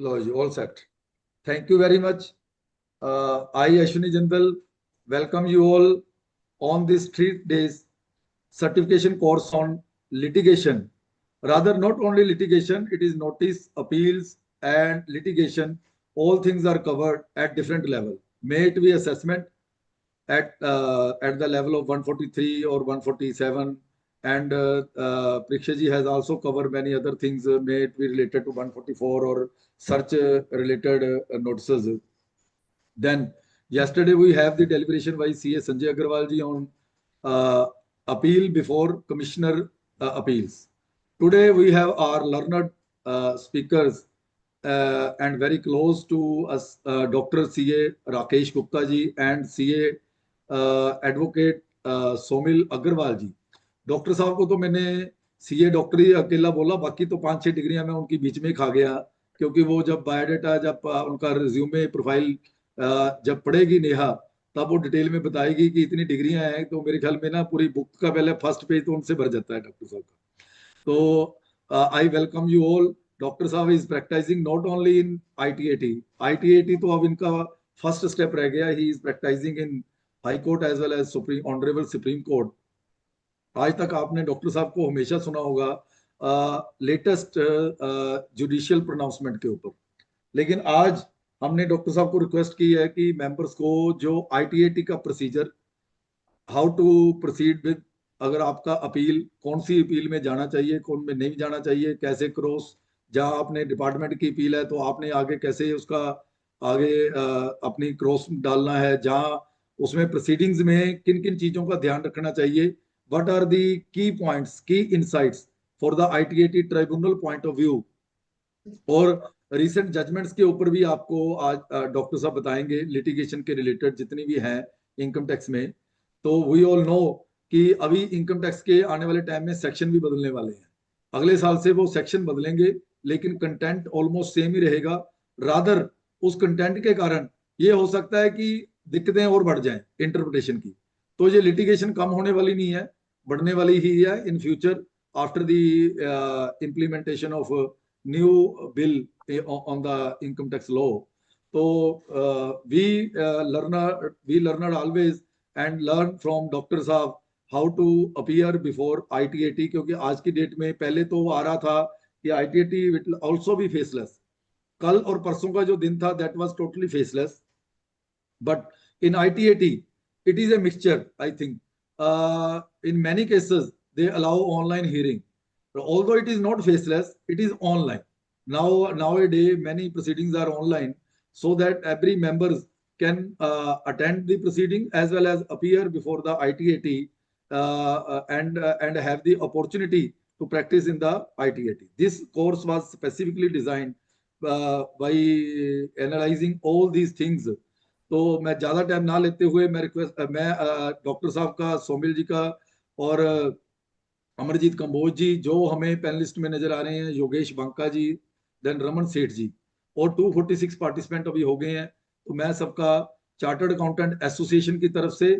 All set. Thank you very much. I, Ashwini Jindal, welcome you all on this 3 days certification course on litigation. Rather, not only litigation, it is notice, appeals, and litigation. All things are covered at different level. May it be assessment at the level of 143 or 147, and Priksha ji has also covered many other things, may it be related to 144 or search related notices. Then yesterday we have the deliberation by CA Sanjay Agarwal ji on appeal before Commissioner appeals. Today we have our learned speakers and very close to us, Dr. CA Rakesh Gupta ji and CA advocate Somil Agarwal ji. Doctor साहब को तो मैंने CA doctor ही अकेला बोला, बाकी तो 5-6 डिग्रियां मैं उनकी बीच में खा गया, क्योंकि वो जब बायोडाटा, जब उनका रिज्यूमे प्रोफाइल जब पढ़ेगी नेहा, तब वो डिटेल में बताएगी कि इतनी डिग्रियां हैं, तो मेरे ख्याल में ना पूरी बुक का पहले फर्स्ट पेज तो उनसे भर जाता है डॉक्टर साहब का। तो I welcome you all. Doctor साहब is practising not only in ITAT तो अब इनका फर्स्ट स्टेप रह गया। He is practising in high court as well as supreme honourable supreme court. आज तक आपने डॉक्टर साहब को हमेशा सुना होगा लेटेस्ट जुडिशियल प्रोनाउंसमेंट के ऊपर, लेकिन आज हमने डॉक्टर साहब को रिक्वेस्ट की है कि मेंबर्स को जो आईटीएटी का procedure, how to proceed with, अगर आपका अपील, कौन सी अपील में जाना चाहिए, कौन में नहीं जाना चाहिए, कैसे क्रॉस, जहां आपने डिपार्टमेंट की अपील है तो आपने आगे कैसे उसका आगे अपनी क्रॉस डालना है, जहां उसमें प्रोसीडिंग्स में किन किन चीजों का ध्यान रखना चाहिए, व्हाट आर दी की पॉइंट्स, की insights for the ITAT tribunal point of view, और रिसेंट जजमेंट्स के ऊपर भी आपको आज डॉक्टर साहब बताएंगे, लिटिगेशन के रिलेटेड जितनी भी हैं इनकम टैक्स में। तो वी ऑल नो कि अभी इनकम टैक्स के आने वाले टाइम में सेक्शन भी बदलने वाले हैं, अगले साल से वो सेक्शन बदलेंगे, लेकिन कंटेंट ऑलमोस्ट सेम ही रहेगा। रादर उस कंटेंट के कारण ये हो सकता है कि दिक्कतें और बढ़ जाएं इंटरप्रिटेशन की। तो ये लिटिगेशन कम होने वाली नहीं है, बढ़ने वाली ही है in future after the implementation of new bill on the income tax law. तो we learner always and learn from doctor साहब how to appear before ITAT, क्योंकि आज की डेट में, पहले तो आ रहा था कि ITAT will also be faceless. कल और परसों का जो दिन था that was totally faceless, but in ITAT it is a mixture. I think in many cases they allow online hearing, although it is not faceless, it is online. Nowadays many proceedings are online, so that every members can attend the proceeding as well as appear before the ITAT and have the opportunity to practice in the ITAT. This course was specifically designed by analyzing all these things. तो मैं ज्यादा time ना लेते हुए मैं doctor साहब का, सोमिल जी का और अमरजीत कंबोज जी जो हमें पैनलिस्ट में नजर आ रहे हैं, योगेश बांका जी, देन रमन सेठ जी, और 246 पार्टिसिपेंट अभी हो गए हैं। तो मैं सबका चार्टर्ड अकाउंटेंट एसोसिएशन की तरफ से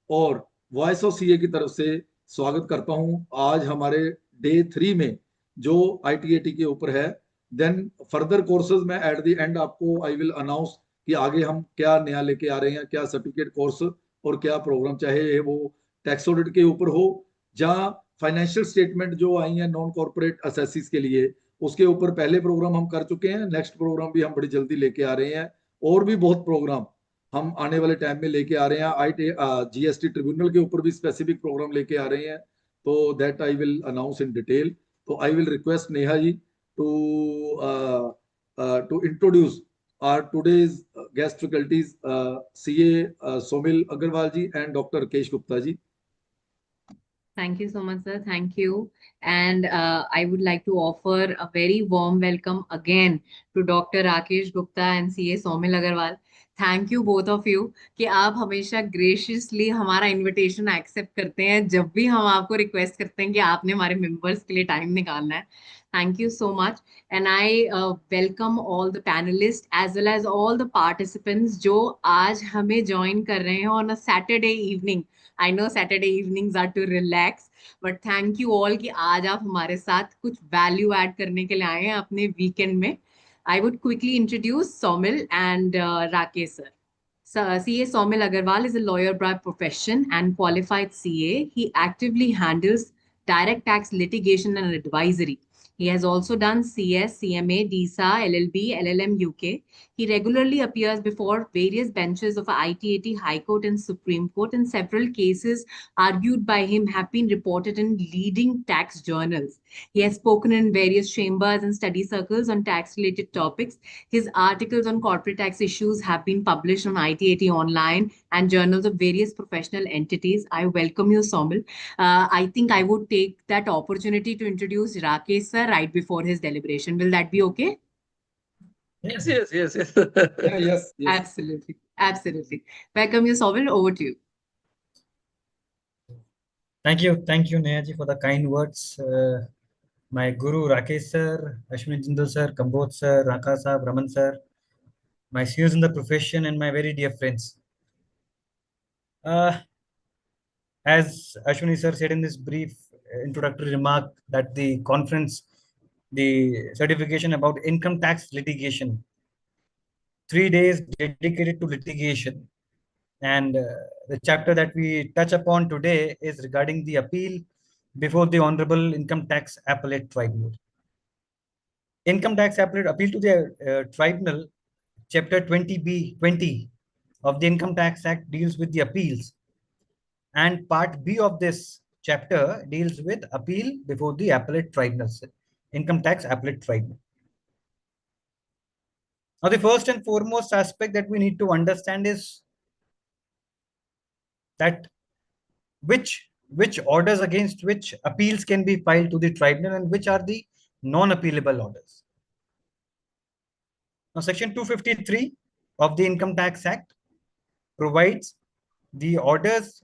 और वॉइस ऑफ सीए की तरफ से स्वागत करता हूं आज हमारे डे 3 में जो आईटीएटी के ऊपर है। देन फर्दर कोर्सेज में एट द एंड आपको आई विल अनाउंस कि आगे हम क्या नया लेके आ रहे हैं, क्या सर्टिफिकेट कोर्स और क्या प्रोग्राम, चाहे वो टैक्स ऑडिट के ऊपर हो, जहां फाइनेंशियल स्टेटमेंट जो आई हैं नॉन कॉर्पोरेट असेसिस के लिए, उसके ऊपर पहले प्रोग्राम हम कर चुके हैं, नेक्स्ट प्रोग्राम भी हम बड़ी जल्दी लेके आ रहे हैं, और भी बहुत प्रोग्राम हम आने वाले टाइम में लेके आ रहे हैं। जीएसटी ट्रिब्यूनल के ऊपर भी स्पेसिफिक प्रोग्राम लेके आ रहे हैं, तो that I will announce in detail. तो I will request Neha ji to introduce our today's guest faculties, CA Somil Agarwal ji and Dr. Rakesh Gupta ji. Thank you so much, sir. Thank you. And I would like to offer a very warm welcome again to Dr. Rakesh Gupta and CA Somil Agarwal. Thank you both of you कि आप हमेशा graciously हमारा invitation accept करते हैं जब भी हम आपको request करते हैं कि आपने हमारे members के लिए time निकालना है. Thank you so much. And I welcome all the panelists as well as all the participants जो आज हमें join कर रहे हैं on a Saturday evening. I know Saturday evenings are to relax, but thank you all कि आज आप हमारे साथ कुछ value add करने के लिए आए हैं अपने weekend में. I would quickly introduce Somil and Rakesh sir. So, CA Somil Agarwal is a lawyer by profession and qualified CA. He actively handles direct tax litigation and advisory. He has also done CS, CMA, DISA, LLB, LLM UK. He regularly appears before various benches of ITAT, High Court, and Supreme Court, and several cases argued by him have been reported in leading tax journals. He has spoken in various chambers and study circles on tax related topics. His articles on corporate tax issues have been published on ITAT Online and journals of various professional entities. I welcome you, Somil. I think I would take that opportunity to introduce Rakesh sir right before his deliberation. Will that be okay? Yes, yes, yes, yes. Yeah, yes, yes. Absolutely. Absolutely. Welcome you, Somil. Over to you. Thank you, Nehaji, for the kind words. My guru Rakesh sir, Ashwini Jindal sir, Kambodh sir, Raka sir, Raman sir, my seniors in the profession, and my very dear friends. As Ashwini sir said in this brief introductory remark, that the conference, the certification about income tax litigation, 3 days dedicated to litigation. And the chapter that we touch upon today is regarding the appeal before the Honorable Income Tax Appellate Tribunal. Income Tax Appellate Appeal to the Tribunal, Chapter 20B of the Income Tax Act deals with the appeals, and Part B of this chapter deals with appeal before the Appellate Tribunals, Income Tax Appellate Tribunal. Now, the first and foremost aspect that we need to understand is that which orders against which appeals can be filed to the tribunal and which are the non-appealable orders. Now, Section 253 of the Income Tax Act provides the orders.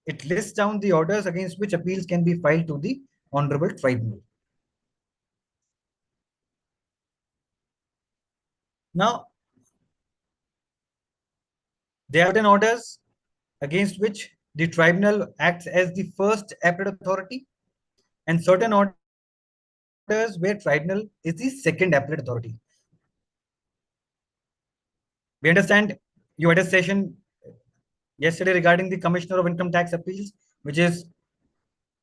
It lists down the orders against which appeals can be filed to the Honorable Tribunal. Now, there are certain orders against which the tribunal acts as the first appellate authority, and certain orders where tribunal is the second appellate authority. We understand you had a session yesterday regarding the Commissioner of Income Tax Appeals, which is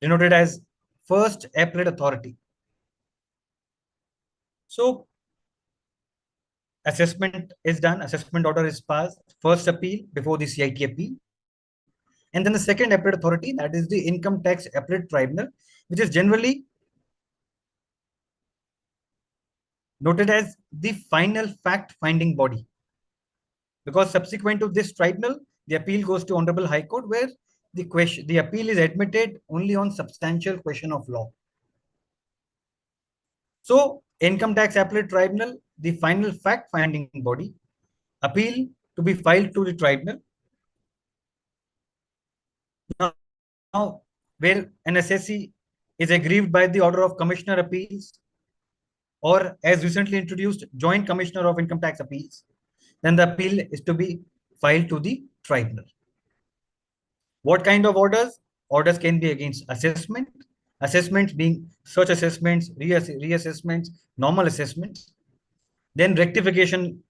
denoted as first appellate authority. So, assessment is done, assessment order is passed, first appeal before the CIT appeal, and then the second appellate authority, that is the Income Tax Appellate Tribunal, which is generally noted as the final fact-finding body. Because subsequent to this tribunal, the appeal goes to Honorable High Court, where the appeal is admitted only on substantial question of law. So, Income Tax Appellate Tribunal, the final fact-finding body, appeal to be filed to the tribunal. Now, where an assessee is aggrieved by the order of Commissioner Appeals, or as recently introduced, Joint Commissioner of Income Tax Appeals, then the appeal is to be filed to the tribunal. What kind of orders? Orders can be against assessment, assessments being search assessments, reassessments, normal assessments. Then rectification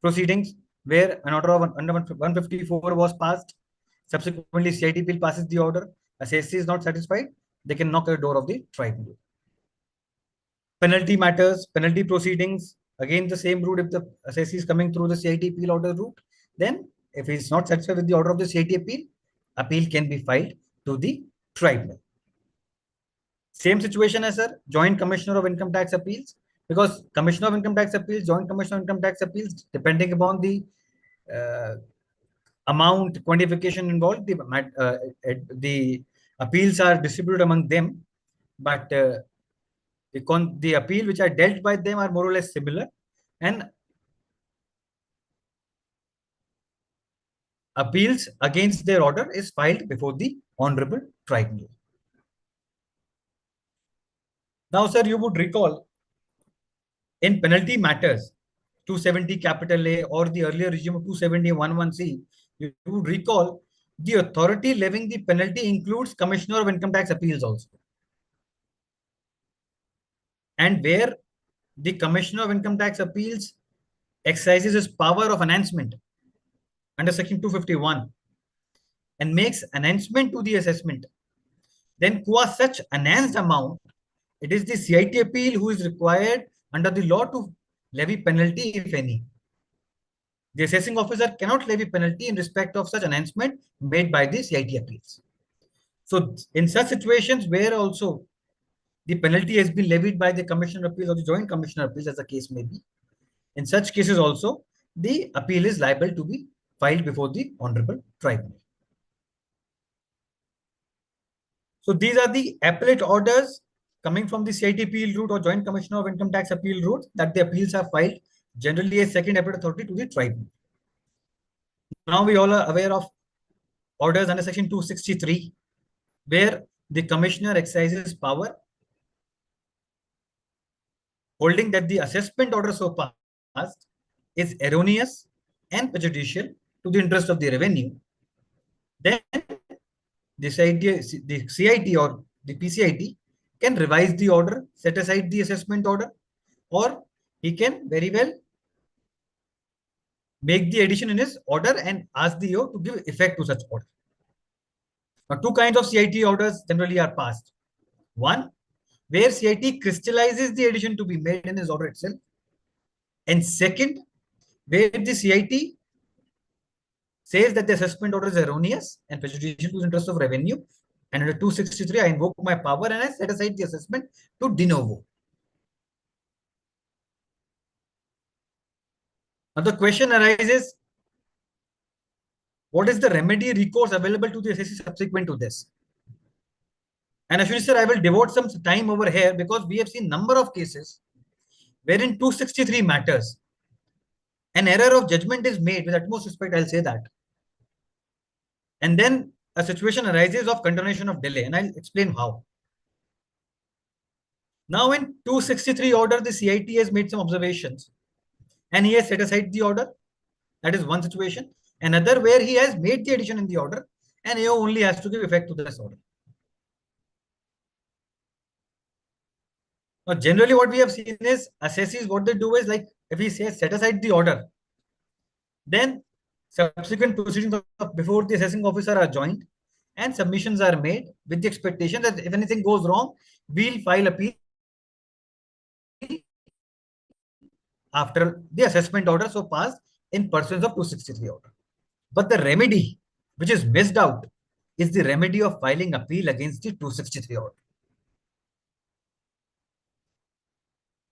proceedings, where an order of under 154 was passed. Subsequently, CIT appeal passes the order. Assessee is not satisfied, they can knock at the door of the tribunal. Penalty matters, penalty proceedings, again the same route. If the assessee is coming through the CIT appeal order route, then if he is not satisfied with the order of the CIT appeal can be filed to the tribunal. Same situation as a Joint Commissioner of Income Tax Appeals, because Commissioner of Income Tax Appeals, Joint Commissioner of Income Tax Appeals, depending upon the amount quantification involved, the appeals are distributed among them, but the appeal which are dealt by them are more or less similar, and appeals against their order is filed before the Honorable Tribunal. Now, sir, you would recall in penalty matters, 270 capital A or the earlier regime of 270(11)(c), you would recall the authority levying the penalty includes Commissioner of Income Tax Appeals also. And where the Commissioner of Income Tax Appeals exercises his power of enhancement under Section 251 and makes enhancement to the assessment, then qua such enhanced amount, it is the CIT appeal who is required under the law to levy penalty, if any. The assessing officer cannot levy penalty in respect of such enhancement made by the CIT appeals. So in such situations where also the penalty has been levied by the Commissioner of Appeals or the Joint Commissioner of Appeals, as the case may be, in such cases also, the appeal is liable to be filed before the Honorable Tribunal. So these are the appellate orders coming from the CIT appeal route or Joint Commissioner of Income Tax appeal route that the appeals are filed generally as second appellate authority to the tribunal. Now we all are aware of orders under Section 263, where the Commissioner exercises power holding that the assessment order so passed is erroneous and prejudicial to the interest of the revenue. Then the CIT or the PCIT can revise the order, set aside the assessment order, or he can very well make the addition in his order and ask the EO to give effect to such order. Now, two kinds of CIT orders generally are passed. One, where CIT crystallizes the addition to be made in his order itself. And second, where the CIT says that the assessment order is erroneous and prejudicial to the interest of revenue. And under 263, I invoke my power and I set aside the assessment to de novo. Now the question arises, what is the remedy recourse available to the assessee subsequent to this? And Ashwini sir, I will devote some time over here because we have seen number of cases wherein 263 matters. An error of judgment is made, with utmost respect, I'll say that. And then a situation arises of continuation of delay, and I'll explain how. Now in 263 order, the CIT has made some observations and he has set aside the order. That is one situation. Another where he has made the addition in the order and AO only has to give effect to this order. Now, generally what we have seen is assessees, what they do is, like if he says set aside the order, then subsequent proceedings before the assessing officer are joined and submissions are made with the expectation that if anything goes wrong, we'll file appeal after the assessment order so passed in pursuance of 263 order. But the remedy which is missed out is the remedy of filing appeal against the 263 order.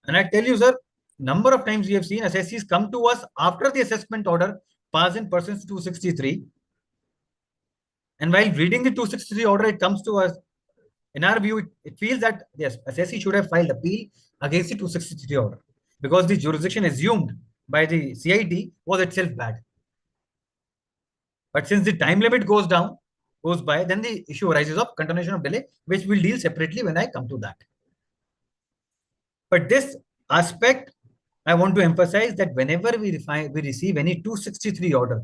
And I tell you, sir, number of times we have seen assessees come to us after the assessment order passed in pursuance to 263. And while reading the 263 order, it comes to us, in our view, it feels that yes, assessee should have filed appeal against the 263 order because the jurisdiction assumed by the CIT was itself bad. But since the time limit goes by, then the issue arises of continuation of delay, which we'll deal separately when I come to that. But this aspect, I want to emphasize that whenever we receive any 263 order,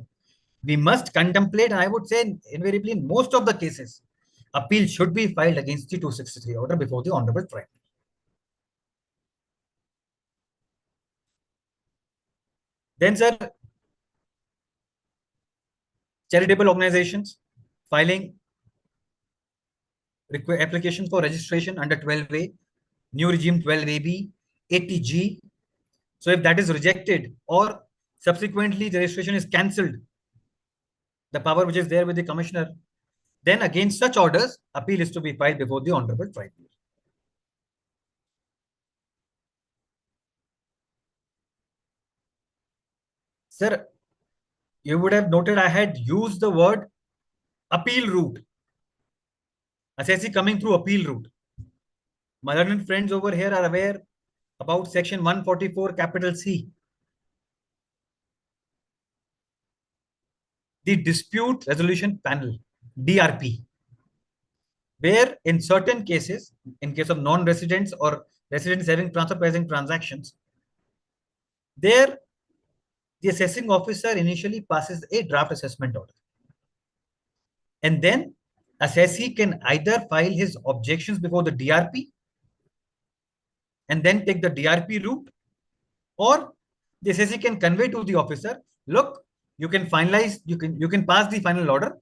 we must contemplate, and I would say invariably in most of the cases, appeal should be filed against the 263 order before the Honorable Tribunal. Then, sir, charitable organizations filing applications for registration under 12A, new regime 12AB, 80G. So if that is rejected or subsequently the registration is cancelled, the power which is there with the commissioner, then against such orders, appeal is to be filed before the Honorable Tribunal. Sir, you would have noted I had used the word appeal route. Assessee coming through appeal route. My learned friends over here are aware about section 144 capital C. The dispute resolution panel, DRP, where in certain cases, in case of non-residents or residents having transfer pricing transactions, there the assessing officer initially passes a draft assessment order. And then assessee can either file his objections before the DRP and then take the DRP route, or the assessee can convey to the officer, look, you can finalize, you can pass the final order.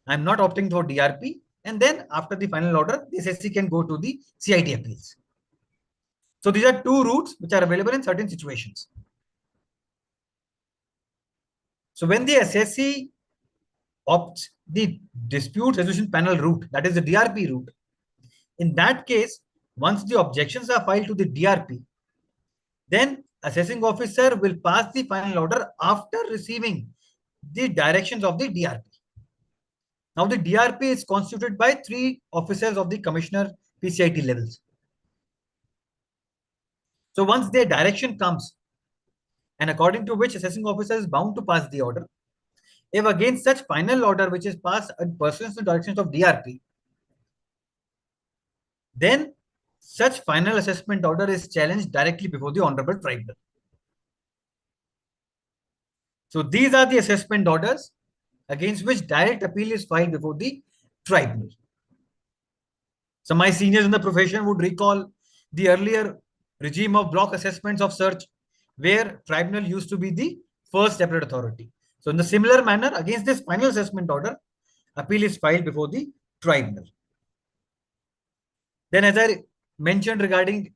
I'm not opting for DRP. And then after the final order, the assessee can go to the CIT appeals. So these are two routes which are available in certain situations. So when the assessee opts the dispute resolution panel route, that is the DRP route, in that case, once the objections are filed to the DRP, then assessing officer will pass the final order after receiving the directions of the DRP. Now the DRP is constituted by 3 officers of the commissioner PCIT levels. So once their direction comes, and according to which assessing officer is bound to pass the order, if against such final order which is passed in pursuance to directions of DRP, then such final assessment order is challenged directly before the honorable tribunal. So these are the assessment orders against which direct appeal is filed before the tribunal. So my seniors in the profession would recall the earlier regime of block assessments of search, where tribunal used to be the first appellate authority. So in the similar manner, against this final assessment order, appeal is filed before the tribunal. Then, as I mentioned regarding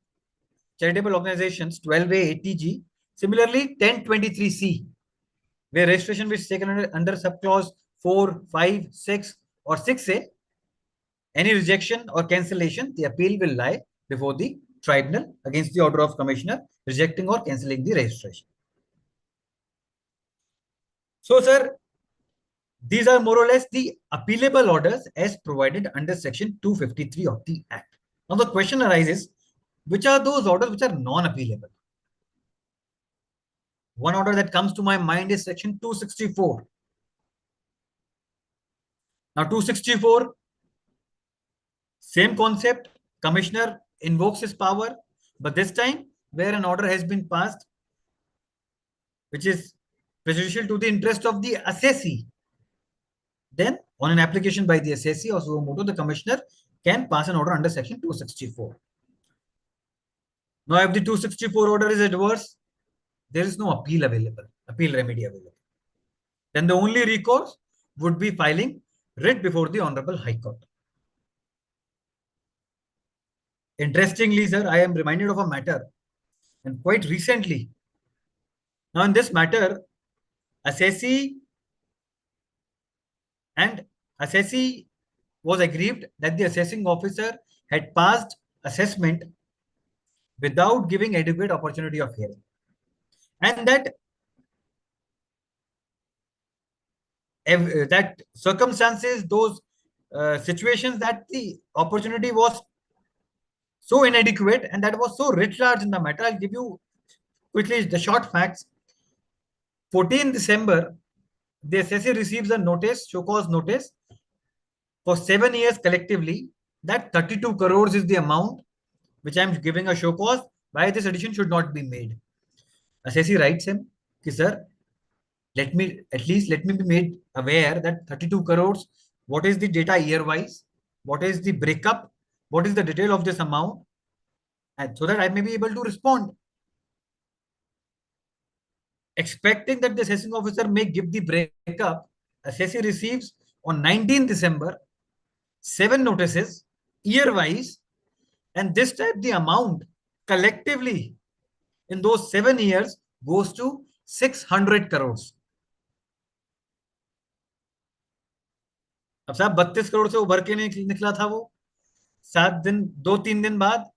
charitable organizations, 12A ATG, similarly 1023C, where registration is taken under subclause 4, 5, 6, or 6A, any rejection or cancellation, the appeal will lie before the tribunal against the order of commissioner rejecting or cancelling the registration. So, sir, these are more or less the appealable orders as provided under section 253 of the Act. Now, the question arises, which are those orders which are non-appealable? One order that comes to my mind is section 264. Now, 264, same concept, commissioner invokes his power, but this time where an order has been passed which is prejudicial to the interest of the assessee, then on an application by the assessee or suo motu, the commissioner can pass an order under section 264. Now, if the 264 order is adverse, there is no appeal remedy available. Then the only recourse would be filing writ before the Honorable High Court. Interestingly, sir, I am reminded of a matter, and quite recently. Now, in this matter, assessee was aggrieved that the assessing officer had passed assessment without giving adequate opportunity of hearing, and that circumstances, those situations, that the opportunity was so inadequate and that was so writ large in the matter. I'll give you quickly the short facts. 14 December, the assessee receives a notice, show cause notice, for 7 years collectively, that 32 crores is the amount which I am giving a show cause, why this addition should not be made. Assessee writes him, sir, let me be made aware that 32 crores, what is the data year wise, what is the breakup, what is the detail of this amount, and so that I may be able to respond. Expecting that the assessing officer may give the breakup, assessee receives on 19 December 7 notices year wise, and this time the amount collectively in those 7 years goes to 600 crores. अब साहब 32 करोड़ से उभर के नहीं निकला था वो, 2-3 दिन बाद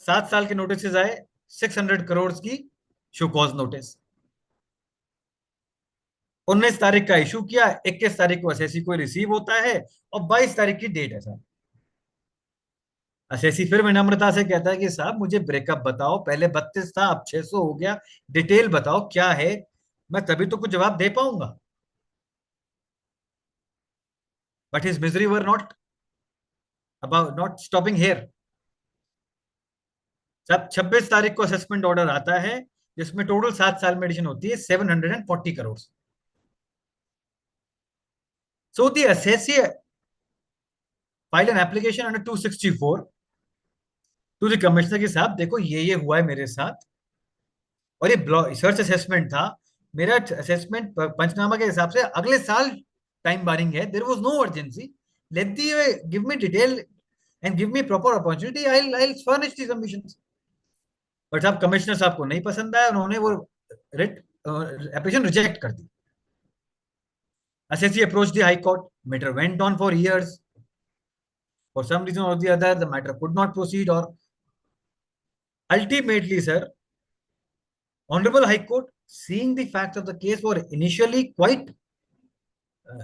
7 साल के नोटिस आए 600 करोड़ की शो कॉज नोटिस। 19 तारीख का इशू किया, 21 तारीख को असेसी को रिसीव होता है और 22 तारीख की डेट है साहब। असेसी फिर विनम्रता से कहता है कि साहब मुझे ब्रेकअप बताओ, पहले 32 था अब 600 हो गया, डिटेल बताओ क्या है, मैं तभी तो कुछ जवाब दे पाऊंगा। But his misery were not stopping here. जब 26 तारीख को असेसमेंट ऑर्डर आता है जिसमें टोटल 7 साल में एडिशन होती है 740 crore. So the assessee filed an application under 264 to the commissioner कि साहब देखो ये हुआ है मेरे साथ, और ये सर्च असेसमेंट था, मेरा असेसमेंट पंचनामा के हिसाब से अगले साल टाइम बारिंग है, there was no urgency, let the give me detail and give me proper opportunity, I furnish the submissions. But साहब कमिश्नर साहब को नहीं पसंद आया, उन्होंने वो रिट एप्लीकेशन रिजेक्ट कर दी। assessee approached the high court, matter went on for years, for some reason or the other the matter could not proceed, or ultimately sir, honorable high court, seeing the facts of the case, were initially quite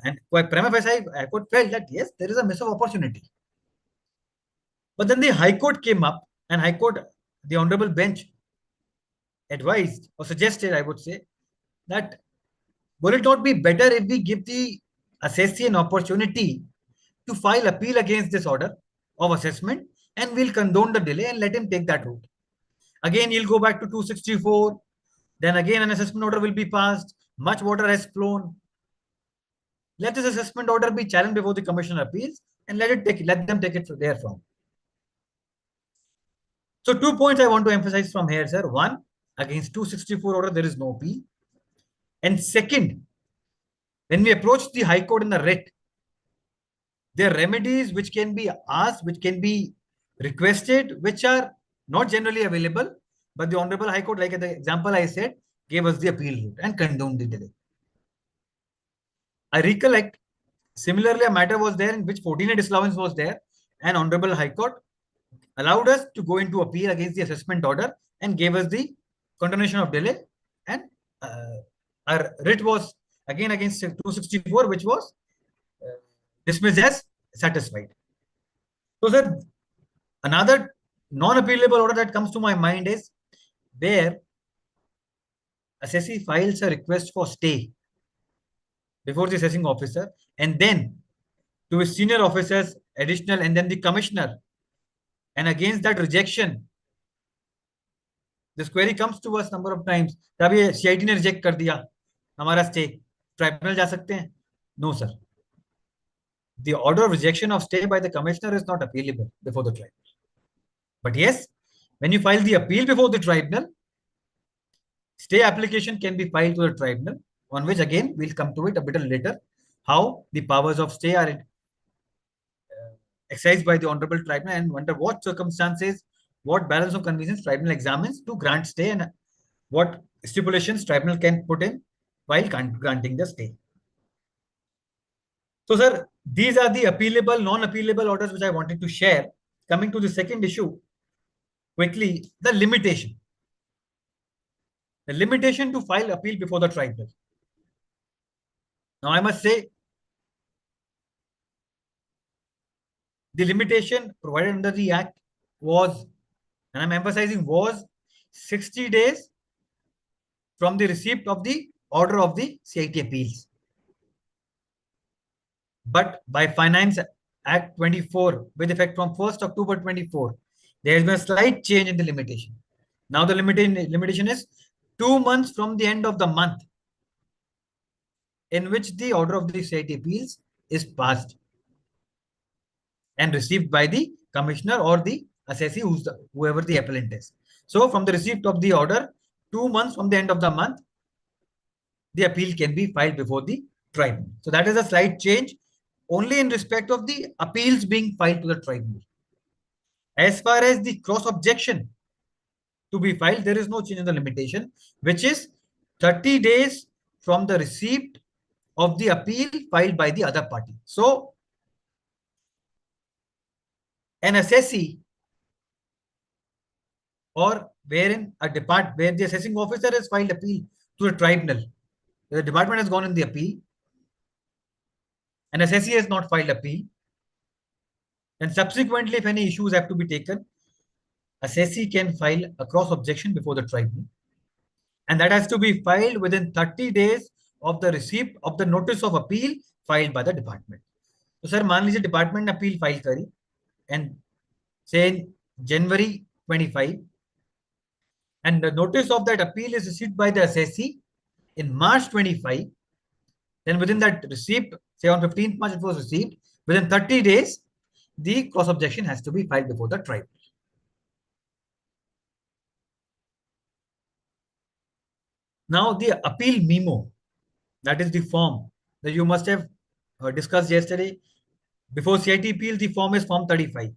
and quite prima facie, high court felt that yes, there is a miss of opportunity. But then the high court came up, and high court, the honorable bench, advised or suggested, I would say, that will it not be better if we give the assessee an opportunity to file appeal against this order of assessment, and we'll condone the delay and let him take that route. Again, he'll go back to 264. Then again, an assessment order will be passed. Much water has flown. Let this assessment order be challenged before the Commission of Appeals, and let them take it therefrom. So 2 points I want to emphasize from here, sir. One, against 264 order, there is no appeal. And second, when we approach the High Court in the writ, there are remedies which can be asked, which can be requested, which are not generally available. But the Honorable High Court, like the example I said, gave us the appeal route and condoned the delay. I recollect, similarly, a matter was there in which 14 disallowance was there, and Honorable High Court allowed us to go into appeal against the assessment order and gave us the condonation of delay, and our writ was again against 264, which was dismissed as satisfied. So, sir, another non-appealable order that comes to my mind is where assessee files a request for stay before the assessing officer, and then to his senior officers, additional, and then the commissioner. And against that rejection, this query comes to us number of times. तब ये CIT ने reject कर दिया हमारा stay, tribunal जा सकते हैं? No, sir. The order of rejection of stay by the commissioner is not appealable before the tribunal. But yes, when you file the appeal before the tribunal, stay application can be filed to the tribunal, on which again we'll come to it a bit later, how the powers of stay are exercised by the honorable tribunal, and under what circumstances, what balance of convenience tribunal examines to grant stay, and what stipulations tribunal can put in while granting the stay. So, sir, these are the appealable, non-appealable orders which I wanted to share. Coming to the second issue, quickly, the limitation. The limitation to file appeal before the tribunal. Now, I must say, the limitation provided under the Act was, and I'm emphasizing was, 60 days from the receipt of the order of the CIT appeals. But by Finance Act 24, with effect from 1st October 24, there has been a slight change in the limitation. Now the limitation is 2 months from the end of the month in which the order of the CIT appeals is passed and received by the commissioner or the assessee, whoever the appellant is. So from the receipt of the order, 2 months from the end of the month, the appeal can be filed before the tribunal. So that is a slight change only in respect of the appeals being filed to the tribunal. As far as the cross objection to be filed, there is no change in the limitation, which is 30 days from the receipt of the appeal filed by the other party. So an assessee, or wherein where the assessing officer has filed appeal to the tribunal, the department has gone in the appeal, an assessee has not filed appeal, and subsequently if any issues have to be taken, assessee can file a cross objection before the tribunal, and that has to be filed within 30 days of the receipt of the notice of appeal filed by the department. So sir, मान लीजिए department ने appeal file करी, and say in January 25, and the notice of that appeal is received by the assessee in March 25, then within that receipt, say on 15th March it was received, within 30 days, the cross objection has to be filed before the tribunal. Now the appeal memo, that is the form that you must have discussed yesterday. Before CIT appeal, the form is form 35.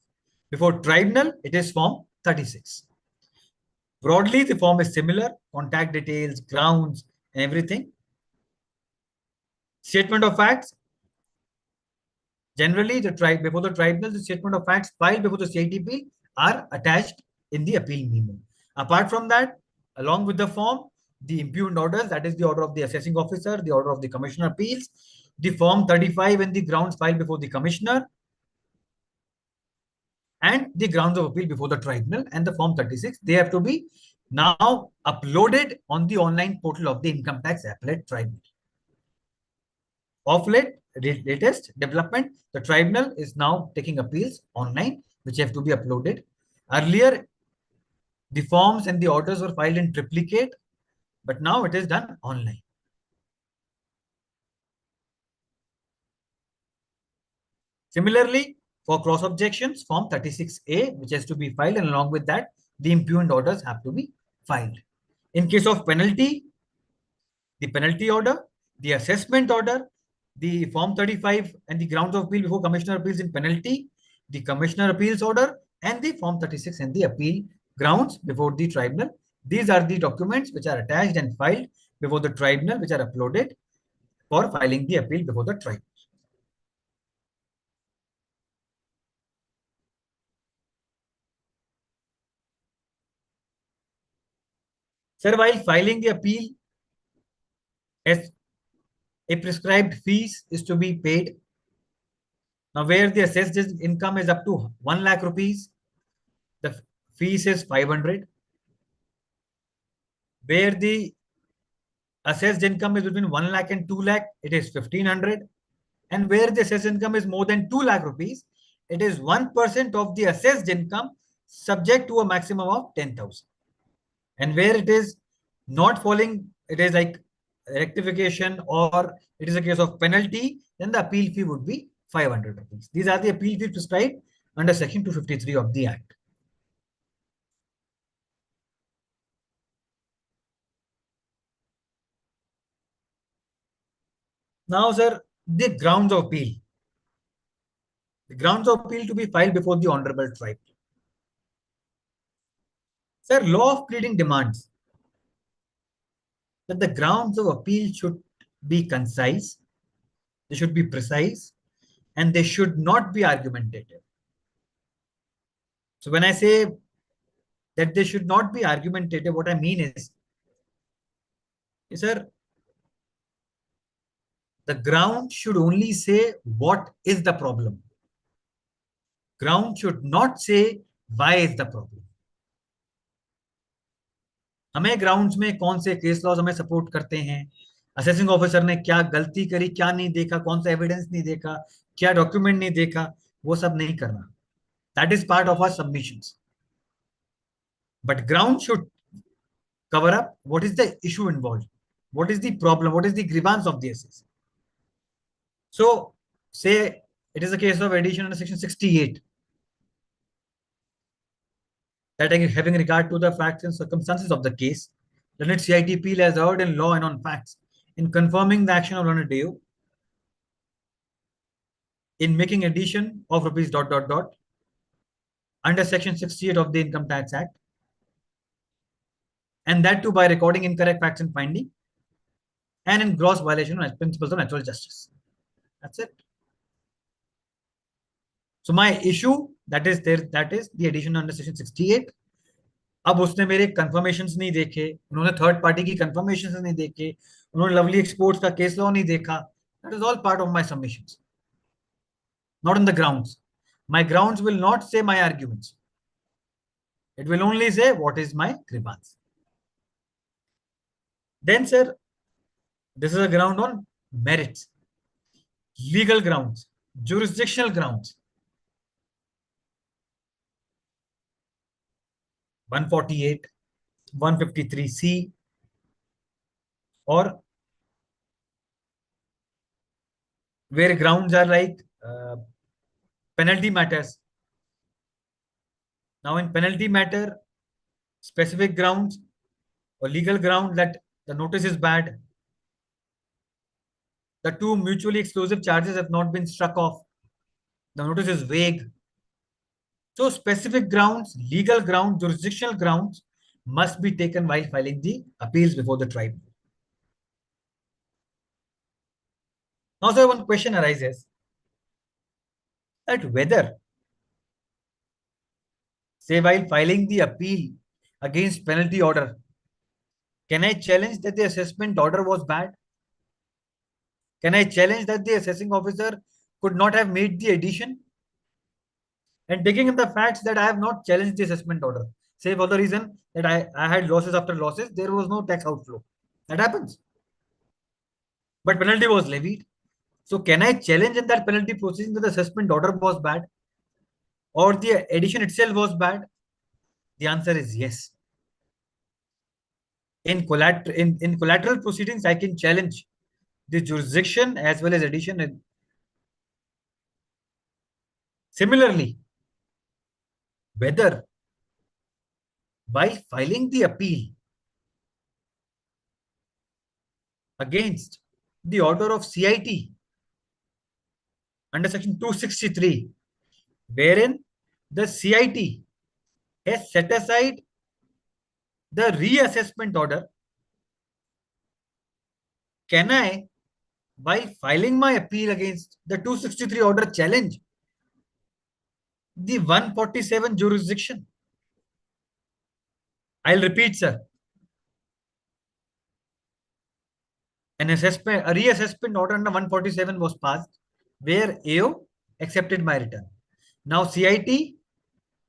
Before tribunal, it is form 36. Broadly, the form is similar, contact details, grounds, and everything. Statement of facts. Generally, before the tribunal, the statement of facts filed before the CITP are attached in the appeal memo. Apart from that, along with the form, the impugned orders, that is the order of the assessing officer, the order of the commissioner appeals, the form 35 and the grounds filed before the commissioner, and the grounds of appeal before the tribunal, and the form 36, they have to be now uploaded on the online portal of the income tax appellate tribunal. Of late, latest development, the tribunal is now taking appeals online, which have to be uploaded. Earlier, the forms and the orders were filed in triplicate, but now it is done online. Similarly, for cross objections, form 36A, which has to be filed, and along with that, the impugned orders have to be filed. In case of penalty, the penalty order, the assessment order, the form 35 and the grounds of appeal before commissioner appeals in penalty, the commissioner appeals order, and the form 36 and the appeal grounds before the tribunal. These are the documents which are attached and filed before the tribunal, which are uploaded for filing the appeal before the tribunal. Sir, while filing the appeal, as a prescribed fees is to be paid. Now, where the assessed income is up to 1 lakh rupees, the fees is 500. Where the assessed income is between 1 lakh and 2 lakh, it is 1500. And where the assessed income is more than 2 lakh rupees, it is 1% of the assessed income subject to a maximum of 10,000. And where it is not falling, it is like rectification or it is a case of penalty, then the appeal fee would be 500 rupees. These are the appeal fees prescribed under section 253 of the Act. Now, sir, the grounds of appeal. The grounds of appeal to be filed before the Honorable Tribunal. Sir, law of pleading demands that the grounds of appeal should be concise, they should be precise, and they should not be argumentative. So when I say that they should not be argumentative, what I mean is, sir, the ground should only say what is the problem. Ground should not say why is the problem. हमें grounds में कौन से case laws हमें support करते हैं, assessing officer ने क्या गलती करी, क्या नहीं देखा, कौन सा एविडेंस नहीं देखा, क्या डॉक्यूमेंट नहीं देखा, वो सब नहीं करना. That is part of our submissions. But ground should cover up what is the issue involved, what is the problem, what is the grievance of the assessor. So say it is a case of addition under section 68, that having regard to the facts and circumstances of the case, Learned CITP has heard in law and on facts in confirming the action of Learned DO in making addition of rupees ... under section 68 of the Income Tax Act, and that too by recording incorrect facts and finding, and in gross violation of principles of natural justice. That's it. So my issue that is the addition under section 68. अब उसने मेरे confirmations नहीं देखे, उन्होंने third party की confirmations नहीं देखे, उन्होंने लवली एक्सपोर्ट्स का केस लॉ नहीं देखा. That is all part of my submissions, not on the grounds. My grounds will not say my arguments. It will only say what is my grievance. Then, sir, this is a ground on merits, legal grounds, jurisdictional grounds. 148, 153C, or where grounds are like penalty matters. Now in penalty matter, specific grounds or legal ground that The notice is bad. The two mutually exclusive charges have not been struck off. The notice is vague. So specific grounds, legal grounds, jurisdictional grounds must be taken while filing the appeals before the tribunal. Now, sir, one question arises that whether, say, while filing the appeal against penalty order, can I challenge that the assessment order was bad? Can I challenge that the assessing officer could not have made the addition? And taking in the facts that I have not challenged the assessment order, say for the reason that I had losses after losses, there was no tax outflow. That happens. But penalty was levied. So can I challenge in that penalty proceeding that the assessment order was bad or the addition itself was bad? The answer is yes. In collateral proceedings, I can challenge the jurisdiction as well as addition. Similarly, whether by filing the appeal against the order of CIT under section 263, wherein the CIT has set aside the reassessment order, can I, by filing my appeal against the 263 order, challenge the 147 jurisdiction? I'll repeat, sir. A reassessment order under 147 was passed where AO accepted my return. Now CIT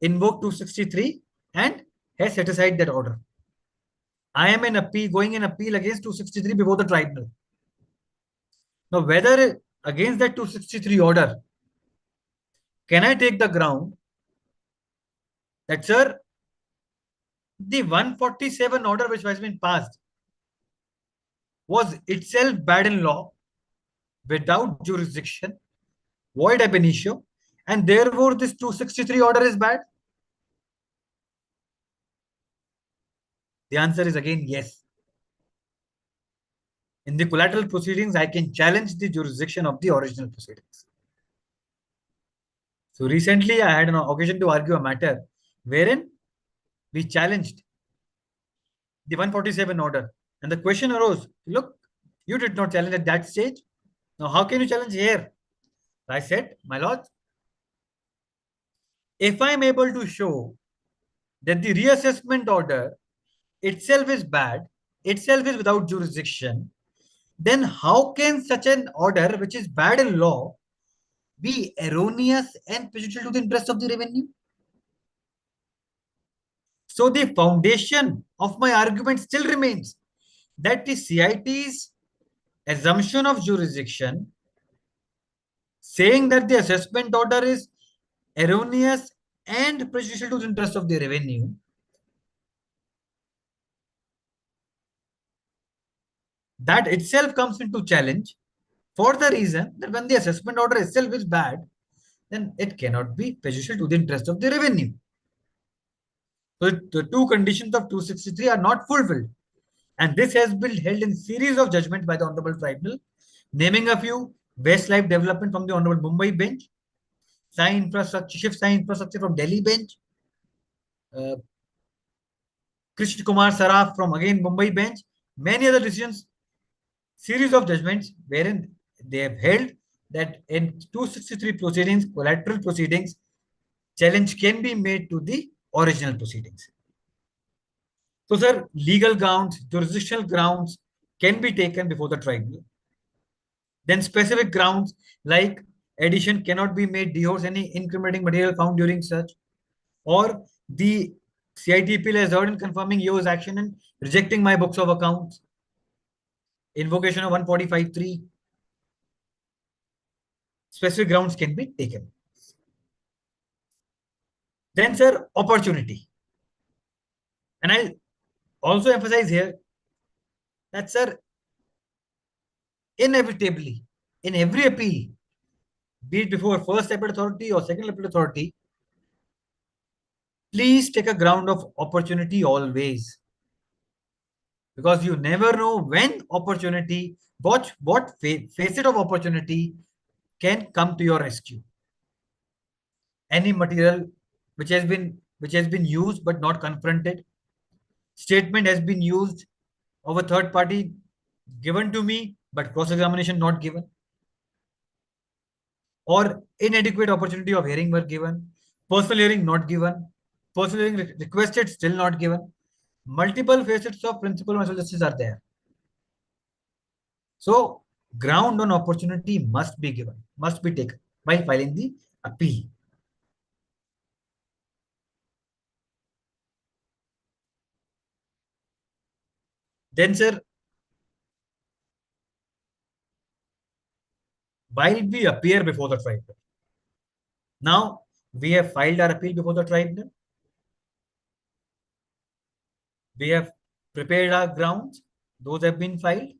invoked 263 and has set aside that order. I am going in appeal against 263 before the tribunal. Now, whether against that 263 order, can I take the ground that, sir, the 147 order which has been passed was itself bad in law, without jurisdiction, void ab initio, and therefore this 263 order is bad? The answer is again yes. In the collateral proceedings, I can challenge the jurisdiction of the original proceedings. So recently, I had an occasion to argue a matter wherein we challenged the 147 order. And the question arose, look, you did not challenge at that stage. Now, how can you challenge here? I said, my lord, if I am able to show that the reassessment order itself is bad, itself is without jurisdiction, then how can such an order, which is bad in law, be erroneous and prejudicial to the interest of the revenue? So the foundation of my argument still remains that the CIT's assumption of jurisdiction, saying that the assessment order is erroneous and prejudicial to the interest of the revenue, that itself comes into challenge for the reason that when the assessment order itself is bad, then it cannot be prejudicial to the interest of the revenue. So the two conditions of 263 are not fulfilled. And this has been held in series of judgments by the Honorable Tribunal, naming a few: Westlife Development from the Honorable Mumbai Bench, Shift Sai Infrastructure from Delhi Bench, Krishna Kumar Saraf from again Mumbai Bench, many other decisions, series of judgments wherein they have held that in 263 proceedings, collateral proceedings, challenge can be made to the original proceedings. So, sir, legal grounds, jurisdictional grounds can be taken before the tribunal. Then specific grounds like addition cannot be made, dehouse any incriminating material found during search, or the CIT appeal has heard in confirming yours action and rejecting my books of accounts, invocation of 145(3). Specific grounds can be taken. Then, sir, opportunity. And I also emphasize here that, sir, inevitably, in every appeal, be it before first appellate authority or second appellate authority, please take a ground of opportunity always. because you never know when opportunity, what facet of opportunity can come to your rescue. Any material which has been used but not confronted, statement has been used of a third party given to me but cross examination not given, or inadequate opportunity of hearing were given, personal hearing not given, personal hearing requested still not given. Multiple facets of principle of natural justice are there. So ground on opportunity must be given, must be taken while filing the appeal. Then, sir, while we appear before the tribunal, now we have filed our appeal before the tribunal. We have prepared our grounds. Those have been filed.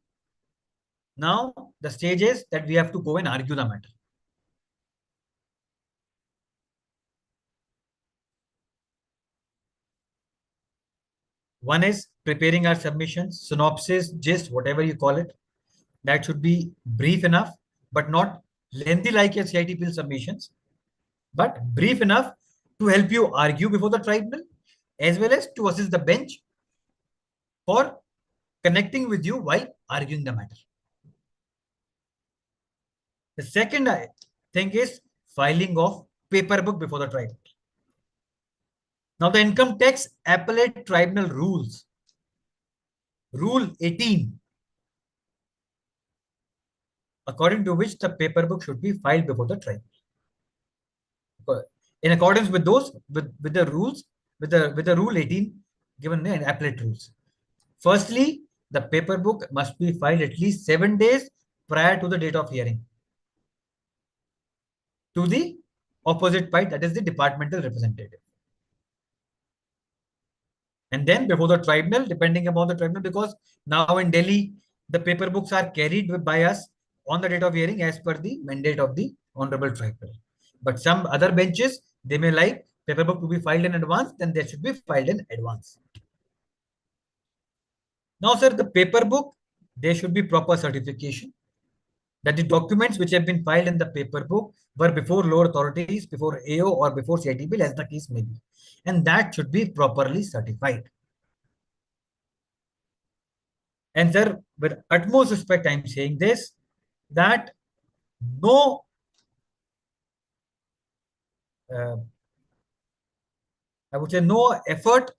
Now the stage is that we have to go and argue the matter. One is preparing our submissions, synopsis, gist, whatever you call it. That should be brief enough, but not lengthy like your CIT appeal submissions, but brief enough to help you argue before the tribunal, as well as to assist the bench for connecting with you while arguing the matter. The second thing is filing of paper book before the tribunal. Now, the income tax appellate tribunal rules, Rule 18, according to which the paper book should be filed before the tribunal. In accordance with those, with the rules, with the Rule 18 given in appellate rules. Firstly, the paper book must be filed at least 7 days prior to the date of hearing to the opposite party, that is the departmental representative. And then before the tribunal, depending upon the tribunal, because now in Delhi, the paper books are carried by us on the date of hearing as per the mandate of the Honorable Tribunal. But some other benches, they may like paper book to be filed in advance, then they should be filed in advance. Now, sir, the paper book, there should be proper certification that the documents which have been filed in the paper book were before lower authorities, before AO or before CIT bill, as the case may be. And that should be properly certified. And sir, with utmost respect, I'm saying this, that no I would say no effort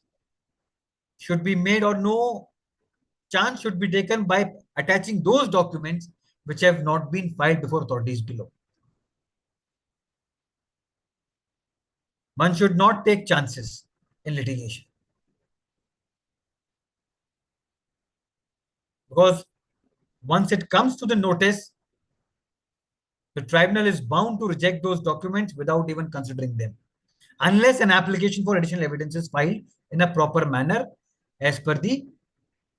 should be made or no chance should be taken by attaching those documents which have not been filed before authorities below. One should not take chances in litigation, because once it comes to the notice, the tribunal is bound to reject those documents without even considering them, unless an application for additional evidence is filed in a proper manner as per the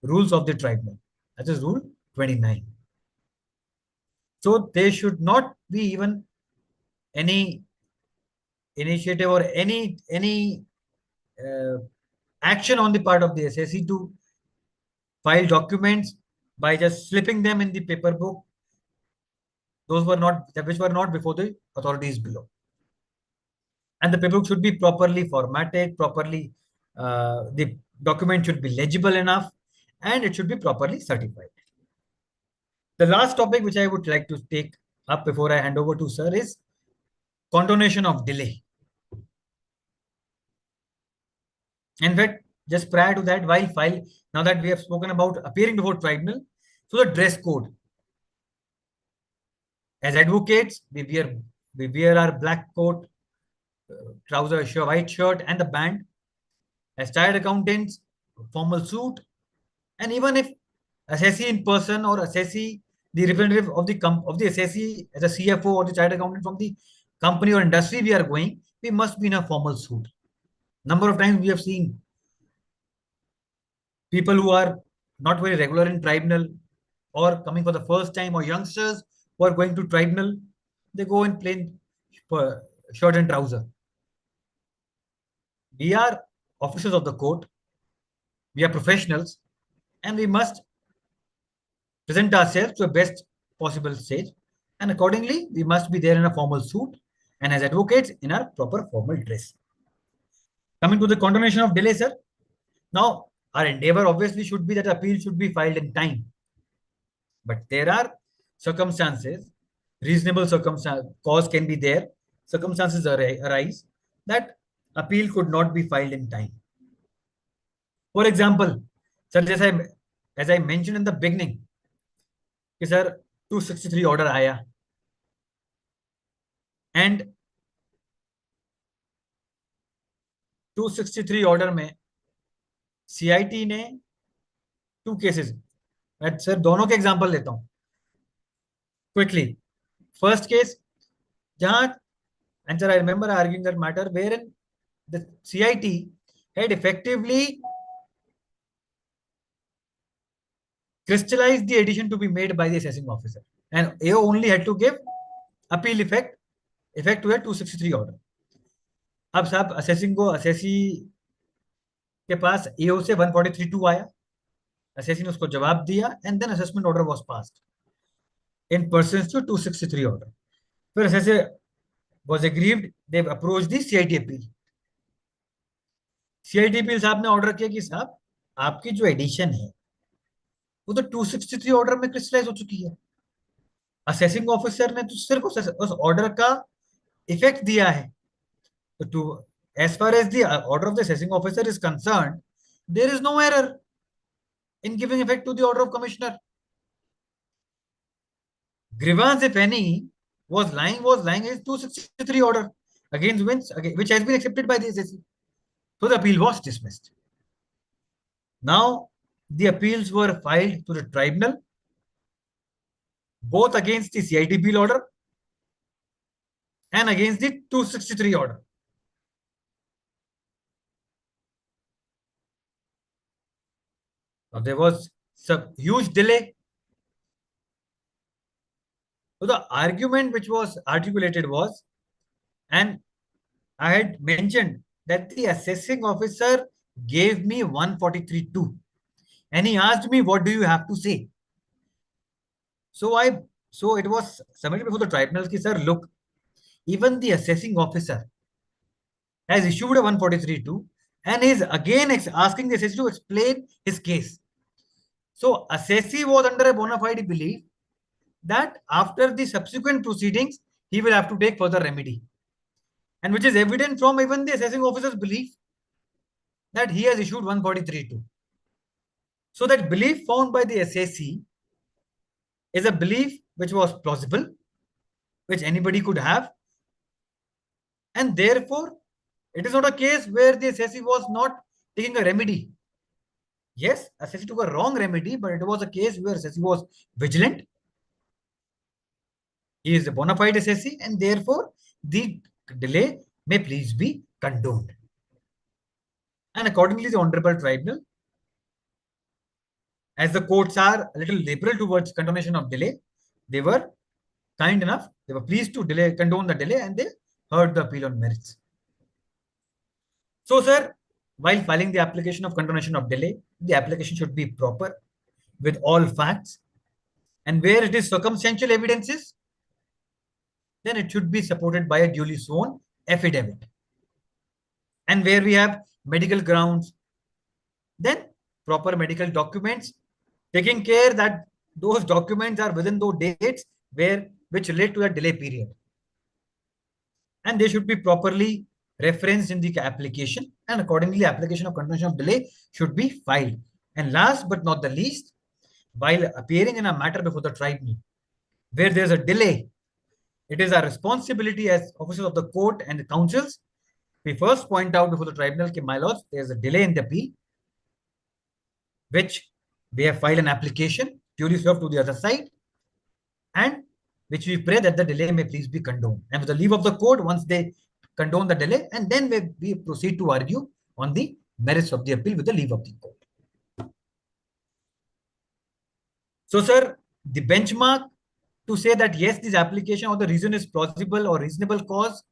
rules of the tribunal. That is Rule 29. So there should not be even any initiative or any action on the part of the SSC to file documents by just slipping them in the paper book. Those were not, which were not before the authorities below. And the paper book should be properly formatted, properly, the document should be legible enough, and it should be properly certified. The last topic which I would like to take up before I hand over to sir is condonation of delay. In fact, just prior to that, while file, now that we have spoken about appearing before tribunal, so the dress code. As advocates, we wear our black coat, trouser, shirt, white shirt, and the band. As chartered accountants, formal suit, and even if assessee in person or assessee, the representative of the assessee as a CFO or the chartered accountant from the company or industry we are going, we must be in a formal suit. Number of times we have seen people who are not very regular in tribunal or coming for the first time, or youngsters who are going to tribunal, they go in plain shirt and trouser. We are officers of the court. We are professionals. and we must present ourselves to the best possible stage. And accordingly, we must be there in a formal suit and as advocates in our proper formal dress. Coming to the continuation of delay, sir. Now, our endeavor obviously should be that appeal should be filed in time. But there are circumstances, reasonable circumstance, cause can be there, circumstances arise that appeal could not be filed in time. For example, sir, as I mentioned in the beginning, कि sir 263 order आया and 263 order में CIT ने 2 cases, मैं sir दोनों के example लेता हूं quickly. First case, जहां, and sir I remember arguing that matter wherein the CIT had effectively crystallized the addition to be made by the assessing officer, and AO only had to give appeal effect to a 263 order. अब साहब assessing को assessee के पास AO से 143(2) आया, assessee ने उसको जवाब दिया and then assessment order was passed in pursuance to 263 order. फिर assessee was aggrieved, they approached the CIT appeal. CIT appeal साहब ने ऑर्डर किया कि साहब आपकी जो एडिशन है वो तो 263 ऑर्डर में क्रिस्टलाइज हो चुकी है. असेसिंग ऑफिसर ने तो सिर्फ उस ऑर्डर का इफेक्ट दिया है. तो as far as the order of the assessing officer is concerned, there is no error in giving effect to the order of commissioner. Grievance, if any, was lying against 263 order against which has been accepted by the SSC. So the appeal was dismissed. Now the appeals were filed to the tribunal, both against the CIT appeal order and against the 263 order. Now there was some huge delay. So the argument which was articulated was, and I had mentioned that the assessing officer gave me 143(2) and he asked me, what do you have to say? So it was submitted before the tribunal ki, sir, look, even the assessing officer has issued a 143(2) and is again asking the assessee to explain his case. So assessee was under a bona fide belief that after the subsequent proceedings, he will have to take further remedy. And which is evident from even the assessing officer's belief that he has issued 143(2). So that belief found by the assessee is a belief which was plausible, which anybody could have. And therefore, it is not a case where the assessee was not taking a remedy. Yes, assessee took a wrong remedy, but it was a case where assessee was vigilant. He is a bona fide assessee, and therefore the delay may please be condoned. And accordingly, the Honorable Tribunal, as the courts are a little liberal towards condonation of delay, they were kind enough, they were pleased to condone the delay, and they heard the appeal on merits. So, sir, while filing the application of condonation of delay, the application should be proper with all facts, and where it is circumstantial evidences, then it should be supported by a duly sworn affidavit. And where we have medical grounds, then proper medical documents, taking care that those documents are within those dates which relate to the delay period. And they should be properly referenced in the application, and accordingly application of condonation of delay should be filed. And last but not the least, while appearing in a matter before the tribunal where there is a delay, it is our responsibility as officers of the court and the councils, we first point out before the tribunal, my lords, there is a delay in the appeal, which we have filed an application duly served to the other side, and which we pray that the delay may please be condoned. And with the leave of the court, once they condone the delay, and then we proceed to argue on the merits of the appeal with the leave of the court. So, sir, the benchmark to say that yes, this application or the reason is plausible or reasonable cause,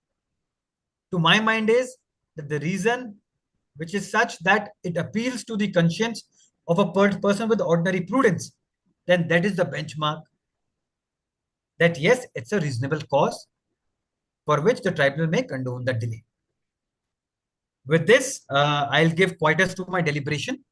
to my mind, is that the reason which is such that it appeals to the conscience of a person with ordinary prudence, then that is the benchmark that yes, it's a reasonable cause for which the tribunal may condone the delay. With this, I'll give quietus to my deliberation,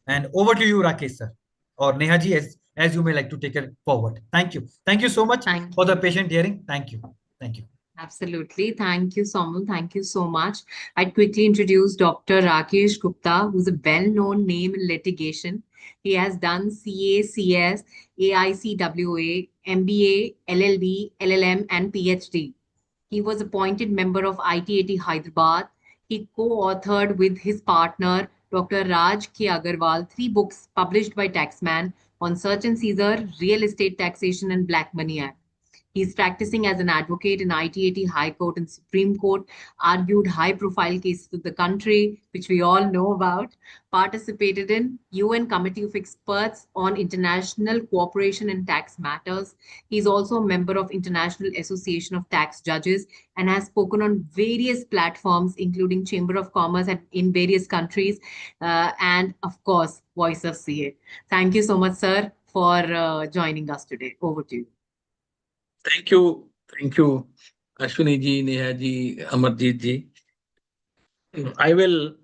and over to you, Rakesh sir, or Nehaji, as you may like to take it forward. Thank you. Thank you so much Thank for the you. patient hearing. Thank you. Thank you. Absolutely. Thank you, Somil. Thank you so much. I'd quickly introduce Dr. Rakesh Gupta, who's a well-known name in litigation. He has done CA, CS, AICWA, MBA, LLB, LLM, and PhD. He was appointed member of ITAT Hyderabad. He co-authored with his partner, Dr. Raj K. Agarwal, 3 books published by Taxman on search and seizure, real estate taxation, and Black Money Act. He's practicing as an advocate in ITAT High Court and Supreme Court, argued high profile cases of the country, which we all know about, participated in UN Committee of Experts on International Cooperation in Tax Matters. He's also a member of International Association of Tax Judges and has spoken on various platforms, including Chamber of Commerce in various countries, and of course, Voice of CA. Thank you so much, sir, for joining us today. Over to you. Thank you. Thank you, Ashwini ji, Neha ji, Amarjit ji. I will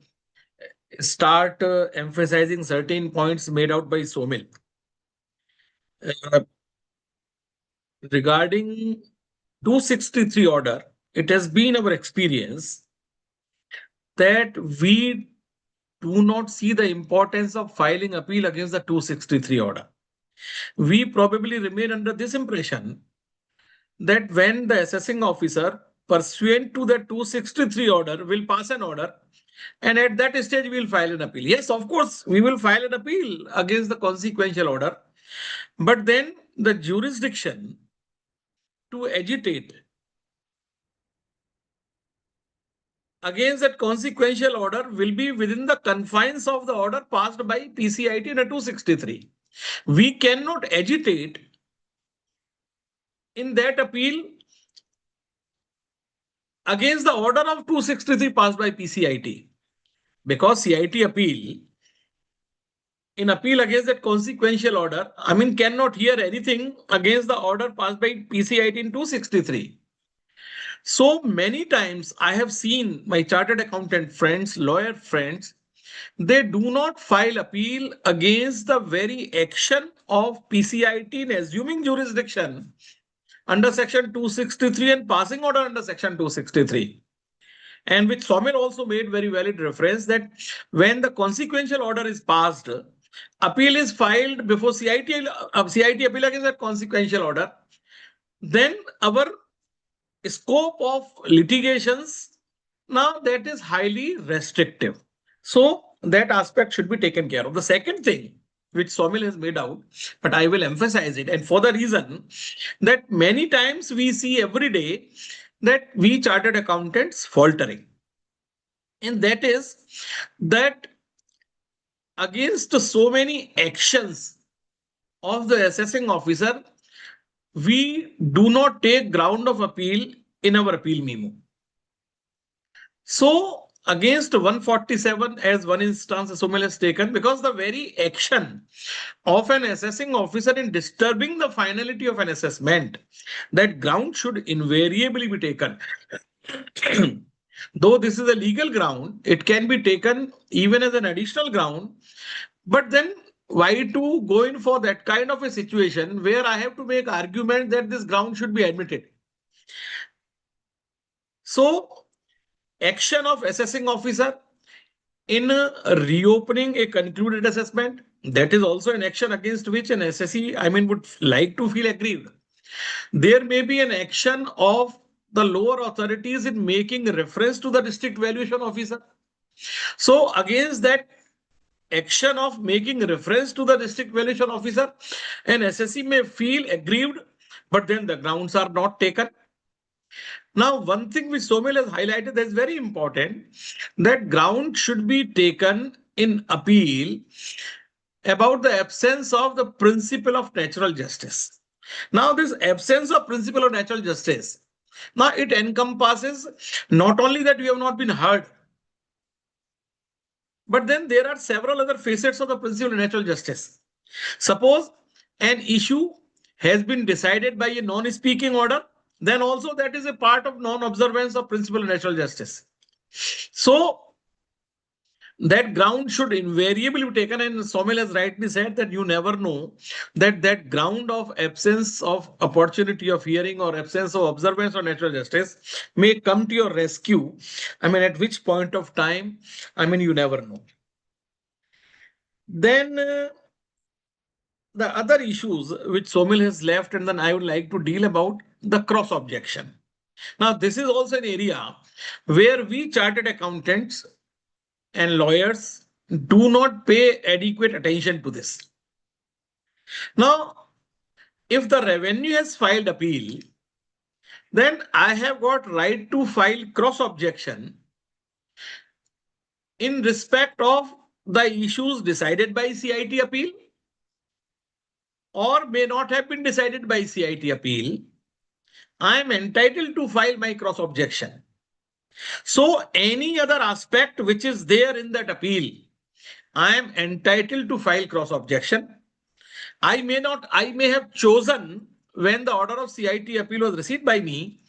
start emphasizing certain points made out by Somil. Regarding 263 order, it has been our experience that we do not see the importance of filing appeal against the 263 order. We probably remain under this impression that when the assessing officer, pursuant to the 263 order, will pass an order, and at that stage we will file an appeal. Yes, of course, we will file an appeal against the consequential order, but then the jurisdiction to agitate against that consequential order will be within the confines of the order passed by PCIT in a 263. We cannot agitate in that appeal against the order of 263 passed by PCIT, because CIT appeal, in appeal against that consequential order, cannot hear anything against the order passed by PCIT in 263. So many times I have seen my chartered accountant friends, lawyer friends, they do not file appeal against the very action of PCIT in assuming jurisdiction under section 263 and passing order under section 263. And which Somil also made very valid reference that when the consequential order is passed, appeal is filed before CIT appeal against that consequential order, then our scope of litigations, now that is highly restrictive. So that aspect should be taken care of. The second thing which Somil has made out, but I will emphasize it, and for the reason that many times we see every day that we chartered accountants faltering. And that is that against so many actions of the assessing officer, we do not take ground of appeal in our appeal memo. So against 147, as one instance Somil has taken, because the very action of an assessing officer in disturbing the finality of an assessment, that ground should invariably be taken. Though this is a legal ground, it can be taken even as an additional ground. But then why to go in for that kind of a situation where I have to make argument that this ground should be admitted? So action of assessing officer in reopening a concluded assessment, that is also an action against which an assessee, would like to feel aggrieved. There may be an action of the lower authorities in making reference to the district valuation officer. So against that action of making reference to the district valuation officer, an assessee may feel aggrieved, but then the grounds are not taken. Now, one thing which Somil has highlighted that is very important, that ground should be taken in appeal about the absence of the principle of natural justice. Now, this absence of principle of natural justice, now it encompasses not only that we have not been heard, But then there are several other facets of the principle of natural justice. Suppose an issue has been decided by a non-speaking order, then also that is a part of non-observance of principle of natural justice. So that ground should invariably be taken, and Somil has rightly said that you never know that that ground of absence of opportunity of hearing or absence of observance of natural justice may come to your rescue. I mean, at which point of time, I mean, you never know. Then the other issues which Somil has left, and then I would like to deal about the cross objection. Now, this is also an area where we chartered accountants and lawyers do not pay adequate attention to this. Now, if the revenue has filed appeal, then I have got right to file cross objection in respect of the issues decided by CIT appeal or may not have been decided by CIT appeal. I am entitled to file my cross objection. So any other aspect which is there in that appeal, I am entitled to file cross objection. I may have chosen when the order of CIT appeal was received by me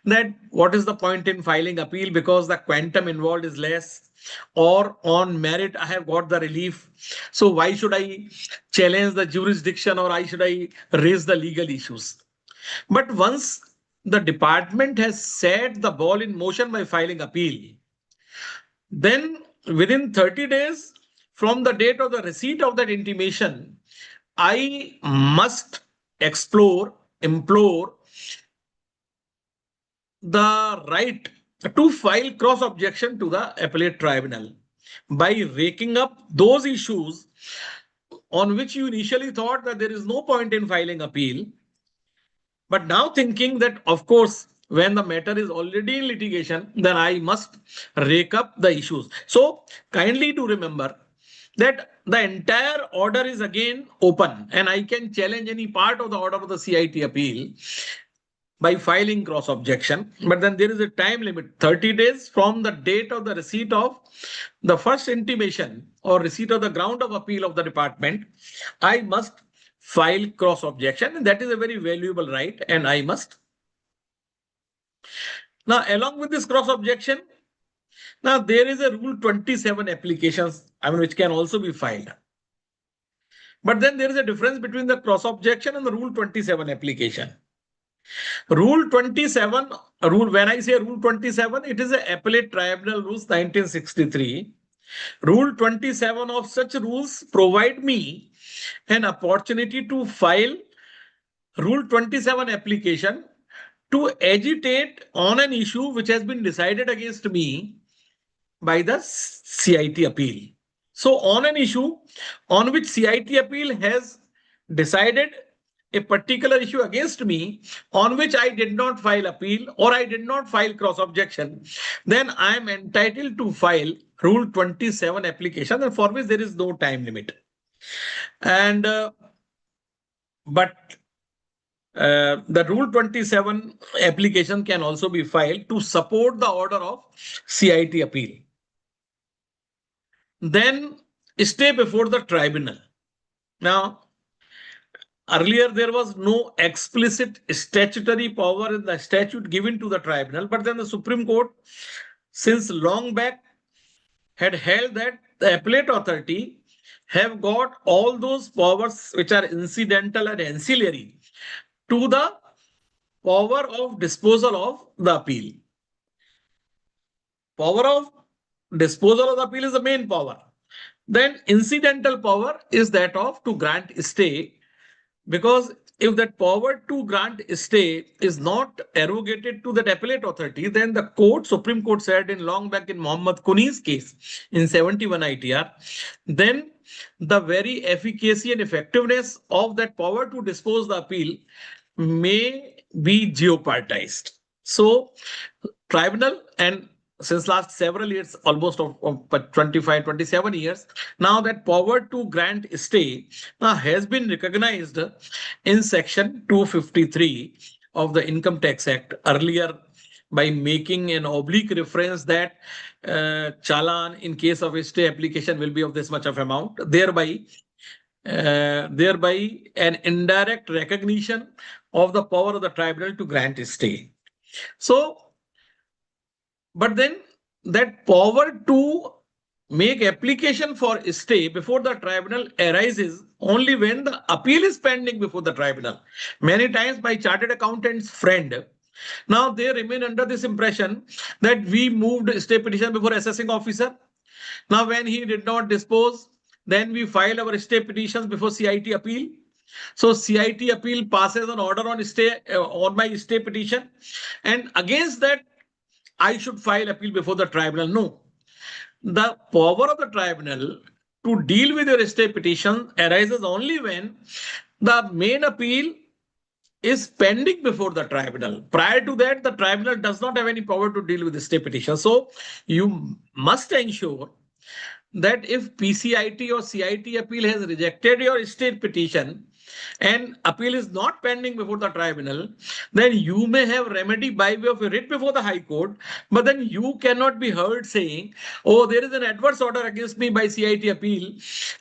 that what is the point in filing appeal because the quantum involved is less, or on merit I have got the relief. So why should I challenge the jurisdiction, or why should I raise the legal issues? But once the department has set the ball in motion by filing appeal, then within 30 days from the date of the receipt of that intimation, I must implore the right to file cross objection to the appellate tribunal by raking up those issues on which you initially thought that there is no point in filing appeal. But now thinking that, of course, when the matter is already in litigation, then I must rake up the issues. So kindly to remember that the entire order is again open and I can challenge any part of the order of the CIT appeal by filing cross objection. But then there is a time limit, 30 days from the date of the receipt of the first intimation or receipt of the ground of appeal of the department. I must file cross objection, and that is a very valuable right, and I must. Now, along with this cross objection, now there is a Rule 27 applications, which can also be filed. But then there is a difference between the cross objection and the Rule 27 application. Rule 27, when I say Rule 27, it is a Appellate Tribunal Rules 1963. Rule 27 of such rules provide me an opportunity to file Rule 27 application to agitate on an issue which has been decided against me by the CIT appeal. So on an issue on which CIT appeal has decided a particular issue against me on which I did not file appeal or I did not file cross objection, then I am entitled to file Rule 27 application, and for which there is no time limit. And the Rule 27 application can also be filed to support the order of CIT appeal. Then stay before the tribunal. Now, earlier there was no explicit statutory power in the statute given to the tribunal, but then the Supreme Court, since long back, had held that the appellate authority have got all those powers which are incidental and ancillary to the power of disposal of the appeal. Power of disposal of the appeal is the main power. Then incidental power is that of to grant stay, because if that power to grant stay is not arrogated to that appellate authority, then the Supreme Court said in long back in Muhammad Kuni's case in 71 ITR, then the very efficacy and effectiveness of that power to dispose the appeal may be jeopardized. So tribunal, and since last several years, almost of 25, 27 years, now that power to grant stay has been recognized in section 253 of the Income Tax Act. Earlier, by making an oblique reference that challan in case of a stay application will be of this much of amount, thereby an indirect recognition of the power of the tribunal to grant a stay. So, but then that power to make application for stay before the tribunal arises only when the appeal is pending before the tribunal. Many times my chartered accountant's friend, now they remain under this impression that we moved stay petition before assessing officer. Now when he did not dispose, then we filed our stay petitions before CIT appeal. So CIT appeal passes an order on stay on my stay petition, and against that I should file appeal before the tribunal. No, the power of the tribunal to deal with your stay petition arises only when the main appeal is pending before the tribunal. Prior to that, the tribunal does not have any power to deal with the stay petition. So you must ensure that if PCIT or CIT appeal has rejected your state petition and appeal is not pending before the tribunal, then you may have remedy by way of a writ before the High Court, but then you cannot be heard saying, oh, there is an adverse order against me by CIT appeal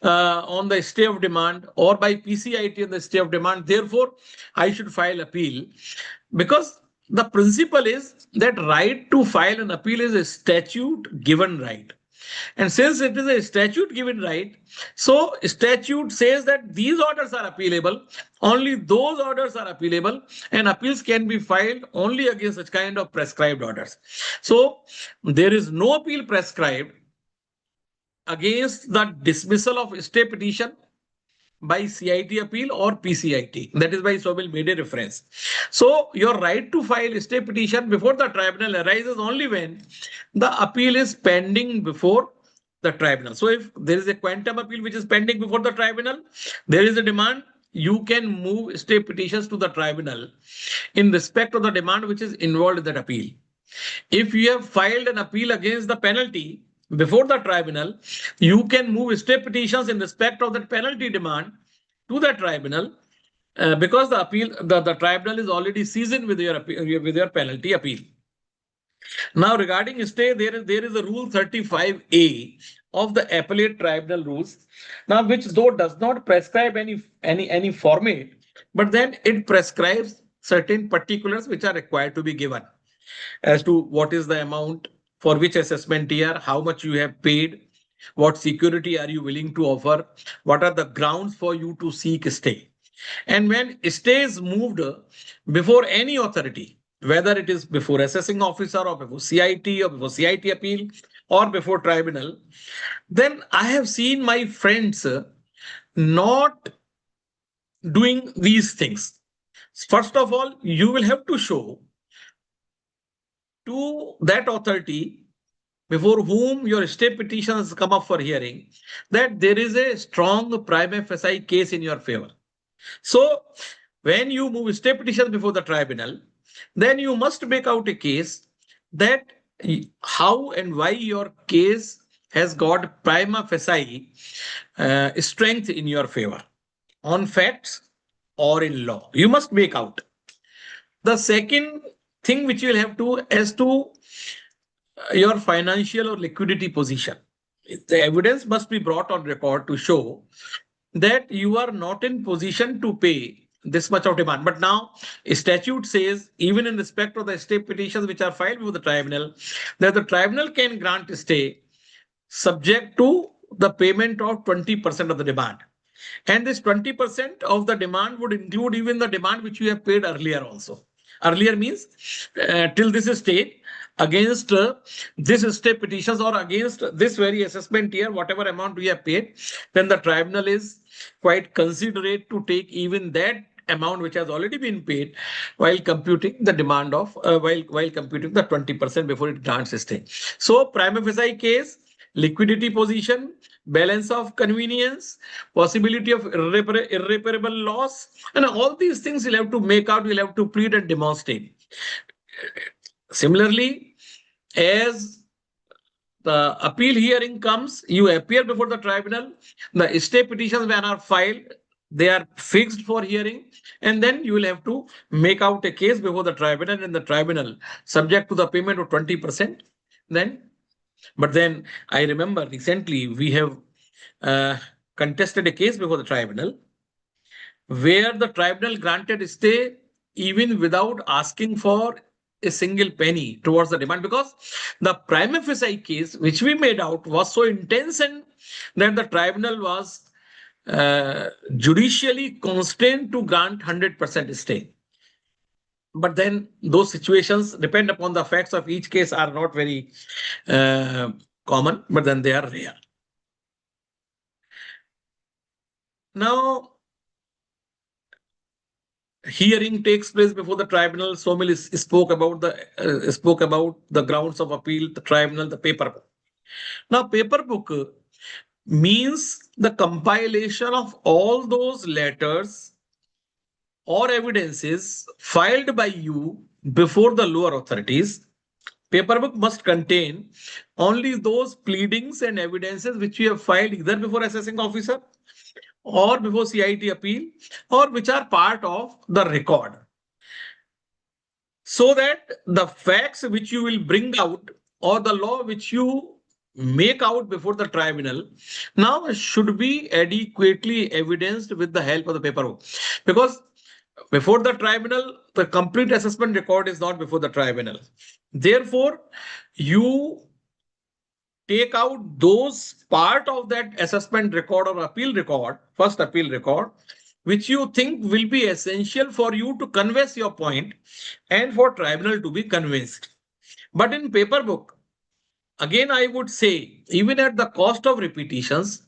on the stay of demand or by PCIT on the stay of demand. Therefore, I should file appeal, because the principle is that right to file an appeal is a statute given right. And since it is a statute given right, so statute says that these orders are appealable, only those orders are appealable, and appeals can be filed only against such kind of prescribed orders. So there is no appeal prescribed against the dismissal of stay petition by CIT appeal or PCIT. That is why Somil made a reference. So your right to file stay petition before the tribunal arises only when the appeal is pending before the tribunal. So if there is a quantum appeal which is pending before the tribunal, there is a demand, you can move stay petitions to the tribunal in respect of the demand which is involved in that appeal. If you have filed an appeal against the penalty before the tribunal, you can move stay petitions in respect of that penalty demand to the tribunal because the tribunal is already seasoned with your penalty appeal. Now, regarding stay, there is a rule 35A of the appellate tribunal rules, now which though does not prescribe any format, but then it prescribes certain particulars which are required to be given as to what is the amount for which assessment year, how much you have paid, what security are you willing to offer, what are the grounds for you to seek stay. And when stay is moved before any authority, whether it is before assessing officer or before CIT or before CIT appeal or before tribunal, then I have seen my friends not doing these things. First of all, you will have to show to that authority before whom your stay petition has come up for hearing that there is a strong prima facie case in your favor. So when you move stay petition before the tribunal, then you must make out a case that how and why your case has got prima facie strength in your favor on facts or in law. You must make out. The second thing which you will have to as to your financial or liquidity position. The evidence must be brought on record to show that you are not in position to pay this much of demand. But now a statute says, even in respect of the stay petitions which are filed with the tribunal, that the tribunal can grant a stay subject to the payment of 20% of the demand. And this 20% of the demand would include even the demand which you have paid earlier also. Earlier means till this stage, against this stay petitions or against this very assessment year, whatever amount we have paid, then the tribunal is quite considerate to take even that amount which has already been paid while computing the demand of while computing the 20% before it grants a stay. So prima facie case, liquidity position, balance of convenience, possibility of irreparable loss, and all these things you'll have to make out, you'll have to plead and demonstrate. Similarly, as the appeal hearing comes, you appear before the tribunal, the stay petitions when are filed, They are fixed for hearing, and then you will have to make out a case before the tribunal, and the tribunal, subject to the payment of 20%. But then I remember recently we have contested a case before the tribunal where the tribunal granted stay even without asking for a single penny towards the demand, because the prima facie case which we made out was so intense and that the tribunal was judicially constrained to grant 100% stay. But then those situations depend upon the facts of each case, are not very common, but then they are rare. Now, hearing takes place before the tribunal. Somil spoke about the grounds of appeal, the tribunal, the paper book. Now, paper book means the compilation of all those letters or evidences filed by you before the lower authorities. Paper book must contain only those pleadings and evidences which you have filed either before assessing officer or before CIT appeal, or which are part of the record. So that the facts which you will bring out or the law which you make out before the tribunal now should be adequately evidenced with the help of the paper book. Because before the tribunal, the complete assessment record is not before the tribunal. Therefore, you take out those part of that assessment record or appeal record, first appeal record, which you think will be essential for you to convey your point and for tribunal to be convinced. But in paper book, again, I would say, even at the cost of repetitions,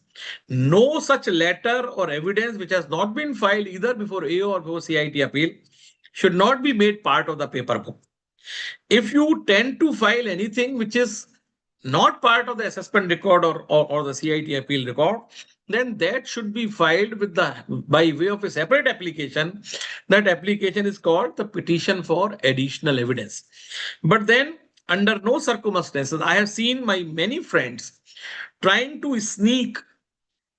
no such letter or evidence which has not been filed either before AO or before CIT appeal should not be made part of the paper book. If you tend to file anything which is not part of the assessment record or the CIT appeal record, then that should be filed with by way of a separate application. That application is called the petition for additional evidence. But then under no circumstances, I have seen my many friends trying to sneak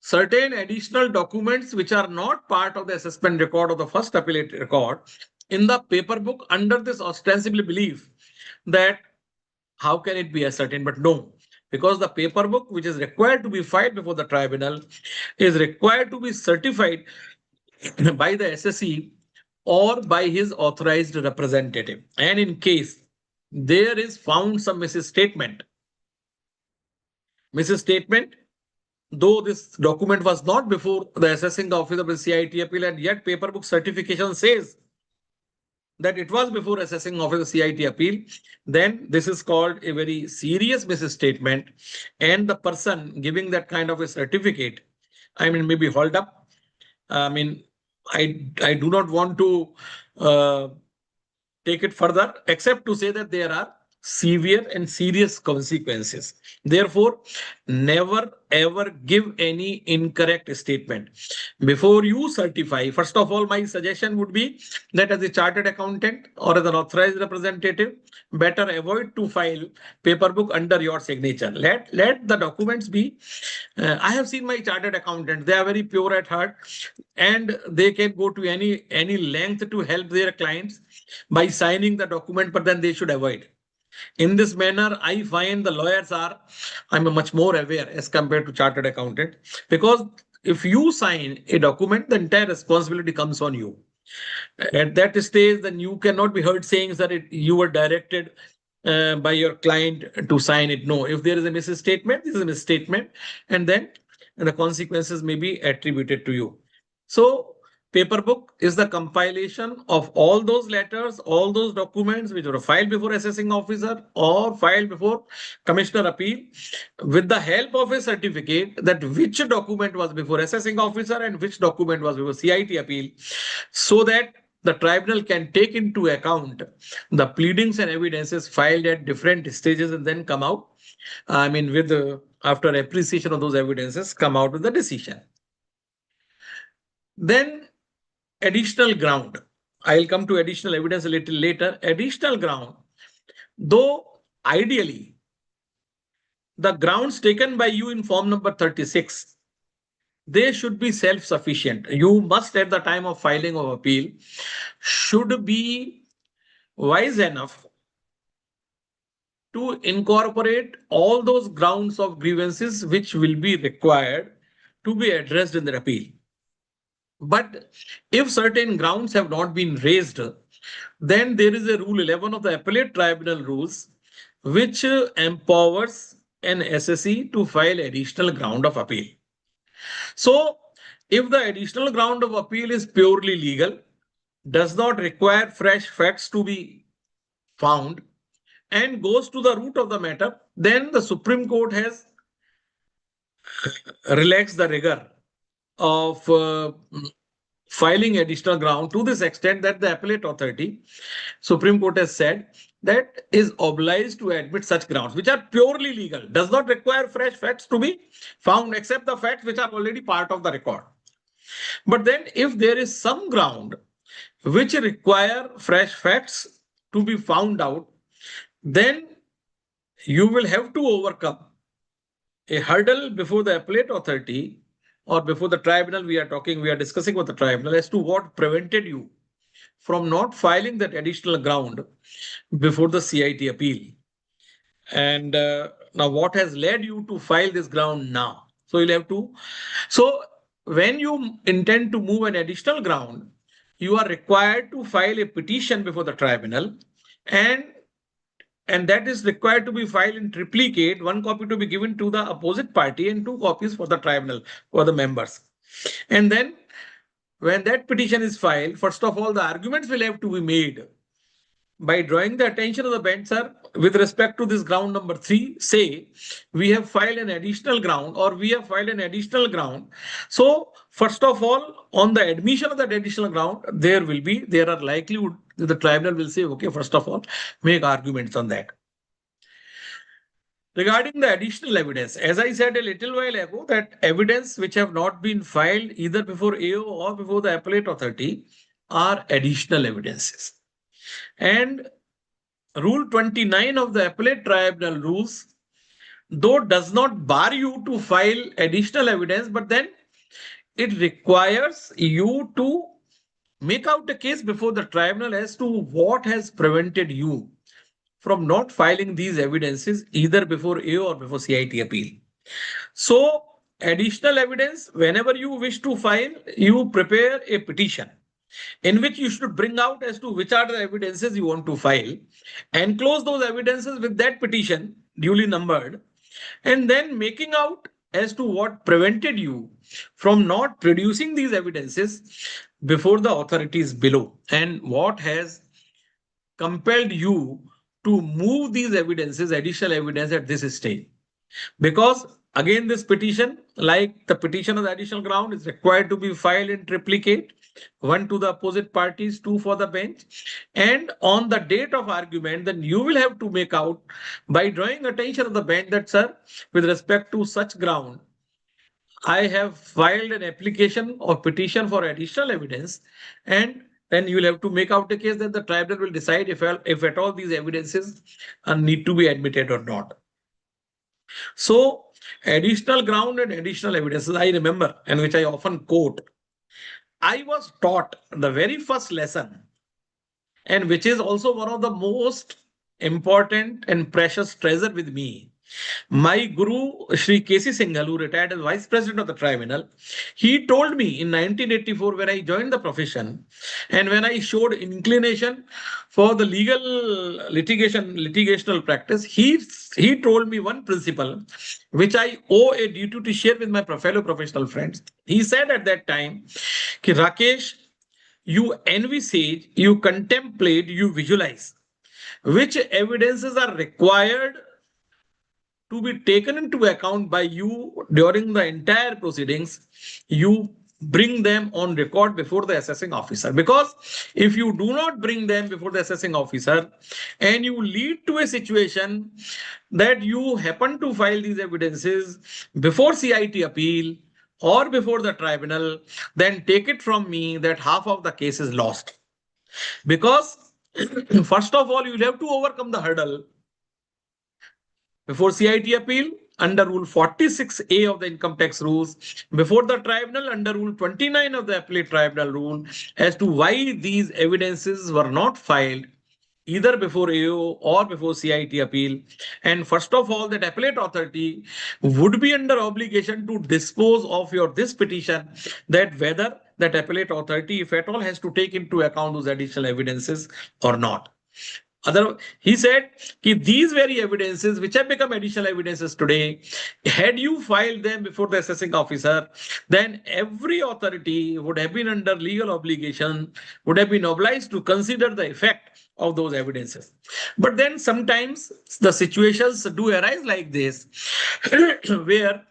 certain additional documents which are not part of the assessment record or the first appellate record in the paper book under this ostensible belief that how can it be ascertained? But no, because the paper book which is required to be filed before the tribunal is required to be certified by the SSE or by his authorized representative. And in case there is found some misstatement, though this document was not before the assessing officer of the CIT appeal, and yet paper book certification says that it was before assessing officer CIT appeal, then this is called a very serious misstatement, and the person giving that kind of a certificate, I mean, maybe hold up. I mean, I do not want to take it further, except to say that there are severe and serious consequences. Therefore, never ever give any incorrect statement. Before you certify, first of all, my suggestion would be that as a chartered accountant or as an authorized representative, better avoid to file paper book under your signature. Let the documents be. I have seen my chartered accountant, they are very pure at heart and they can go to any length to help their clients by signing the document, but then they should avoid. In this manner, I find the lawyers are, I'm much more aware as compared to chartered accountant, because if you sign a document, the entire responsibility comes on you. At that stage, then you cannot be heard saying that you were directed by your client to sign it. No, if there is a misstatement, this is a misstatement, and then the consequences may be attributed to you. So paper book is the compilation of all those letters, all those documents which were filed before assessing officer or filed before commissioner appeal, with the help of a certificate that which document was before assessing officer and which document was before CIT appeal, so that the tribunal can take into account the pleadings and evidences filed at different stages and then come out, I mean, with after appreciation of those evidences, come out with the decision. Then additional ground. I'll come to additional evidence a little later. Additional ground, though ideally, the grounds taken by you in form number 36, they should be self-sufficient. You must, at the time of filing of appeal, should be wise enough to incorporate all those grounds of grievances which will be required to be addressed in the appeal. But if certain grounds have not been raised, then there is a Rule 11 of the Appellate Tribunal rules which empowers an SSE to file additional ground of appeal. So, if the additional ground of appeal is purely legal, does not require fresh facts to be found, and goes to the root of the matter, then the Supreme Court has relaxed the rigor of filing additional ground to this extent that the appellate authority, Supreme Court has said, that is obliged to admit such grounds which are purely legal, does not require fresh facts to be found except the facts which are already part of the record. But then if there is some ground which require fresh facts to be found out, then you will have to overcome a hurdle before the appellate authority or before the tribunal. We are discussing with the tribunal as to what prevented you from not filing that additional ground before the CIT appeal. And now what has led you to file this ground now? So you'll have to. So when you intend to move an additional ground, you are required to file a petition before the tribunal, and that is required to be filed in triplicate, one copy to be given to the opposite party and 2 copies for the tribunal, for the members. And then when that petition is filed, first of all, the arguments will have to be made by drawing the attention of the bench, sir, with respect to this ground number 3, say we have filed an additional ground or we have filed an additional ground. So first of all, on the admission of that additional ground, there are likelihood the tribunal will say, okay, first of all, make arguments on that. Regarding the additional evidence, as I said a little while ago, that evidence which have not been filed either before AO or before the appellate authority are additional evidences. And Rule 29 of the appellate tribunal rules, though does not bar you to file additional evidence, but then it requires you to make out a case before the tribunal as to what has prevented you from not filing these evidences either before AO or before CIT appeal. So additional evidence, whenever you wish to file, you prepare a petition in which you should bring out as to which are the evidences you want to file, enclose those evidences with that petition duly numbered, and then making out as to what prevented you from not producing these evidences before the authorities below, and what has compelled you to move these evidences, additional evidence at this stage. Because again, this petition, like the petition of the additional ground, is required to be filed in triplicate, 1 to the opposite parties, 2 for the bench. And on the date of argument, then you will have to make out by drawing attention of the bench that, sir, with respect to such ground, I have filed an application or petition for additional evidence, and then you will have to make out a case that the tribunal will decide if at all these evidences need to be admitted or not. So additional ground and additional evidences, I remember, and which I often quote, I was taught the very first lesson, and which is also one of the most important and precious treasure with me. My Guru, Shri K.C. Singhal, who retired as Vice President of the Tribunal, he told me in 1984 when I joined the profession and when I showed inclination for the litigational practice, he told me one principle which I owe a duty to share with my fellow professional friends. He said at that time, Ki Rakesh, you envisage, you contemplate, you visualize which evidences are required to be taken into account by you during the entire proceedings. You bring them on record before the assessing officer, because if you do not bring them before the assessing officer and you lead to a situation that you happen to file these evidences before CIT appeal or before the tribunal, then take it from me that half of the case is lost. Because first of all, you will have to overcome the hurdle before CIT appeal under Rule 46A of the Income Tax Rules before the tribunal under Rule 29 of the Appellate Tribunal Rule as to why these evidences were not filed either before AO or before CIT appeal. And first of all, that appellate authority would be under obligation to dispose of this petition, that whether that appellate authority, if at all, has to take into account those additional evidences or not. He said that these very evidences, which have become additional evidences today, had you filed them before the assessing officer, then every authority would have been under legal obligation, would have been obliged to consider the effect of those evidences. But then sometimes the situations do arise like this, where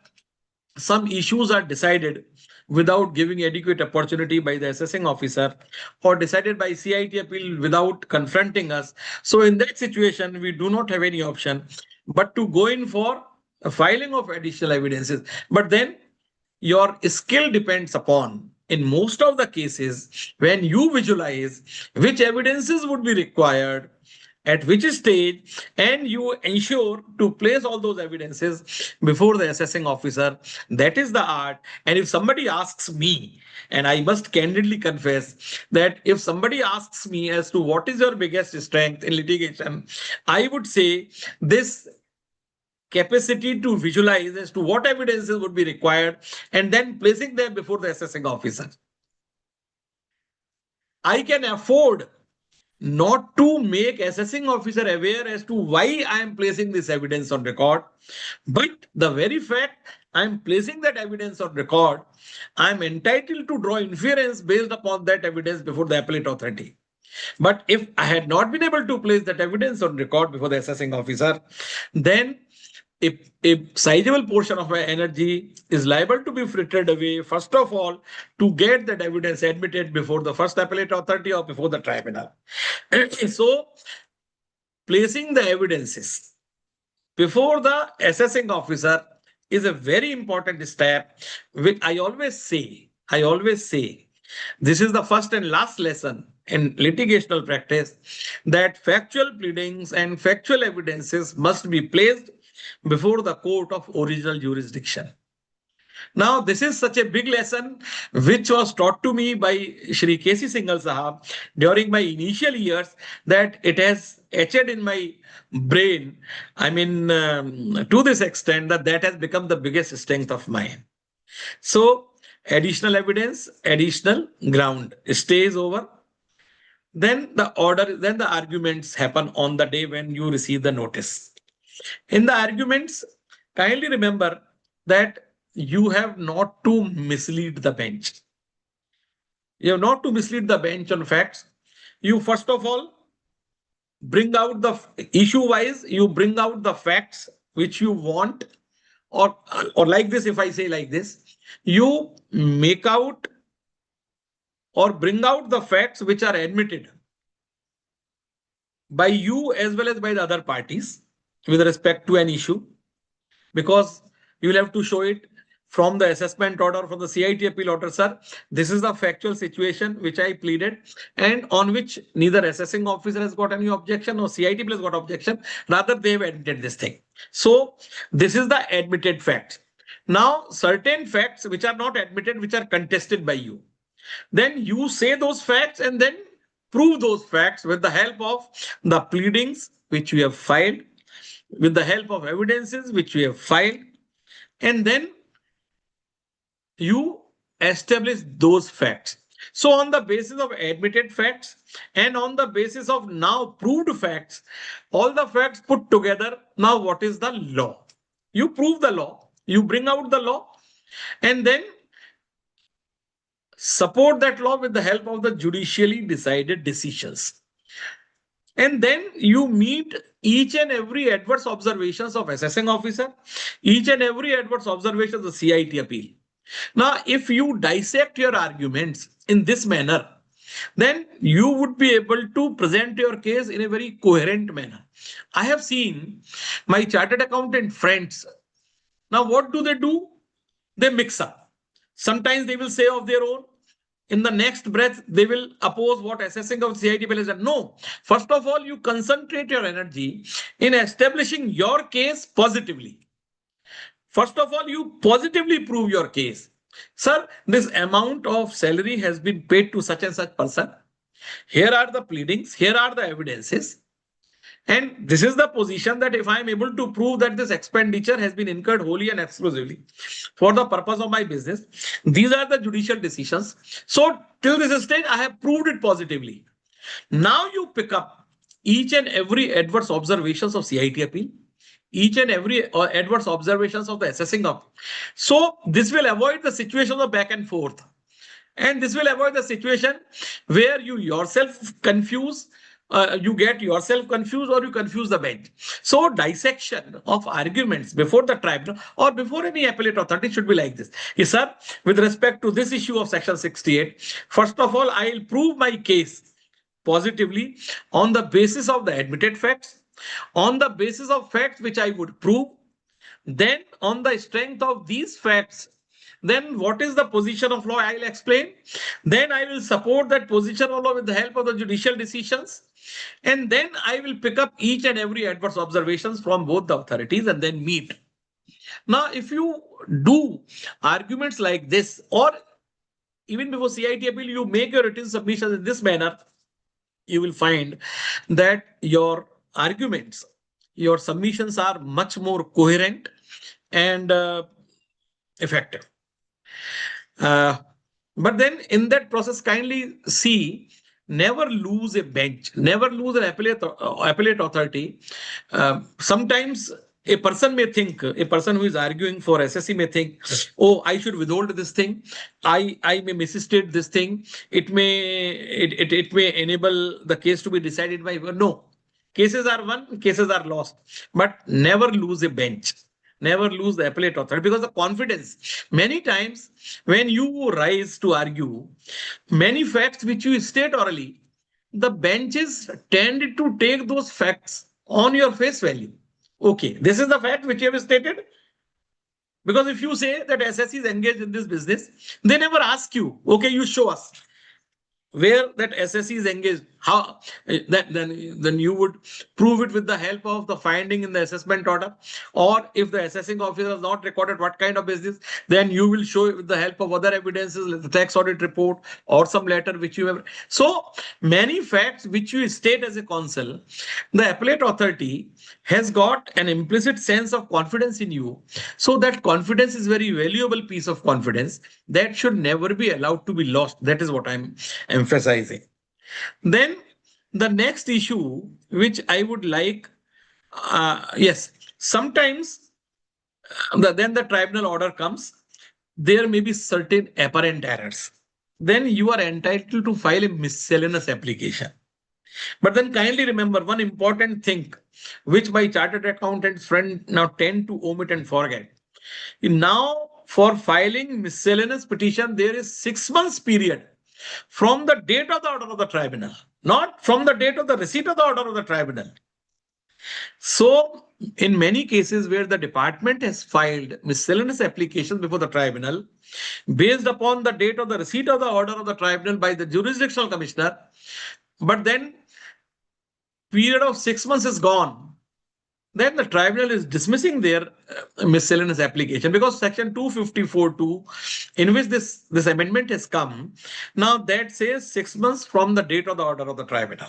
some issues are decided without giving adequate opportunity by the assessing officer, or decided by CIT appeal without confronting us. So in that situation, we do not have any option but to go in for a filing of additional evidences. But then your skill depends upon, in most of the cases, when you visualize which evidences would be required, at which stage, and you ensure to place all those evidences before the assessing officer. That is the art. And if somebody asks me, and I must candidly confess that if somebody asks me as to what is your biggest strength in litigation, I would say this capacity to visualize as to what evidences would be required and then placing them before the assessing officer. I can afford not to make assessing officer aware as to why I am placing this evidence on record, but the very fact I am placing that evidence on record, I am entitled to draw inference based upon that evidence before the appellate authority. But if I had not been able to place that evidence on record before the assessing officer, then a sizable portion of my energy is liable to be frittered away, first of all, to get that evidence admitted before the first appellate authority or before the tribunal. So, placing the evidences before the assessing officer is a very important step, which I always say, this is the first and last lesson in litigational practice, that factual pleadings and factual evidences must be placed before the court of original jurisdiction. Now, this is such a big lesson which was taught to me by Shri K.C. Singhal Sahab during my initial years, that it has etched in my brain. I mean, to this extent that has become the biggest strength of mine. So, additional evidence, additional ground stays over. Then the arguments happen on the day when you receive the notice. In the arguments, kindly remember that you have not to mislead the bench. You have not to mislead the bench on facts. You first of all bring out the issue-wise, you bring out the facts which you want, or like this, if I say like this, you make out or bring out the facts which are admitted by you as well as by the other parties with respect to an issue, because you will have to show it from the assessment order, from the CIT appeal order, sir. This is the factual situation which I pleaded and on which neither assessing officer has got any objection or CIT appeal has got objection. Rather, they have admitted this thing. So this is the admitted fact. Now, certain facts which are not admitted, which are contested by you, then you say those facts and then prove those facts with the help of the pleadings which you have filed, with the help of evidences which we have filed, and then you establish those facts. So on the basis of admitted facts and on the basis of now proved facts, all the facts put together, now what is the law? You prove the law, you bring out the law, and then support that law with the help of the judicially decided decisions. And then you meet each and every adverse observations of assessing officer, each and every adverse observation of the CIT appeal. Now, if you dissect your arguments in this manner, then you would be able to present your case in a very coherent manner. I have seen my chartered accountant friends. Now, what do? They mix up. Sometimes they will say of their own. In the next breath, they will oppose what assessing of CIT appeal has done. No. First of all, you concentrate your energy in establishing your case positively. First of all, you positively prove your case. Sir, this amount of salary has been paid to such and such person. Here are the pleadings, here are the evidences. And this is the position that if I am able to prove that this expenditure has been incurred wholly and exclusively for the purpose of my business, these are the judicial decisions. So till this stage, I have proved it positively. Now you pick up each and every adverse observations of CIT appeal, each and every adverse observations of the assessing of. So this will avoid the situation of back and forth. And this will avoid the situation where you yourself confuse, you get yourself confused or you confuse the bench. So dissection of arguments before the tribunal or before any appellate authority should be like this. Yes, sir, with respect to this issue of section 68, first of all, I will prove my case positively on the basis of the admitted facts, on the basis of facts which I would prove. Then on the strength of these facts, then what is the position of law, I will explain. Then I will support that position of law with the help of the judicial decisions. And then I will pick up each and every adverse observations from both the authorities and then meet. Now, if you do arguments like this, or even before CIT appeal, you make your written submissions in this manner, you will find that your arguments, your submissions are much more coherent and effective. But then in that process, kindly see, never lose a bench, never lose an appellate authority. Sometimes a person may think, a person who is arguing for SSC may think, oh, I should withhold this thing. I may misstate this thing. It may enable the case to be decided by. No, cases are won, cases are lost, but never lose a bench. Never lose the appellate authority, because the confidence, many times when you rise to argue, many facts which you state orally, the benches tend to take those facts on your face value. Okay, this is the fact which you have stated. Because if you say that SSC is engaged in this business, they never ask you, okay, you show us where that SSC is engaged. How then you would prove it with the help of the finding in the assessment order, or if the assessing officer has not recorded what kind of business, then you will show it with the help of other evidences, like the tax audit report or some letter which you have. So many facts which you state as a counsel, the appellate authority has got an implicit sense of confidence in you. So that confidence is very valuable piece of confidence that should never be allowed to be lost. That is what I'm emphasizing. Then the next issue which I would like, yes, sometimes then the tribunal order comes, there may be certain apparent errors. Then you are entitled to file a miscellaneous application. But then kindly remember one important thing, which my chartered accountants friend now tend to omit and forget. Now, for filing miscellaneous petition, there is 6 months period from the date of the order of the tribunal, not from the date of the receipt of the order of the tribunal. So, in many cases where the department has filed miscellaneous applications before the tribunal, based upon the date of the receipt of the order of the tribunal by the jurisdictional commissioner, but then period of 6 months is gone, then the tribunal is dismissing their miscellaneous application, because section 254(2), in which this amendment has come, now that says 6 months from the date of the order of the tribunal.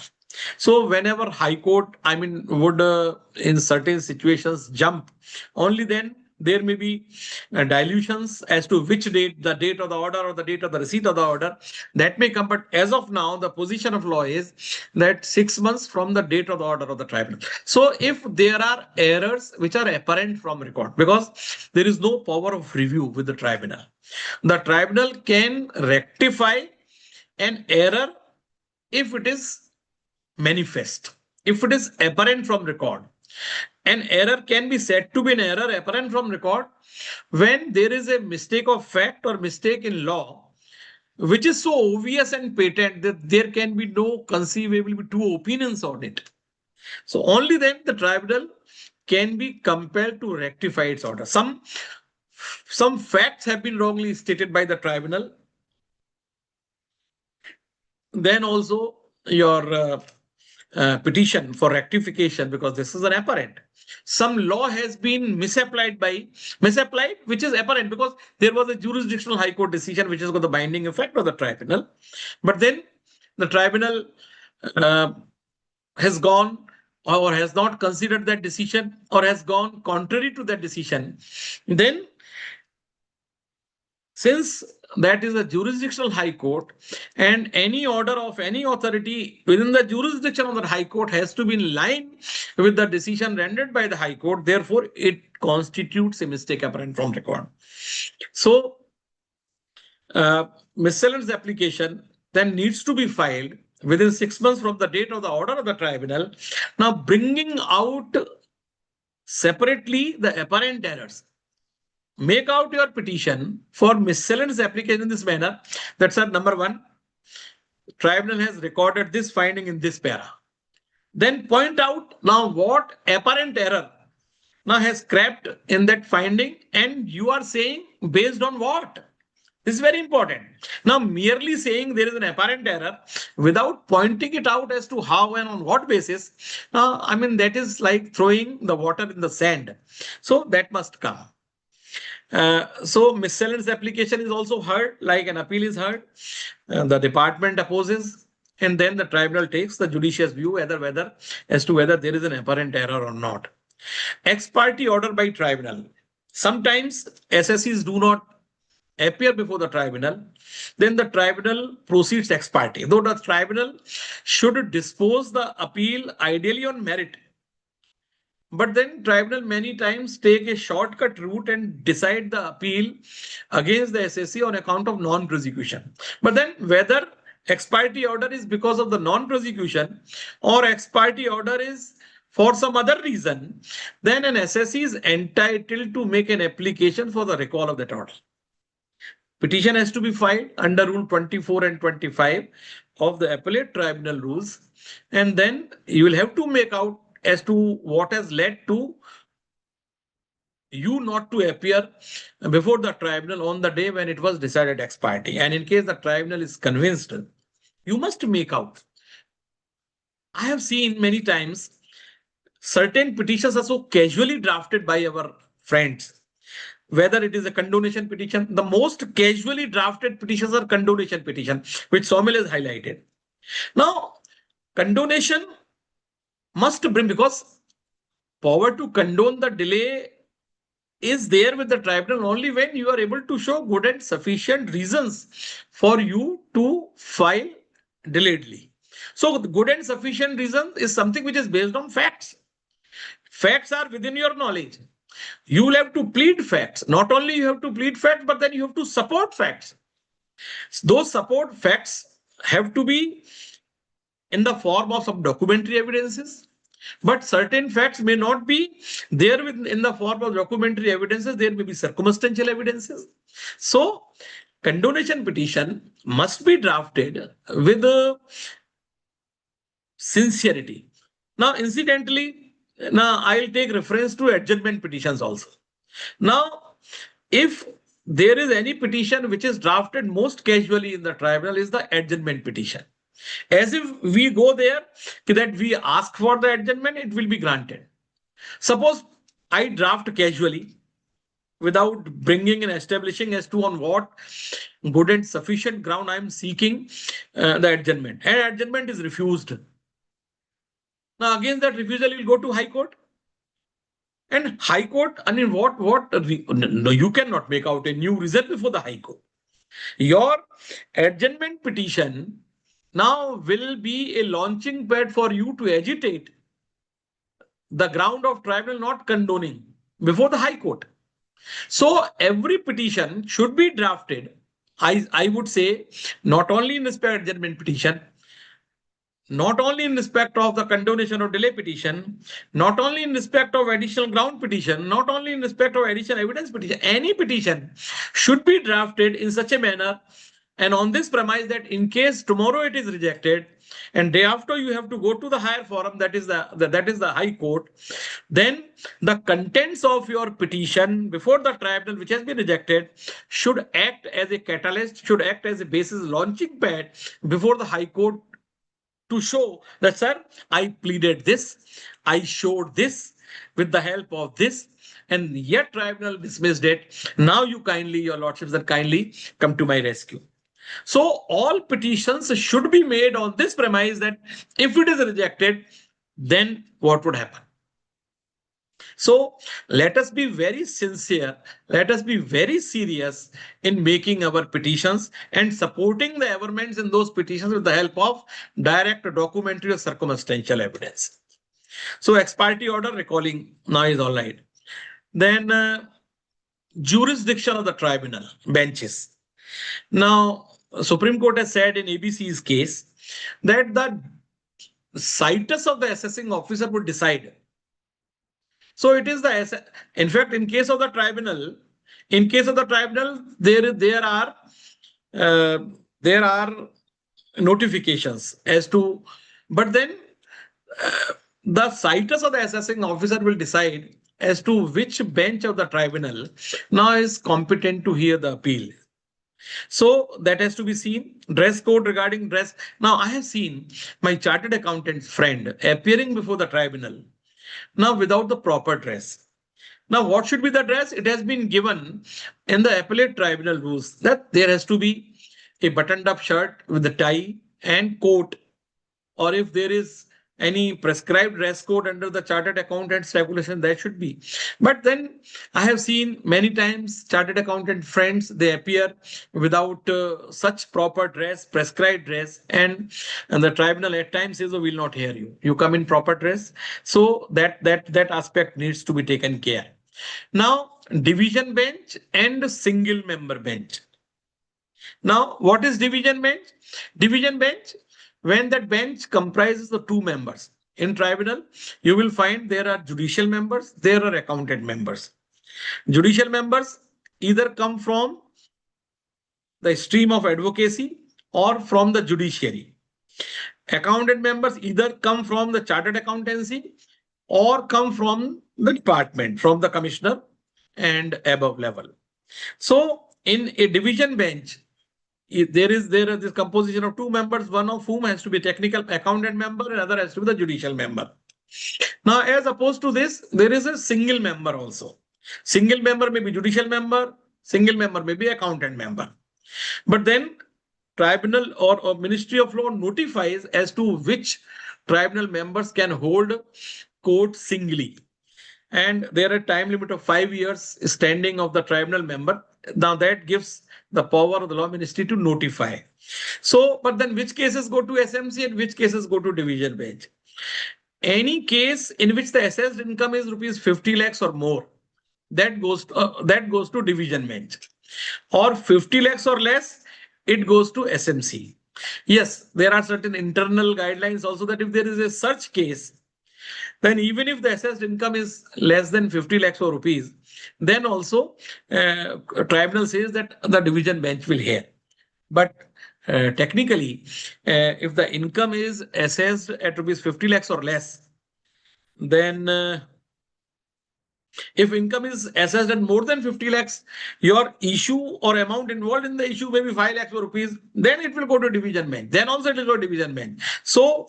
So whenever High Court, would in certain situations jump, only then there may be dilutions as to which date, the date of the order or the date of the receipt of the order, that may come. But as of now, the position of law is that 6 months from the date of the order of the tribunal. So if there are errors which are apparent from record, because there is no power of review with the tribunal can rectify an error if it is manifest, if it is apparent from record. An error can be said to be an error apparent from record when there is a mistake of fact or mistake in law, which is so obvious and patent that there can be no conceivable two opinions on it. So only then the tribunal can be compelled to rectify its order. Some facts have been wrongly stated by the tribunal. Then also your petition for rectification because this is an apparent. Some law has been misapplied, which is apparent because there was a jurisdictional high court decision which has got the binding effect of the tribunal. But then the tribunal has gone or has not considered that decision or has gone contrary to that decision. Then, since that is a jurisdictional high court and any order of any authority within the jurisdiction of the high court has to be in line with the decision rendered by the high court, therefore it constitutes a mistake apparent from record. So miscellaneous application then needs to be filed within 6 months from the date of the order of the tribunal. Now bringing out separately the apparent errors. Make out your petition for miscellaneous application in this manner. That's number 1. Tribunal has recorded this finding in this para. Then point out now what apparent error now has crept in that finding, and you are saying based on what? This is very important. Now, merely saying there is an apparent error without pointing it out as to how and on what basis, I mean, that is like throwing the water in the sand. So that must come. So miscellaneous application is also heard, like an appeal is heard. The department opposes, and then the tribunal takes the judicious view as to whether there is an apparent error or not. Ex parte order by tribunal. Sometimes SSCs do not appear before the tribunal, then the tribunal proceeds ex parte. Though the tribunal should dispose the appeal ideally on merit, but then tribunal many times take a shortcut route and decide the appeal against the SSC on account of non-prosecution. But then whether ex parte order is because of the non-prosecution or ex parte order is for some other reason, then an SSC is entitled to make an application for the recall of that order. Petition has to be filed under Rule 24 and 25 of the Appellate Tribunal rules, and then you will have to make out as to what has led to you not to appear before the tribunal on the day when it was decided ex parte. And in case the tribunal is convinced, you must make out. I have seen many times certain petitions are so casually drafted by our friends. Whether it is a condonation petition, the most casually drafted petitions are condonation petition, which Somil has highlighted. Now, condonation must bring, because power to condone the delay is there with the tribunal only when you are able to show good and sufficient reasons for you to file delayedly. So the good and sufficient reason is something which is based on facts. Facts are within your knowledge. You will have to plead facts. Not only you have to plead facts, but then you have to support facts. Those support facts have to be in the form of some documentary evidences, but certain facts may not be there in the form of documentary evidences. There may be circumstantial evidences. So condonation petition must be drafted with sincerity. Now, incidentally, I'll take reference to adjournment petitions also. Now, if there is any petition which is drafted most casually in the tribunal is the adjournment petition. As if we go there that we ask for the adjournment, it will be granted. Suppose I draft casually without bringing and establishing as to on what good and sufficient ground I am seeking the adjournment, and adjournment is refused. Now against that refusal, you will go to High Court. And High Court, I mean, no, you cannot make out a new reason before the High Court. Your adjournment petition now will be a launching pad for you to agitate the ground of tribunal not condoning before the High Court. So every petition should be drafted, I would say, not only in respect of adjournment petition, not only in respect of the condonation or delay petition, not only in respect of additional ground petition, not only in respect of additional evidence petition, any petition should be drafted in such a manner and on this premise that in case tomorrow it is rejected and day after you have to go to the higher forum, that is the High Court, then the contents of your petition before the tribunal which has been rejected should act as a catalyst, should act as a basis launching pad before the High Court to show that, sir, I pleaded this, I showed this with the help of this, and yet tribunal dismissed it. Now you kindly, your lordships, that kindly come to my rescue. So all petitions should be made on this premise that if it is rejected, then what would happen? So let us be very sincere. Let us be very serious in making our petitions and supporting the governments in those petitions with the help of direct documentary or circumstantial evidence. So ex parte order recalling now is all right. Then jurisdiction of the tribunal benches. Now, Supreme Court has said in ABC's case that the situs of the assessing officer would decide. So it is the, in fact, in case of the tribunal, there are notifications as to, but then the situs of the assessing officer will decide as to which bench of the tribunal now is competent to hear the appeal. So that has to be seen. Dress code regarding dress. Now I have seen my chartered accountant friend appearing before the tribunal now without the proper dress. Now what should be the dress? It has been given in the appellate tribunal rules that there has to be a buttoned up shirt with a tie and coat, or if there is any prescribed dress code under the chartered accountant's regulation, that should be. But then I have seen many times chartered accountant friends, they appear without such proper dress, prescribed dress, and the tribunal at times says, oh, we'll not hear you. You come in proper dress. So that aspect needs to be taken care. Now, division bench and single member bench. Now, what is division bench? Division bench, when that bench comprises the two members. In tribunal, you will find there are judicial members, there are accountant members. Judicial members either come from the stream of advocacy or from the judiciary. Accountant members either come from the chartered accountancy or come from the department, from the commissioner and above level. So in a division bench, there is this composition of two members, one of whom has to be technical accountant member and other has to be the judicial member. Now, as opposed to this, there is a single member also. Single member may be judicial member, single member may be accountant member. But then tribunal or Ministry of Law notifies as to which tribunal members can hold court singly. And there are a time limit of 5 years standing of the tribunal member. Now that gives the power of the law ministry to notify. So, but then which cases go to SMC and which cases go to division bench? Any case in which the assessed income is rupees 50 lakhs or more, that goes to division bench. Or 50 lakhs or less, it goes to SMC. Yes, there are certain internal guidelines also that if there is a such case, then even if the assessed income is less than 50 lakhs or rupees, then also tribunal says that the division bench will hear. But technically, if the income is assessed at rupees 50 lakhs or less, then if income is assessed at more than 50 lakhs, your issue or amount involved in the issue may be 5 lakhs rupees, then it will go to division bench. Then also it will go to division bench. So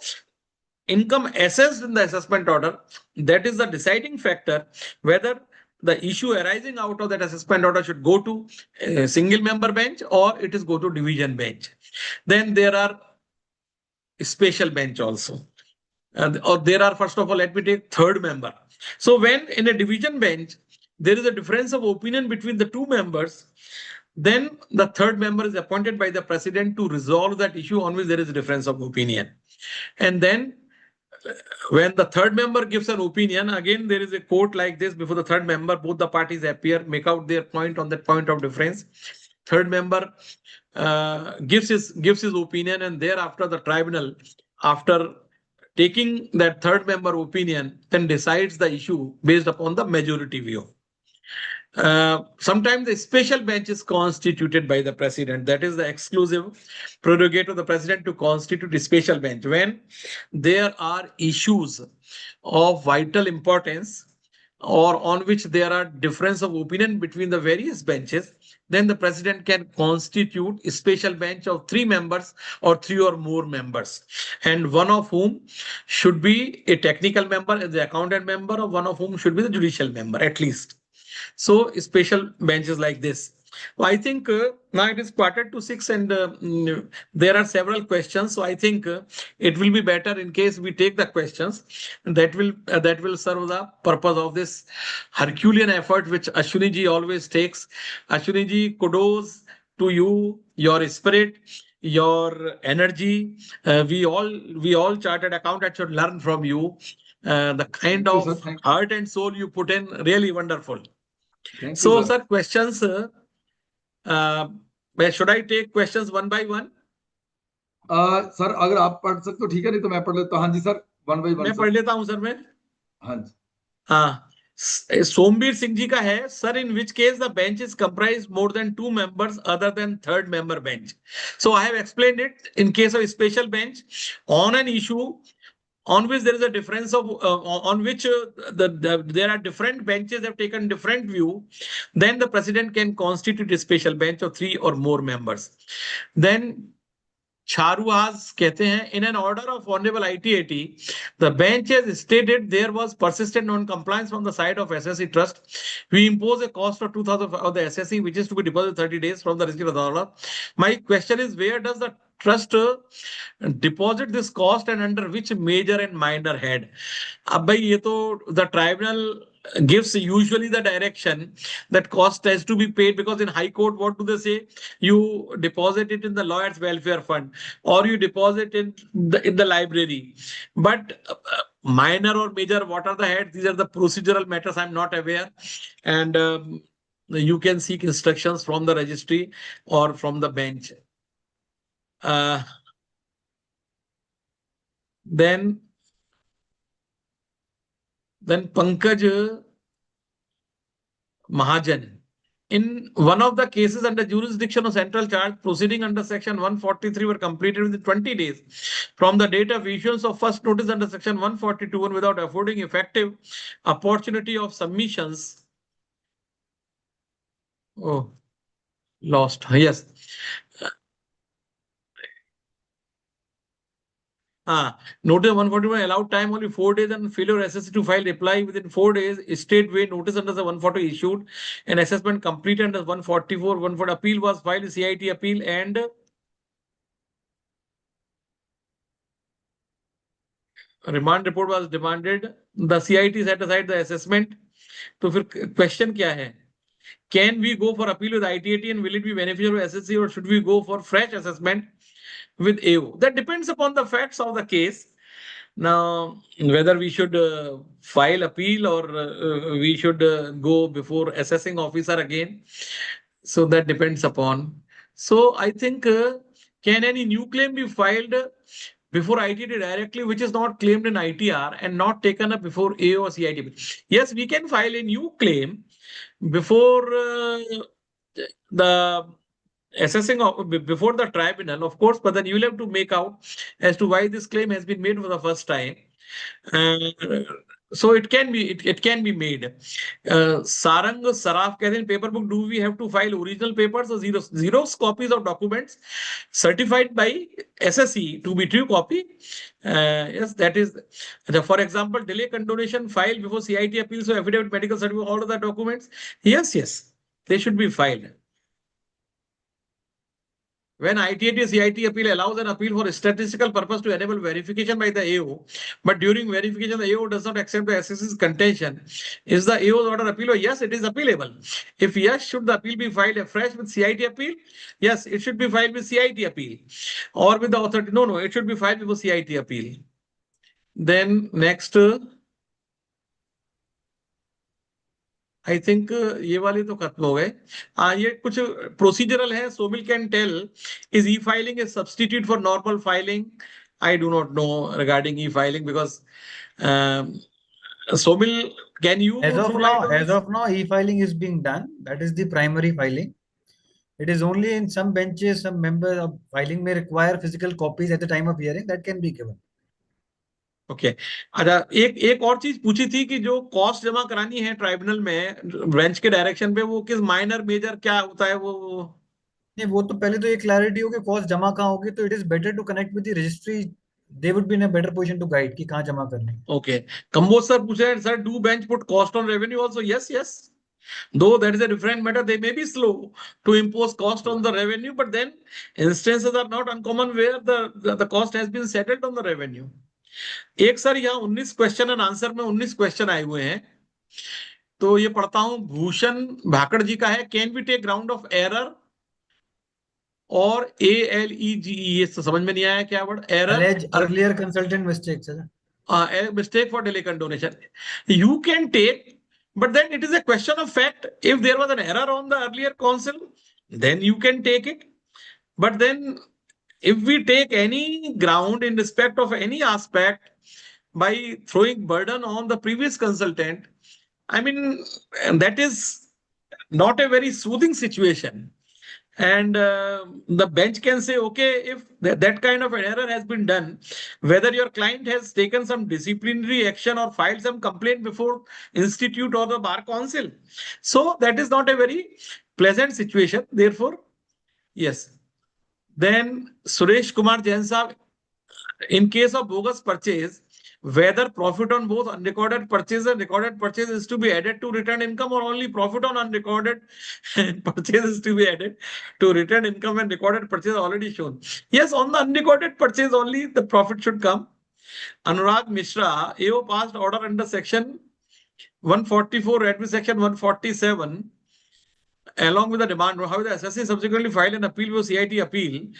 income assessed in the assessment order, that is the deciding factor whether the issue arising out of that assessment order should go to a single member bench or it is go to division bench. Then there are special bench also. Or there are, first of all, let me take third member. So when in a division bench, there is a difference of opinion between the two members, then the third member is appointed by the president to resolve that issue on which there is a difference of opinion. And then when the third member gives an opinion, again, there is a court like this before the third member, both the parties appear, make out their point on that point of difference. Third member gives his opinion, and thereafter the tribunal, after taking that third member opinion, then decides the issue based upon the majority view. Sometimes the special bench is constituted by the president. That is the exclusive prerogative of the president to constitute a special bench when there are issues of vital importance or on which there are difference of opinion between the various benches, then the president can constitute a special bench of 3 members or 3 or more members, and one of whom should be a technical member, the accountant member, or one of whom should be the judicial member at least. So special benches like this. Well, I think now it is quarter to 6 and there are several questions. So I think it will be better in case we take the questions. That will serve the purpose of this Herculean effort which Ashwini ji always takes. Ashwini ji, kudos to you, your spirit, your energy. We all chartered accountants should learn from you. The kind Thank you, sir. of Thank you. heart and soul you put in, really wonderful. Thank you, So, sir. sir, questions. Should I take questions one by one? Sir अगर आप पढ़ सकते हो ठीक है, नहीं तो मैं पढ़ लेता हूँ. हाँ जी सर, वन बाई वन. मैं पढ़ लेता हूँ सर मैं. हाँ जी. हाँ, सोमवीर सिंह जी का है. Sir, in which case the bench is comprised more than 2 members other than third member bench. So I have explained it. In case of special bench on an issue on which there is a difference of on which there are different benches have taken different view, then the president can constitute a special bench of 3 or more members. Then Charuas कहते हैं, in an order of Honorable ITAT, the bench has stated there was persistent non-compliance from the side of SSE Trust. We impose a cost of 2,000 of the SSE, which is to be deposited 30 days from the receipt of the order. My question is, where does the trust deposit this cost and under which major and minor head? अब भाई ये तो the tribunal gives usually the direction that cost has to be paid, because in High Court, what do they say? You deposit it in the lawyers' welfare fund or you deposit in the library. But minor or major, what are the heads? These are the procedural matters. I'm not aware. And you can seek instructions from the registry or from the bench. Then Pankaj Mahajan. In one of the cases under jurisdiction of central charge, proceeding under section 143 were completed within 20 days from the date of issuance of first notice under section 142 and without affording effective opportunity of submissions. Oh, lost. Yes. Notice 141 allowed time only 4 days and failure SSC to file reply within 4 days. State way notice under the 140 issued and assessment completed under 144. 140 appeal was filed, CIT appeal and remand report was demanded. The CIT set aside the assessment. तो फिर question क्या है? Can we go for appeal with ITAT and will it be beneficial to SSC or should we go for fresh assessment with AO? That depends upon the facts of the case. Now, whether we should file appeal or we should go before assessing officer again. So that depends upon. So I think, can any new claim be filed before ITT directly, which is not claimed in ITR and not taken up before AO or CIT? Yes, we can file a new claim before the assessing of, before the tribunal, of course, but then you'll have to make out as to why this claim has been made for the first time. So it can be made. Sarang Saraf कहते हैं, paper book, do we have to file original papers or Xerox copies of documents certified by SSE to be true copy? Yes, that is. For example, delay condonation filed before CIT appeals, so affidavit, medical certificate, all of the documents. Yes, they should be filed. When ITAT CIT appeal allows an appeal for statistical purpose to enable verification by the AO, but during verification, the AO does not accept the SSC's contention. Is the AO's order appealable? Yes, it is appealable. If yes, should the appeal be filed afresh with CIT appeal? Yes, it should be filed with CIT appeal. Or with the authority? No, it should be filed before CIT appeal. Then next, I think ये वाले तो खत्म हो गए. ये कुछ procedural है. Somil can tell, is e filing a substitute for normal filing? I do not know regarding e filing because Somil, can you as of now, e-filing is being done. That is the primary filing. It is only in some benches, some members of filing may require physical copies at the time of hearing. That can be given. Okay अच्छा, एक और चीज पूछी थी कि जो cost जमा करानी है ट्राइब्यूनल में बेंच के डायरेक्शन पे, वो किस माइनर मेजर क्या होता है वो? नहीं, वो तो पहले तो ये क्लैरिटी हो कि कॉस्ट जमा कहाँ होगी, तो it is better to connect with the registry, they would be in a better position to guide कि कहाँ जमा करनी है। ओके, कंबोज सर पूछ रहे हैं, sir do bench put cost on revenue also? Yes yes, though that is a different matter, they may be slow to impose cost on the revenue, but then instances are not uncommon where the cost has been settled on the revenue. एक sir यहाँ 19 question and answer में 19 question आए हुए हैं, तो ये पढ़ता हूं। भूषण भाकड़ जी का है, can we take ground of error और ALEGE, ये तो समझ में नहीं आया क्या word, error Allege earlier consultant mistakes, है ना? a mistake for delay condonation. You can take, but then it is a question of fact. If there was an error on the earlier counsel, then you can take it. But then if we take any ground in respect of any aspect by throwing burden on the previous consultant, I mean, that is not a very soothing situation. And the bench can say, okay, if that kind of an error has been done, whether your client has taken some disciplinary action or filed some complaint before institute or the bar council. So that is not a very pleasant situation. Therefore, yes. Then Suresh Kumar Jain sahab, in case of bogus purchase, whether profit on both unrecorded purchase and recorded purchase is to be added to return income, or only profit on unrecorded purchase is to be added to return income and recorded purchase already shown? Yes, on the unrecorded purchase only the profit should come. Anurag Mishra, AO passed order under section 144, read with section 147. Along with the demand, how the assessee subsequently filed an appeal with CIT appeal,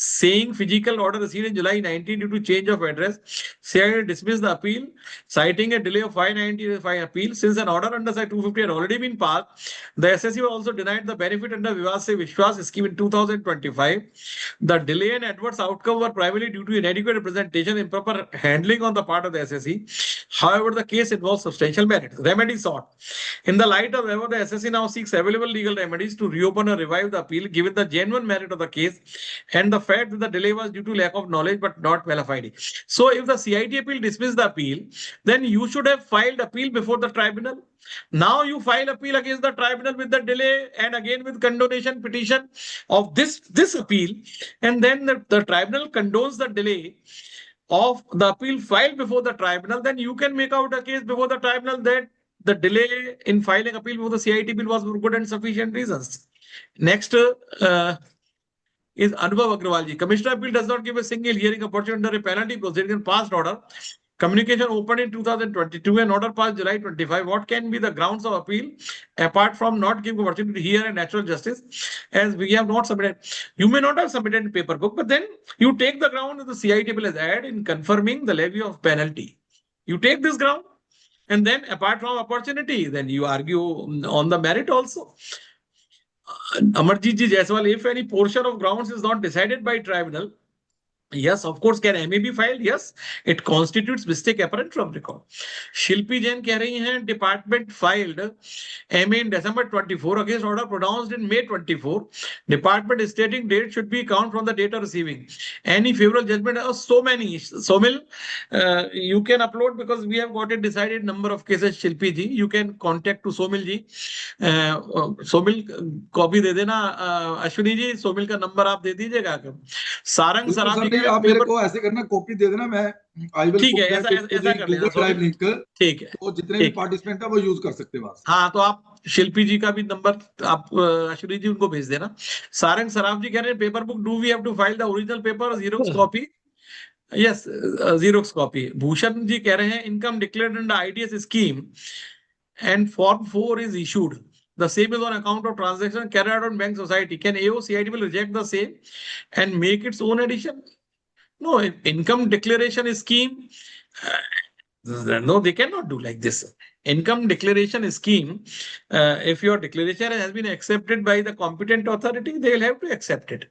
saying physical order received in July 19 due to change of address. CIT dismissed the appeal, citing a delay of 595 appeal. Since an order under Section 250 had already been passed, the assessee was also denied the benefit under Vivad Se Vishwas scheme in 2025. The delay and adverse outcome were primarily due to inadequate representation, improper handling on the part of the assessee. However, the case involves substantial merit. Remedy sought. In the light of whatever, the assessee now seeks available legal remedies to reopen or revive the appeal, given the genuine merit of the case and the fact that the delay was due to lack of knowledge but not qualified. So, if the CIT appeal dismissed the appeal, then you should have filed appeal before the tribunal. Now you file appeal against the tribunal with the delay and again with condonation petition of this appeal, and then the tribunal condones the delay of the appeal filed before the tribunal. Then you can make out a case before the tribunal that the delay in filing appeal before the CIT bill was for good and sufficient reasons. Next is Anubhav Agarwal ji. Commissioner appeal does not give a single hearing opportunity under a penalty proceeding in past order. Communication opened in 2022 and order passed July 25. What can be the grounds of appeal apart from not giving opportunity to hear and natural justice, as we have not submitted? You may not have submitted paper book, but then you take the ground that the CIT bill has added in confirming the levy of penalty. You take this ground, and then apart from opportunity, then you argue on the merit also. Amarjit ji Jaiswal, if any portion of grounds is not decided by tribunal, yes, of course, can MA be filed? Yes, it constitutes mistake apparent from record. Shilpi Jain कह रही हैं, department filed MA in December 24 against order pronounced in May 24. Department stating date should be count from the date of receiving. Any favorable judgment? So many. Somil, you can upload because we have got a decided number of cases. Shilpi ji, you can contact to Somil ji. Somil copy दे देना, अश्विनी जी सोमिल का number आप दे दीजिएगा। सारंग सराबी नहीं, आप मेरे को ऐसे करना, कॉपी दे देना, मैं आई विल ठीक है, ऐसा कर लेना ड्राइव लिंक, ठीक है, तो जितने भी पार्टिसिपेंट है वो यूज कर सकते हैं। हाँ, तो आप शिल्पी जी का भी नंबर आप अश्विनी जी उनको भेज देना। सारंग सराफ जी कह रहे हैं paper book, do we have to file the original paper, xerox copy? Yes, xerox copy. Bhushan ji कह रहे हैं income declared under ITS scheme and form 4 is issued. The same is on account of transaction carried out on bank society. Can AO CIT will reject the same and make its own addition? No, income declaration scheme. No, they cannot do like this. Income declaration scheme, if your declaration has been accepted by the competent authority, they will have to accept it.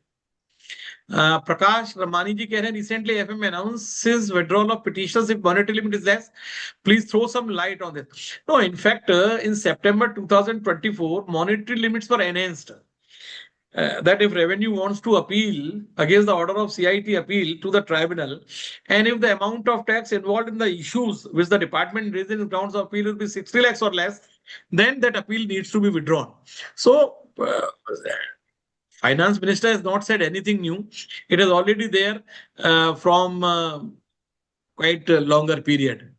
Prakash Ramani ji कह रहे हैं recently FM announces withdrawal of petitions if monetary limit is less. Please throw some light on this. No, in fact, in September 2024, monetary limits were enhanced. that if revenue wants to appeal against the order of CIT appeal to the tribunal, and if the amount of tax involved in the issues which the department raises in grounds of appeal will be 60 lakhs or less, then that appeal needs to be withdrawn. So, Finance Minister has not said anything new. It is already there from quite a longer period.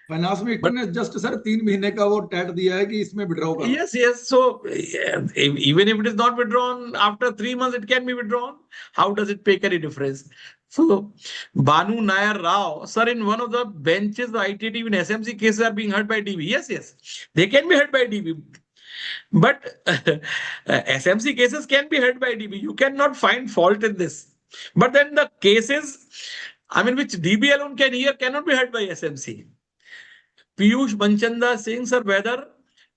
Finance minister ने just sir 3 महीने का वो TET दिया है कि इसमें withdraw करो. Yes, yes. So even if it is not withdrawn, after 3 months it can be withdrawn. How does it make any difference? So Banu Nair Rao, sir, in one of the benches, the ITAT and SMC cases are being heard by DB. Yes, yes. They can be heard by DB. But SMC cases can be heard by DB. You cannot find fault in this. But then the cases, I mean, which DB alone can hear, cannot be heard by SMC. Piyush Manchanda saying, sir, whether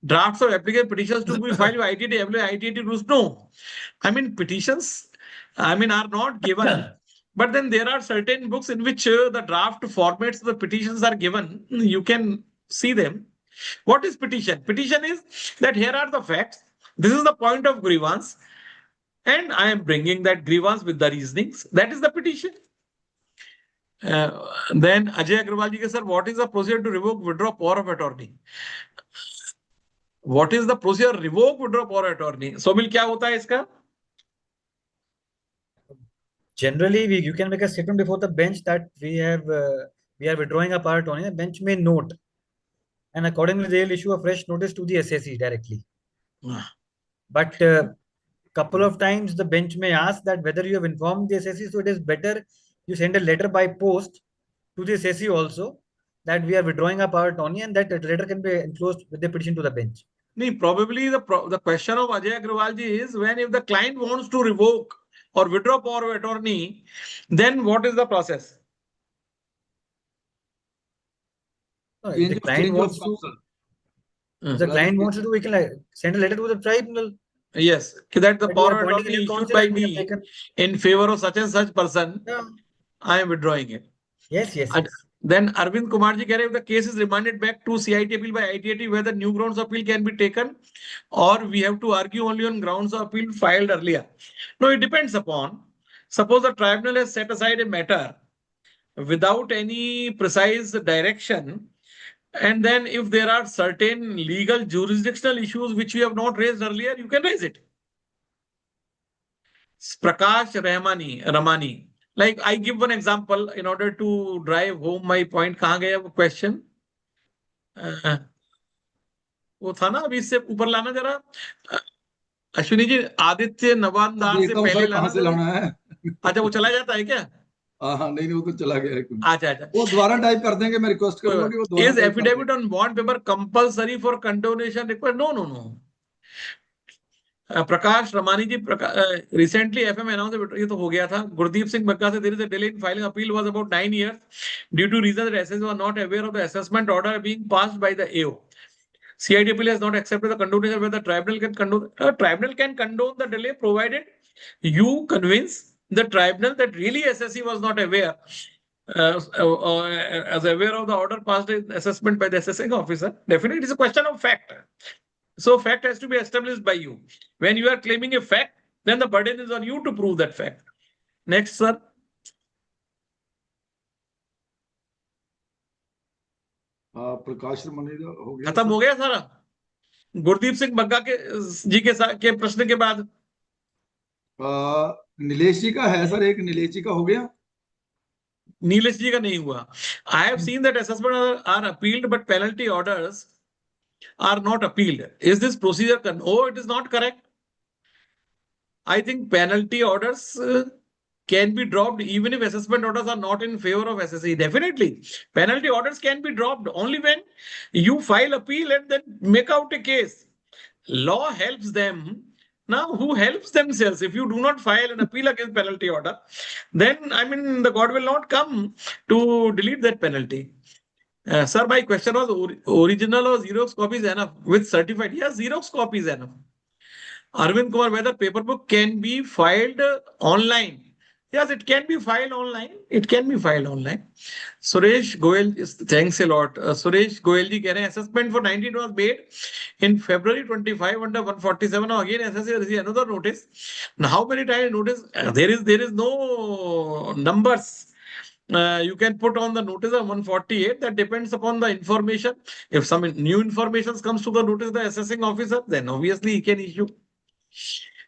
drafts of application petitions to be filed by ITAT rules? No. I mean, petitions, are not given. But then there are certain books in which the draft formats of the petitions are given. You can see them. What is petition? Petition is that here are the facts. This is the point of grievance. And I am bringing that grievance with the reasonings. That is the petition. Then Ajay Agarwal ji, sir, what is the procedure to revoke, withdraw power of attorney? What is the procedure revoke, withdraw power of attorney? Somil, क्या होता है इसका? Generally, you can make a statement before the bench that we are withdrawing a power of attorney. The bench may note, and accordingly they will issue a fresh notice to the SSC directly. But couple of times the bench may ask that whether you have informed the SSC, so it is better you send a letter by post to the SSC also that we are withdrawing a power of attorney, and that letter can be enclosed with the petition to the bench. No, probably the question of Ajay Agarwal ji is when if the client wants to revoke or withdraw power of attorney, then what is the process? If the client wants to, we can send a letter to the tribunal. Yes, that the power of attorney issued by me in favor of such and such person, I am withdrawing it. Yes, yes. Then Arvind Kumar ji, if the case is remanded back to CIT appeal by ITAT, whether new grounds of appeal can be taken or we have to argue only on grounds of appeal filed earlier. No, it depends upon. Suppose the tribunal has set aside a matter without any precise direction, and then if there are certain legal jurisdictional issues which we have not raised earlier, you can raise it. Prakash Ramani. Like I give one example in order to drive home my point. कहाँ गया वो question? वो था ना अभी इससे ऊपर लाना जरा. अश्विनी जी, आदित्य नवानदार से पहले लाना है. अच्छा, वो चला जाता है क्या? हाँ, नहीं वो तो चला गया है. अच्छा. वो दोबारा टाइप कर देंगे, मैं रिक्वेस्ट करूंगा कि वो दोबारा. Is affidavit on bond paper compulsory for condonation required? No. Prakash Ramani ji, recently FM announced, ये तो हो गया था. गुरदीप सिंह बग्गा से there is a delay in filing appeal was about 9 years due to reason that SSC was not aware of the assessment order being passed by the AO. CIT appeal has not accepted the condonation where the tribunal can condone. Tribunal can condone the delay provided you convince the tribunal that really SSC was not aware as aware of the order passed in assessment by the assessing officer. Definitely, it is a question of fact. So fact has to be established by you. When you are claiming a fact, then the burden is on you to prove that fact. Next, sir. प्रकाश रमनी हो गया, खत्म हो गया सारा. गुरदीप सिंह बग्गा के जी के प्रश्न के बाद नीलेश जी का है सर. एक नीलेश जी का हो गया. नीलेश जी का नहीं हुआ. I have seen that assessment are appealed, but penalty orders are not appealed. Is this procedure? No, it is not correct. I think penalty orders can be dropped even if assessment orders are not in favor of SSC. Definitely, penalty orders can be dropped only when you file appeal and then make out a case. Law helps them. Now, who helps themselves? If you do not file an appeal against penalty order, then the God will not come to delete that penalty. Sir, my question was original or Xerox copy is enough with certified? Yes, Xerox copy is enough. Arvind Kumar, whether paper book can be filed online Yes, it can be filed online. It can be filed online. Suresh Goel, thanks a lot. Suresh Goel ji keh rahe hain, assessment for 19 was made in February 25 under 147. Now again, SSC received another notice. Now, how many times notice? There is no numbers. You can put on the notice of 148. That depends upon the information. If some new information comes to the notice, the assessing officer, then obviously he can issue.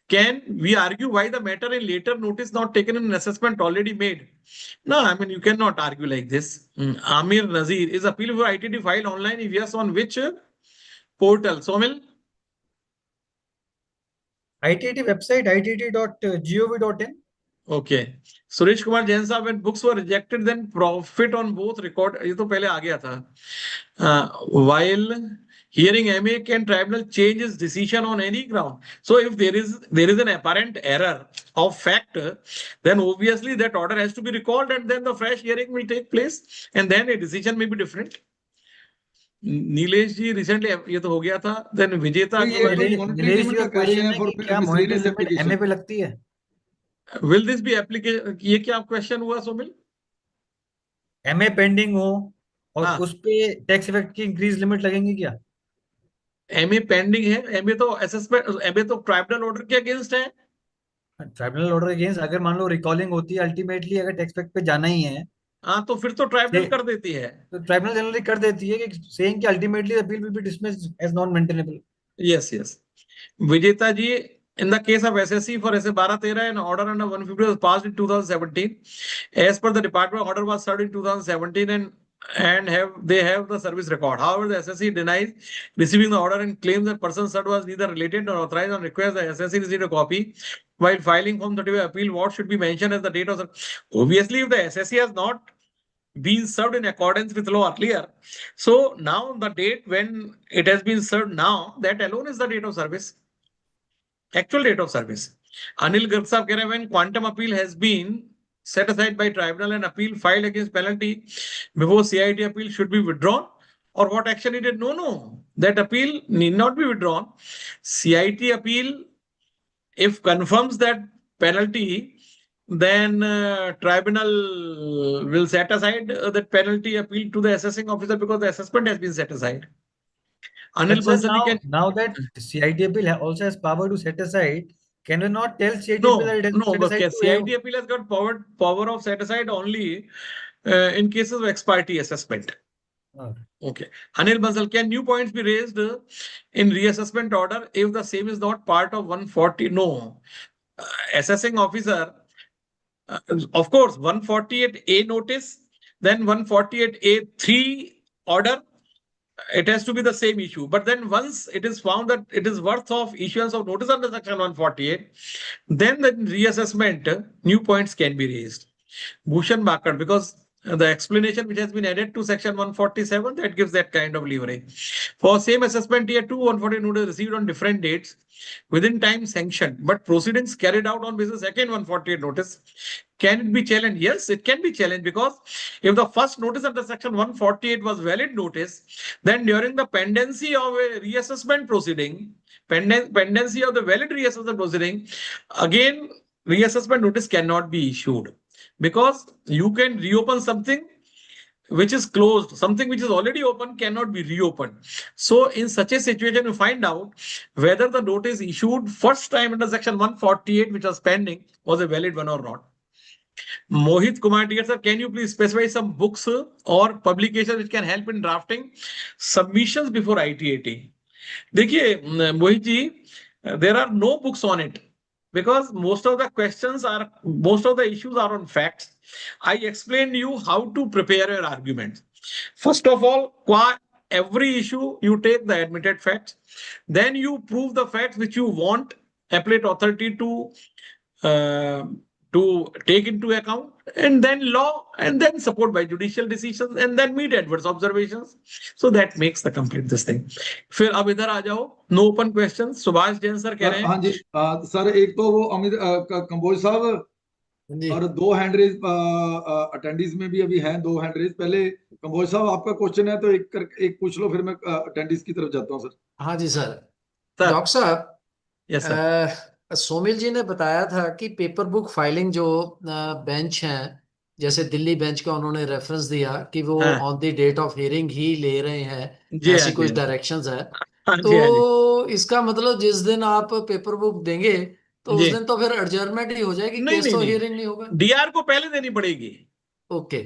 Can we argue why the matter in later notice not taken in an assessment already made? No, I mean, you cannot argue like this. Amir Nazir, is appeal for ITT filed online? If yes, on which portal? Somil? ITT website, itt.gov.in. Okay. Suresh Kumar Jain साहब, when books were rejected, then profit on both record. ये तो पहले आ गया था. While hearing MA, can tribunal change its decision on any ground? So if there is an apparent error of fact, then obviously that order has to be recalled, and then the fresh hearing will take place, and then a decision may be different. Nilesh ji recently ये तो हो गया था. Then विजेता ये monetary Nilesh limit जी का का कह रहे क्वेश्चन हैं है for कि क्या monetary miscellaneous limit MA application. पे लगती है? विल दिस बी एप्लीकेशन, ये क्या क्वेश्चन हुआ सोमिल? एमए पेंडिंग हो और हाँ. उस पे टैक्स इफेक्ट की इंक्रीज लिमिट लगेंगी क्या? एमए पेंडिंग है. एमए तो असेसमेंट, एमए तो ट्राइब्यूनल ऑर्डर के अगेंस्ट है. ट्राइब्यूनल ऑर्डर अगेंस्ट अगर मान लो रिकॉलिंग होती है, अल्टीमेटली अगर टैक्स इफेक्ट पे जाना ही है हाँ, तो फिर तो ट्राइब्यूनल कर देती है. तो ट्राइब्यूनल जनरली कर देती है कि सेइंग कि ultimately appeal will be dismissed as non maintainable. Yes yes. Vijeta ji, in the case of SSC for SA 12-13, an order under 150 was passed in 2017. As per the department, order was served in 2017 and they have the service record. However, the SSC denies receiving the order and claims that person served was neither related nor authorized. On request, the SSC received a copy. While filing Form 35 appeal, what should be mentioned as the date of service? Obviously, if the SSC has not been served in accordance with law earlier, so now the date when it has been served now, that alone is the date of service. Actual date of service. Anil Garg साहब कह रहे हैं, when quantum appeal has been set aside by tribunal and appeal filed against penalty before CIT appeal should be withdrawn, or what action needed? No. That appeal need not be withdrawn. CIT appeal, if confirms that penalty, then tribunal will set aside that penalty appeal to the assessing officer because the assessment has been set aside. Anil But sir, Bansal can now that CIT appeal also has power to set aside, can we not tell CIT no, appeal that it has no, set but aside to CIT appeal has got power of set aside only in cases of ex parte assessment. Okay. Anil Bansal, can new points be raised in reassessment order if the same is not part of 140? No. Assessing officer, of course, 148A notice, then 148A3 order, it has to be the same issue. But then once it is found that it is worth of issuance of notice under section 148, then the reassessment, new points can be raised. Bhushan Bakar, because the explanation which has been added to section 147, that gives that kind of leverage. For same assessment tier 2, 140 notice received on different dates within time sanctioned, but proceedings carried out on basis second 148 notice. Can it be challenged? Yes, it can be challenged, because if the first notice under section 148 was valid notice, then during the pendency of a reassessment proceeding, pendency of the valid reassessment proceeding, again, reassessment notice cannot be issued, because you can reopen something which is closed. Something which is already open cannot be reopened. So in such a situation, you find out whether the notice issued first time under section 148, which was pending, was a valid one or not. Mohit Kumar, dear sir, can you please specify some books or publications which can help in drafting submissions before ITAT? देखिए Mohit ji, there are no books on it, because most of the issues are on facts. I explained you how to prepare your arguments. First of all, every issue you take the admitted facts, then you prove the facts which you want appellate authority to take into account, and then law, and then support by judicial decisions, and then meet adverse observations. So that makes the complete this thing. फिर अब इधर आ जाओ, no open questions. Subhash Jain sir कह रहे हैं. हाँ जी sir, एक तो वो अमित कंबोज साहब, और दो हैंड रेज अटेंडीज में भी अभी हैं, दो हैंड रेज. पहले कंबोज साहब आपका क्वेश्चन है तो एक पूछ लो, फिर मैं अटेंडीज की तरफ जाता हूँ सर. हाँ जी सर. डॉक्टर साहब, यस सर. सोमिल जी ने बताया था कि पेपर बुक फाइलिंग जो बेंच हैं, जैसे दिल्ली बेंच का उन्होंने रेफरेंस दिया कि वो हाँ on the date of hearing ही ले रहे हैं, जी, हाँ ऐसी जी, कुछ डायरेक्शंस है। हाँ तो जी, हाँ जी, इसका मतलब जिस दिन आप पेपर बुक देंगे तो उस जी। दिन तो फिर एडजर्नमेंट ही हो जाएगी, नहीं केस नहीं तो नहीं, हियरिंग नहीं होगा। डीआर को पहले देनी पड़ेगी। ओके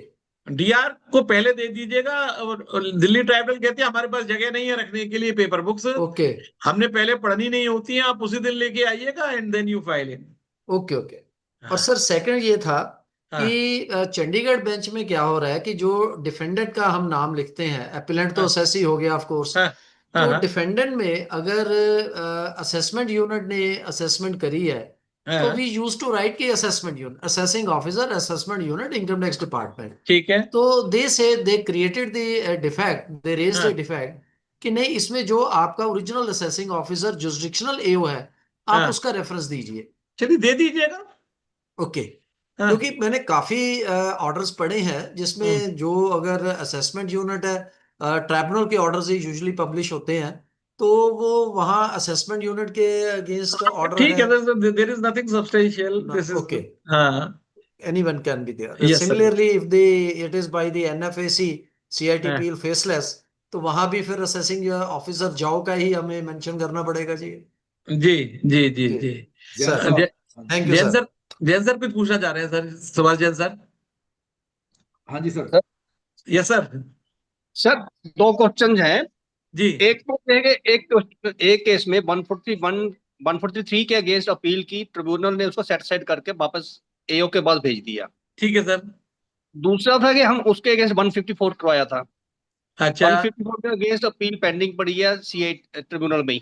डीआर को पहले दे दीजिएगा, और दिल्ली ट्राइब्यूनल कहती है हमारे पास जगह नहीं है रखने के लिए पेपर बुक्स, ओके हमने पहले पढ़नी नहीं होती है, आप उसी दिन लेके आइएगा and then you file in. Okay okay. और हाँ सर सेकंड ये था हाँ कि चंडीगढ़ बेंच में क्या हो रहा है कि जो डिफेंडेंट का हम नाम लिखते हैं, एपिलेंट तो हाँ असेस ही हो गया ऑफ कोर्स, हाँ हाँ तो हाँ डिफेंडेंट में अगर असेसमेंट यूनिट ने असेसमेंट करी है तो हाँ, वी यूज टू राइट कि assessment unit, assessing officer, assessment unit, income tax department. ठीक है। तो दे से they created the defect, they raised हाँ द डिफेक्ट कि नहीं, इसमें जो आपका ओरिजिनल असेसिंग ऑफिसर जुरिस्डिक्शनल एओ है, आप हाँ, उसका रेफरेंस दीजिए। चलिए दे दीजिएगा। ओके। क्योंकि हाँ मैंने काफी ऑर्डर्स पढ़े हैं हम्म, जिसमें जो अगर असेसमेंट यूनिट है, ट्राइब्यूनल के ऑर्डर्स ही यूजुअली पब्लिश होते हैं, तो वो वहाँ असेसमेंट यूनिट के अगेंस्ट ऑर्डर ठीक है है, देर इज नथिंग सब्सटेंशियल, ना। This is. ओके, हाँ anyone can be there. Yes sir. Similarly, if it is by the NFAC CIT हाँ appeal faceless, तो वहां भी फिर असेसिंग ऑफिसर जाओ का ही हमें मेंशन करना पड़ेगा जी। जी जी जी जी जी। जैन सर, साहब। Thank you Jain sir. Sir, Jain sir कुछ पूछना चाह रहे हैं सर, सुभाष जैन सर। हाँ जी सर। Yes sir. सर, दो क्वेश्चन हैं। जी एक तो ये है कि एक केस में 141 143 के अगेंस्ट अपील की, ट्रिब्यूनल ने उसको सेटिस्फाइड करके वापस एओ के पास भेज दिया। ठीक है सर। दूसरा था कि हम उसके अगेंस्ट 154 करवाया था। अच्छा। 154 के अगेंस्ट अपील पेंडिंग पड़ी है सीए ट्रिब्यूनल में ही।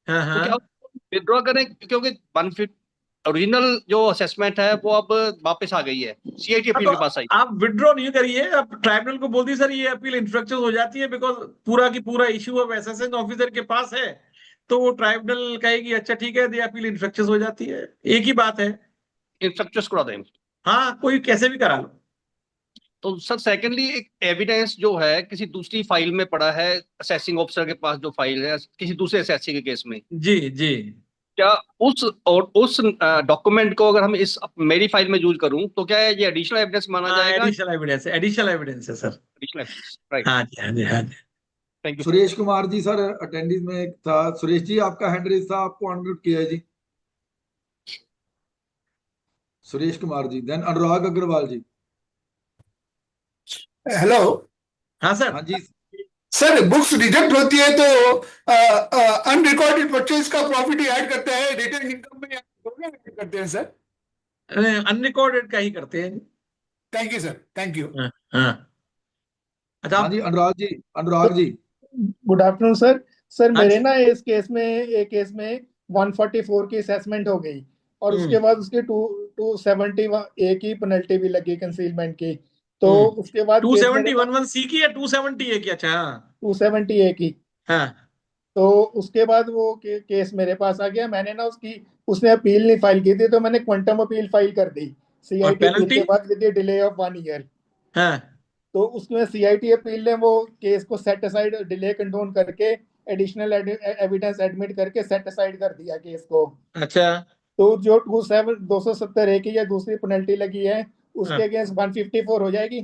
हाँ तो क्या हाँ, विड्रॉ करें, क्योंकि 150 ओरिजिनल जो असेसमेंट है वो अब वापस आ गई है, सीआईटी हाँ अपील तो के पास आई। आप विड्रॉ नहीं करिए, आप ट्राइब्यूनल को बोल दी सर ये अपील इंस्ट्रक्शन हो जाती है, बिकॉज पूरा की पूरा इश्यू अब असेसिंग ऑफिसर के पास है, तो वो ट्राइब्यूनल कहेगी अच्छा ठीक है, ये अपील इंस्ट्रक्शन हो जाती है, एक ही बात है। इंस्ट्रक्चर्स करा दें। हाँ कोई कैसे भी करा लो। तो सर सेकेंडली, एक एविडेंस जो है किसी दूसरी फाइल में पड़ा है, असेसिंग ऑफिसर के पास जो फाइल है किसी दूसरे असेसी के केस में, जी जी। क्या उस डॉक्यूमेंट को अगर हम इस मेरी फाइल में यूज करूं तो क्या ये एडिशनल एविडेंस माना हाँ जाएगा? एडिशनल एविडेंस, एडिशनल एविडेंस है सर। Additional evidence, right. हाँ जी हाँ जी हाँ जी। Thank you sir. Suresh Kumar ji sir attendance में एक था। सुरेश जी आपका हैंड रेज था, आपको अनम्यूट किया है जी। सुरेश कुमार जी, देन अनुराग अग्रवाल जी। हेलो हाँ सर। हाँ जी। सर, बुक्स रिजेक्ट होती है तो अनरिकॉर्डेड परचेज का प्रॉफिट ही ऐड करते हैं रिटर्न इनकम में, या दोनों में ऐड करते हैं सर? अनरिकॉर्डेड का ही करते हैं। Thank you sir, thank you. हाँ हाँ। अच्छा हाँ आप। जी Anurag ji. Anurag ji. Good afternoon sir. Sir हाँ मेरे जी। ना इस केस में, एक केस में 144 की असेसमेंट हो गई और उसके हम्म बाद उसके 270 ए की पेनल्टी भी लगी कंसीलमेंट की। तो हम्म। उसके बाद टू केस मेरे सेवेंटी वन पास वन सी की या 270 है क्या? अच्छा हाँ 270 ए की। हाँ। तो उसके बाद वो केस मेरे पास आ गया। मैंने ना उसकी, उसने अपील नहीं फाइल की थी तो मैंने क्वांटम अपील फाइल कर दी और सीआईटी अपील पेनल्टी? के बाद विद डिले ऑफ 1 ईयर। हाँ तो उसमें सीआईटी अपील ने वो केस को सेट असाइड, डिले कंडोन करके एडिशनल एविडेंस एडमिट करके सेट असाइड कर दिया केस को। अच्छा। तो जो 270 ए की या दूसरी पेनल्टी लगी है उसके हाँ अगेंस्ट 154 हो जाएगी।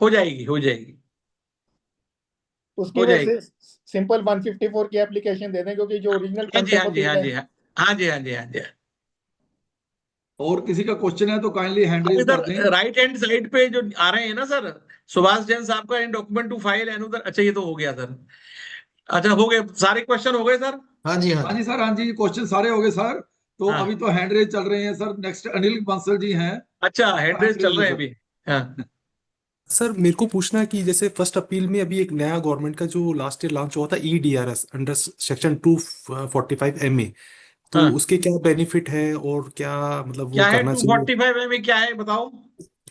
हो जाएगी हो जाएगी उसकी हो वजह जाएगी। से सिंपल 154 की एप्लीकेशन दे दें, क्योंकि जो ओरिजिनल हाँ जी हाँ क्वांटम जी हाँ अपील है। जी हाँ। हाँ जी हाँ जी हाँ जी। और किसी का क्वेश्चन है तो काइंडली हैंड अब रेज कर इधर दें। राइट हैंड साइड पे जो आ रहे हैं ना सर, सुभाष जैन साहब का इन डॉक्यूमेंट टू फाइल एंड उधर, अच्छा ये तो हो गया सर। अच्छा हो गए सारे क्वेश्चन हो गए सर। हाँ जी, हाँ हाँ जी। जी सर। हाँ जी, क्वेश्चन सारे हो गए सर। तो हाँ अभी तो हैंड रेज चल रहे हैं सर। नेक्स्ट अनिल बंसल जी हैं। अच्छा आपका हैंड रेस हैंड चल रेज है रहे हैं सर। अभी। हाँ सर मेरे को पूछना है कि जैसे फर्स्ट अपील में अभी एक नया गवर्नमेंट का जो लास्ट ईयर लॉन्च हुआ था EDRS अंडर सेक्शन 245 MA, तो हाँ। उसके क्या बेनिफिट है और क्या मतलब वो क्या है करना चाहिए? 245 में क्या है बताओ?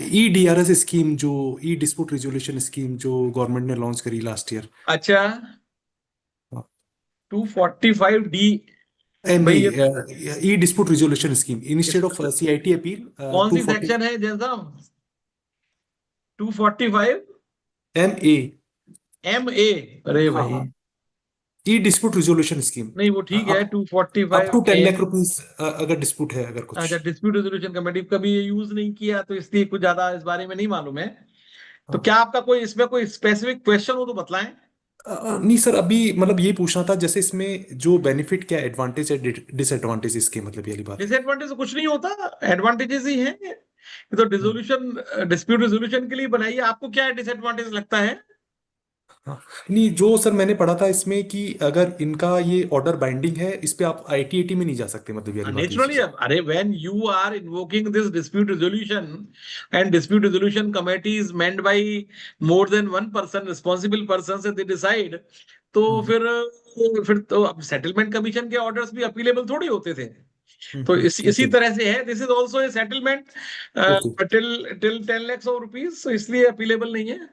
EDRS स्कीम, जो ई डिस्प्यूट रिजोल्यूशन स्कीम जो गवर्नमेंट ने लॉन्च करी लास्ट ईयर। अच्छा 245D। MA, भाई ये e dispute resolution scheme instead of CIT appeal कौन सी 240 सेक्शन है जैन साहब? 245 MA। MA। अरे हाँ भाई हाँ। ई डिस्प्यूट रिजोल्यूशन स्कीम नहीं वो ठीक है, up 245 to 10 A. Lakh rupees अगर डिस्प्यूट है अगर कुछ। अच्छा, डिस्प्यूट रेजोल्यूशन कमेटी कभी ये यूज नहीं किया तो इसलिए कुछ ज्यादा इस बारे में नहीं मालूम है। तो हाँ। क्या आपका कोई इसमें कोई स्पेसिफिक क्वेश्चन हो तो बतलाएं। नहीं सर, अभी मतलब ये पूछना था जैसे इसमें जो बेनिफिट क्या एडवांटेज है डिसएडवांटेज इसके, मतलब ये वाली बात है। डिसएडवांटेज तो कुछ नहीं होता, एडवांटेजेस ही हैं ये तो डिसोल्यूशन डिस्प्यूट रेजोल्यूशन के लिए बनाई है। आपको क्या डिसएडवांटेज लगता है? हाँ। नहीं, जो सर मैंने पढ़ा था इसमें कि अगर इनका ये ऑर्डर बाइंडिंग है, इस पे आप आईटीएटी में नहीं जा सकते, मतलब ये वाली बात नेचुरली, अरे when you are invoking this dispute resolution and dispute resolution committee is made by more than one person, responsible person से दे डिसाइड, तो फिर तो अब सेटलमेंट कमीशन के ऑर्डर्स भी अपीलेबल थोड़ी होते थे। तो इसी ओके तरह से है, this is also a settlement okay till till 10 lakhs of rupees, तो इसलिए अपीलेबल नहीं है।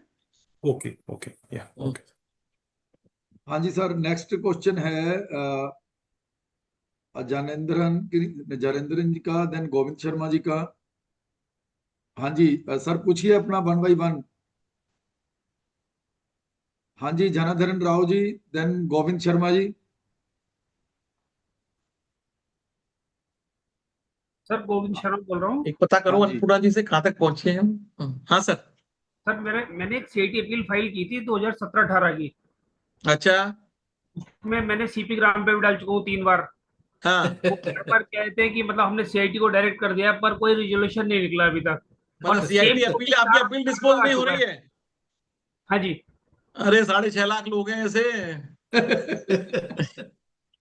ओके ओके या ओके। हाँ जी सर, नेक्स्ट क्वेश्चन है जनेन्द्रन जी का, देन गोविंद शर्मा जी का। हाँ जी सर, पूछिए अपना 1 by 1। हाँ जी, जनार्दन राव जी, देन गोविंद शर्मा जी। सर गोविंद शर्मा बोल रहा हूँ। एक पता करो हाँ जी। अन्नपूर्णा जी से कहाँ तक पहुंचे हैं हम। हाँ सर। सर मैंने एक सीआईटी अपील फाइल की थी 2017-18 की। अच्छा। उसमें मैंने सीपी ग्राम पे भी डाल चुका हूँ 3 बार। हाँ वो हर बार कहते हैं कि मतलब हमने सीआईटी को डायरेक्ट कर दिया, पर कोई रिजोल्यूशन नहीं निकला अभी तक। और मतलब सेम सीआईटी अपील, आपकी अपील डिस्पोज नहीं हो रही है? हाँ जी। अरे 6.5 लाख लोग हैं ऐसे।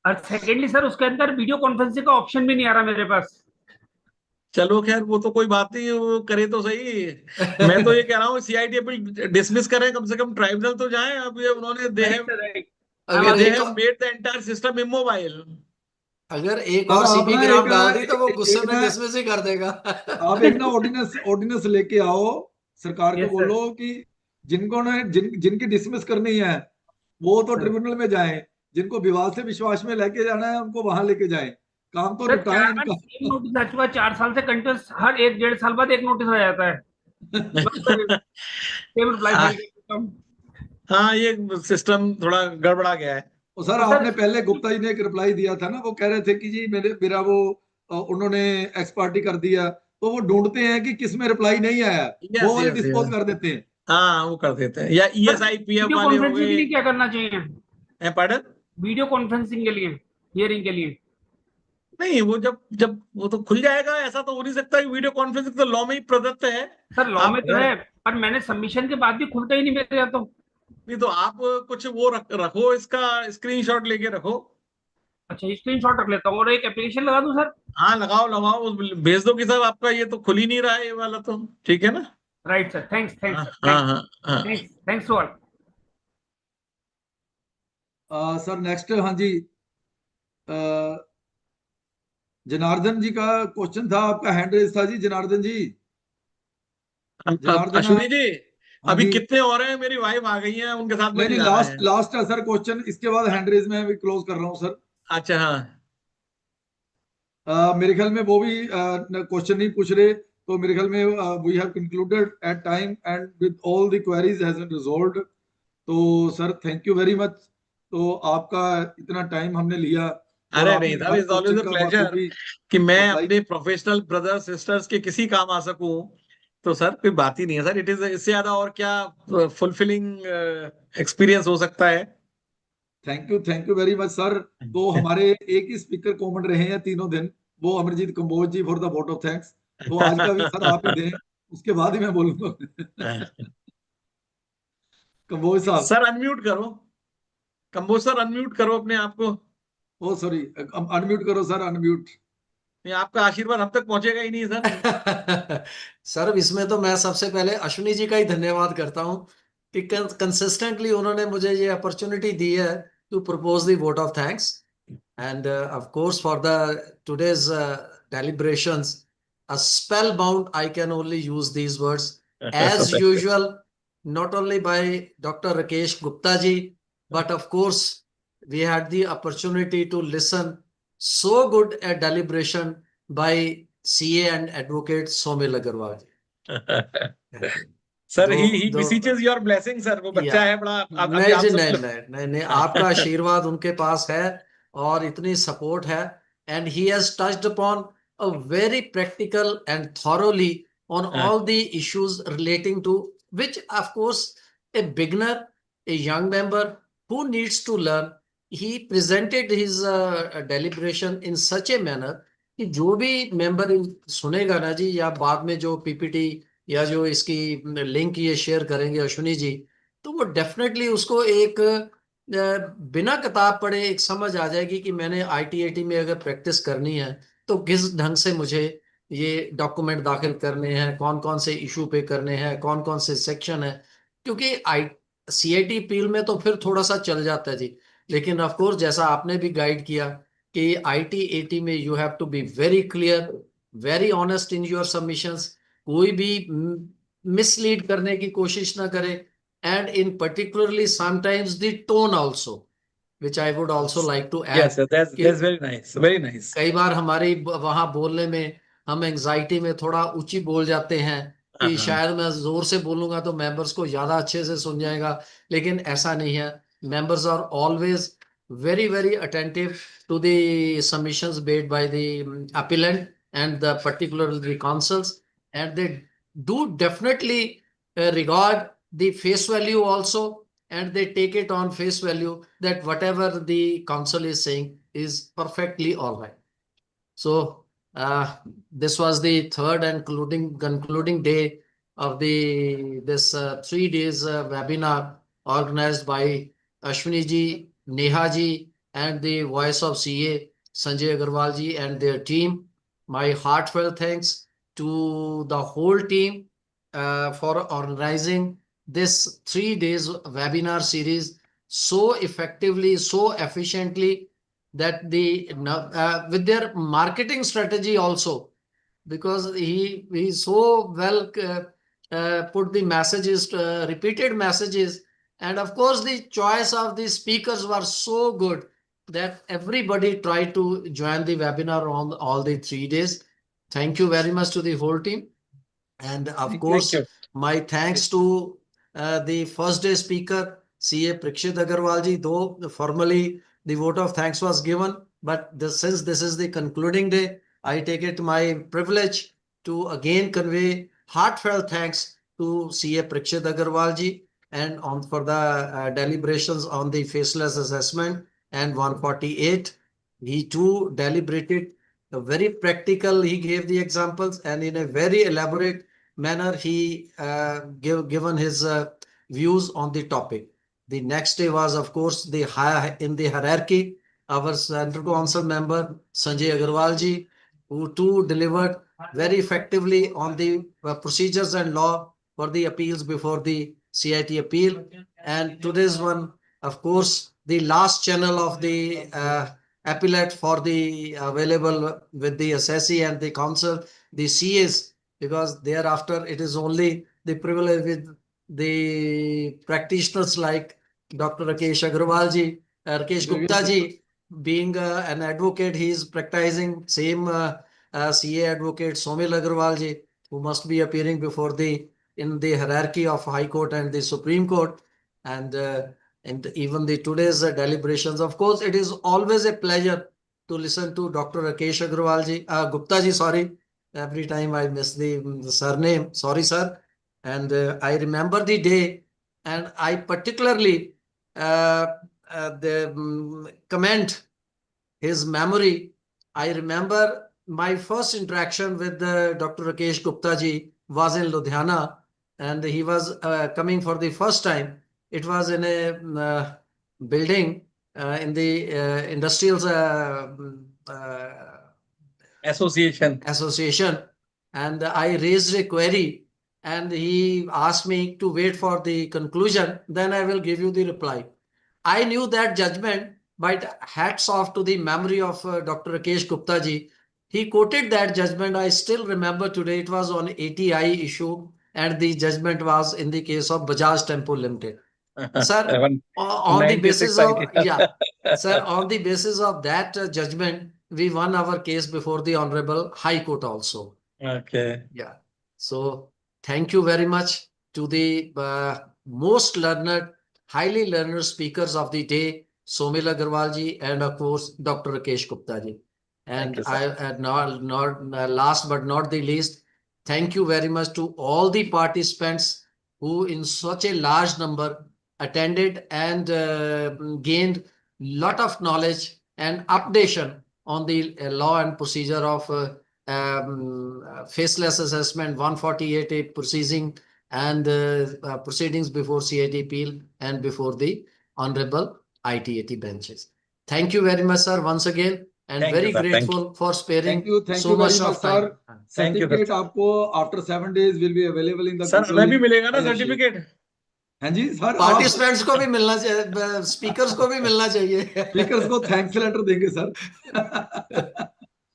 और सेकेंडली सर, उसके अंदर वीडियो कॉन्फ्रेंसिंग का ऑप्शन भी नहीं आ रहा मेरे पास। चलो खैर, वो तो कोई बात नहीं, वो करे तो सही। मैं तो ये कह रहा हूँ सीआईटी अपील डिसमिस करें, कम से कम ट्राइब्यूनल तो जाएं। अब ये उन्होंने दे राइट सर, राइट। अगर दे एक have made the entire system immobile. अगर एक सर और आप सीपी ना ग्राम डाल दी तो वो गुस्से एक में ना डिसमिस ही कर देगा। आप एक ना ऑर्डिनेंस लेके आओ, सरकार को यस सर। बोलो कि जिनको ने जिनकी डिसमिस करनी है वो तो ट्रिब्यूनल में जाएं, जिनको विवाद से विश्वास में लेके जाना है उनको वहां लेके जाएं, काम तो सर निपटाएं 4 बार इनका। सेम नोटिस आ चुका है, 4 साल से कंटिन्यूस, हर 1 1.5 साल बाद एक नोटिस आ जाता है। सेम रिप्लाई फाइल करता हूँ। हाँ, ये सिस्टम थोड़ा गड़बड़ा गया है। और सर तो सर आपने पहले गुप्ता जी ने एक रिप्लाई दिया था ना, वो कह रहे थे कि जी मेरा वो उन्होंने एक्स पार्टी कर दिया, तो वो ढूंढते हैं कि किस में रिप्लाई नहीं आया, वो यस वाले यस डिस्पोज यस। कर देते हैं। हाँ, वो कर देते हैं, या सर ईएसआई पीएफ वीडियो वाले हो कॉन्फ्रेंसिंग के गए। लिए क्या करना चाहिए? पार्डन? वीडियो कॉन्फ्रेंसिंग के लिए, हियरिंग के लिए। नहीं, वो जब जब वो तो खुल जाएगा, ऐसा तो हो नहीं सकता कि वीडियो कॉन्फ्रेंसिंग तो लॉ में ही प्रदत्त है। सर लॉ आप में तो अगर, है, पर मैंने सबमिशन के बाद भी खुलता ही नहीं मेरे यहाँ तो। नहीं तो आप कुछ वो रखो, इसका स्क्रीनशॉट लेके रखो। अच्छा, स्क्रीनशॉट रख लेता हूँ और एक एप्लीकेशन लगा दूं सर। हाँ, लगाओ लगाओ, भेज दो कि साहब आपका ये तो खुल ही नहीं रहा है, ये वाला तो ठीक है ना। राइट सर, थैंक्स थैंक्स हाँ सर, हाँ थैंक्स। हाँ हाँ। Thanks thanks to all. Sir next, हाँ जी, अ, जनार्दन जी का क्वेश्चन था, आपका हैंड रेज था जी जनार्दन जी। अब जनार्दन, अश्विनी जी, हाँ अभी जी। कितने और हैं? मेरी वाइफ आ गई है, उनके साथ नहीं मुझे नहीं, जाना है। लास्ट लास्ट है सर क्वेश्चन, इसके बाद हैंड रेज में भी क्लोज कर रहा हूँ सर। अच्छा हाँ। मेरे ख्याल में वो भी क्वेश्चन नहीं पूछ रहे, तो मेरे ख्याल में we have concluded at time and with all the queries has been resolved. तो sir thank you very much. तो आपका इतना टाइम हमने लिया और अरे नहीं आपने सर, हर इट्स ऑलवेज क्वेश्चन अ का प्लेजर बखूबी कि मैं रिप्लाई। अपने प्रोफेशनल ब्रदर सिस्टर्स के किसी काम आ सकूं। तो सर कोई बात ही नहीं है सर, इट इज इससे ज्यादा और क्या फुलफिलिंग एक्सपीरियंस हो सकता है। Thank you very much sir. तो हमारे एक ही स्पीकर कॉमन रहे हैं तीनों दिन, वो Amarjeet Kamboj ji, for the vote of thanks. तो आज का भी सर आप ही दें, उसके बाद ही मैं बोलूंगा। कंबोज साहब। सर अनम्यूट करो, कंबोज सर अनम्यूट करो अपने आप को। ओ सॉरी, अनम्यूट करो सर, अनम्यूट। नहीं, आपका आशीर्वाद हम तक पहुंचेगा ही नहीं सर। सर इसमें तो मैं सबसे पहले अश्विनी जी का ही धन्यवाद करता हूं कि कंसिस्टेंटली उन्होंने मुझे ये अपॉर्चुनिटी दी है to propose the vote of thanks and of course for the today's deliberations, a spellbound, I can only use these words as usual, not only by Dr. Rakesh Gupta ji, but of course we had the opportunity to listen so good a deliberation by CA and advocate Somil Agarwal. Sir दो ही दो beseeches your blessing sir, वो बच्चा है बड़ा, अभी नहीं आप जी, सब नहीं लोग नहीं नहीं नहीं, आपका आशीर्वाद उनके पास है और इतनी सपोर्ट है, and he has touched upon a very practical and thoroughly on all the issues relating to which, of course, a beginner, a young member who needs to learn. He presented his deliberation in such a manner कि जो भी member सुनेगा ना जी, या बाद में जो PPT या जो इसकी लिंक ये शेयर करेंगे अश्विनी जी, तो वो डेफिनेटली उसको एक बिना किताब पढ़े एक समझ आ जाएगी कि मैंने आईटीएटी में अगर प्रैक्टिस करनी है तो किस ढंग से मुझे ये डॉक्यूमेंट दाखिल करने हैं, कौन कौन से इशू पे करने हैं, कौन कौन से सेक्शन है। क्योंकि आई सीआईटी अपील में तो फिर थोड़ा सा चल जाता है जी, लेकिन ऑफ कोर्स जैसा आपने भी गाइड किया कि आईटीएटी में you have to be very clear, very honest in your submissions, कोई भी मिसलीड करने की कोशिश ना करे, and in particularly sometimes the tone also, which I would also like to add. yes sir, that's कि very nice, very nice. कई बार हमारी वहां बोलने में हम एंजाइटी में थोड़ा ऊंची बोल जाते हैं कि शायद मैं जोर से बोलूंगा तो मेंबर्स को ज्यादा अच्छे से सुन जाएगा, लेकिन ऐसा नहीं है। Members are always very very attentive to the submissions made by the appellant and the particularly the counsels, and they do definitely regard the face value also, and they take it on face value that whatever the counsel is saying is perfectly all right. So this was the third and concluding day of this 3 days webinar organized by Ashwini ji, Neha ji, and the Voice of CA Sanjay Agarwal ji and their team. My heartfelt thanks to the whole team for organizing this 3 days webinar series so effectively, so efficiently, that the with their marketing strategy also, because he so well put the messages, repeated messages, and of course the choice of the speakers were so good that everybody tried to join the webinar on all the 3 days. Thank you very much to the whole team. And of course, my thanks to the first day speaker, CA Prakshit Agarwal ji, though formally the vote of thanks was given, but since this is the concluding day, I take it my privilege to again convey heartfelt thanks to CA Prakshit Agarwal ji and for the deliberations on the faceless assessment and 148. He too deliberated very practical. He gave the examples, and in a very elaborate manner he given his views on the topic. The next day was, of course, in the hierarchy, our Central Council member Sanjay Agarwal ji, who too delivered very effectively on the procedures and law for the appeals before the CIT appeal. And today's one, of course, the last channel of the appellate for the available with the assessee and the council, the CAs, because thereafter it is only the privilege with the practitioners like Dr. Rakesh Agarwal ji, Rakesh Gupta ji, being an advocate, he is practicing same CA advocate Somil Agarwal ji, who must be appearing before in the hierarchy of High Court and the Supreme Court, and even the today's deliberations. Of course, it is always a pleasure to listen to Dr. Rakesh Agarwal ji, Gupta ji, sorry. Every time I miss the surname, sorry sir. And I remember the day, and I particularly comment his memory. I remember my first interaction with Dr. Rakesh Gupta ji was in Ludhiana, and he was coming for the first time. It was in a building in the industrial association, and I raised a query, and he asked me to wait for the conclusion, then I will give you the reply. I knew that judgment, but hats off to the memory of Dr. Rakesh Gupta ji. He quoted that judgment. I still remember today. It was on ATI issue, and the judgment was in the case of Bajaj Tempo Limited. Sir, on the basis of sir, on the basis of that judgment, we won our case before the Honorable High Court also. Okay. Yeah. So thank you very much to the most learned, highly learned speakers of the day, Somil Agarwal ji, and of course, Dr. Rakesh Gupta ji. And last but not the least, thank you very much to all the participants who in such a large number attended and gained lot of knowledge and updation on the law and procedure of faceless assessment 148A proceeding and proceedings before CIT appeal and before the honorable ITAT benches. Thank you very much, sir, once again, and Thank you, very sir. Thank grateful for sparing thank so you very much much, of time. sir. Thank you, Certificate sir. आपको after 7 days will be available in the sir Google हमें भी link. मिलेगा ना I have shared. Certificate? हाँ जी sir, आप participants को भी मिलना चाहिए, स्पीकर्स को भी मिलना चाहिए, स्पीकर्स को थैंक्स लेटर देंगे सर.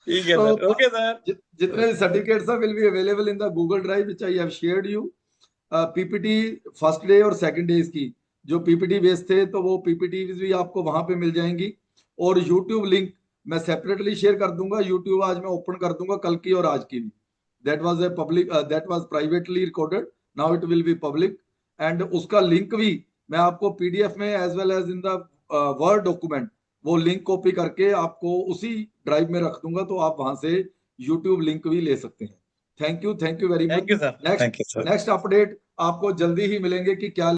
ठीक है So, सर. Okay sir. जितने certificates are will be available in the Google Drive which I have shared you. PPT first day और सेकंड डे की जो PPT बेस्ड थे तो वो PPT भी आपको वहां पे मिल जाएंगी, और YouTube लिंक मैं सेपरेटली शेयर कर दूंगा. YouTube आज मैं ओपन कर दूंगा, कल की और आज की भी. That was a public, that was privately recorded, now it will be public. And उसका लिंक भी मैं आपको PDF में as well as in the word document वो लिंक कॉपी करके आपको उसी ड्राइव में रख दूंगा, तो आप वहां से YouTube लिंक भी ले सकते हैं. Thank you very much. Thank you, sir. Thank you, sir. Next update आपको जल्दी ही मिलेंगे कि क्या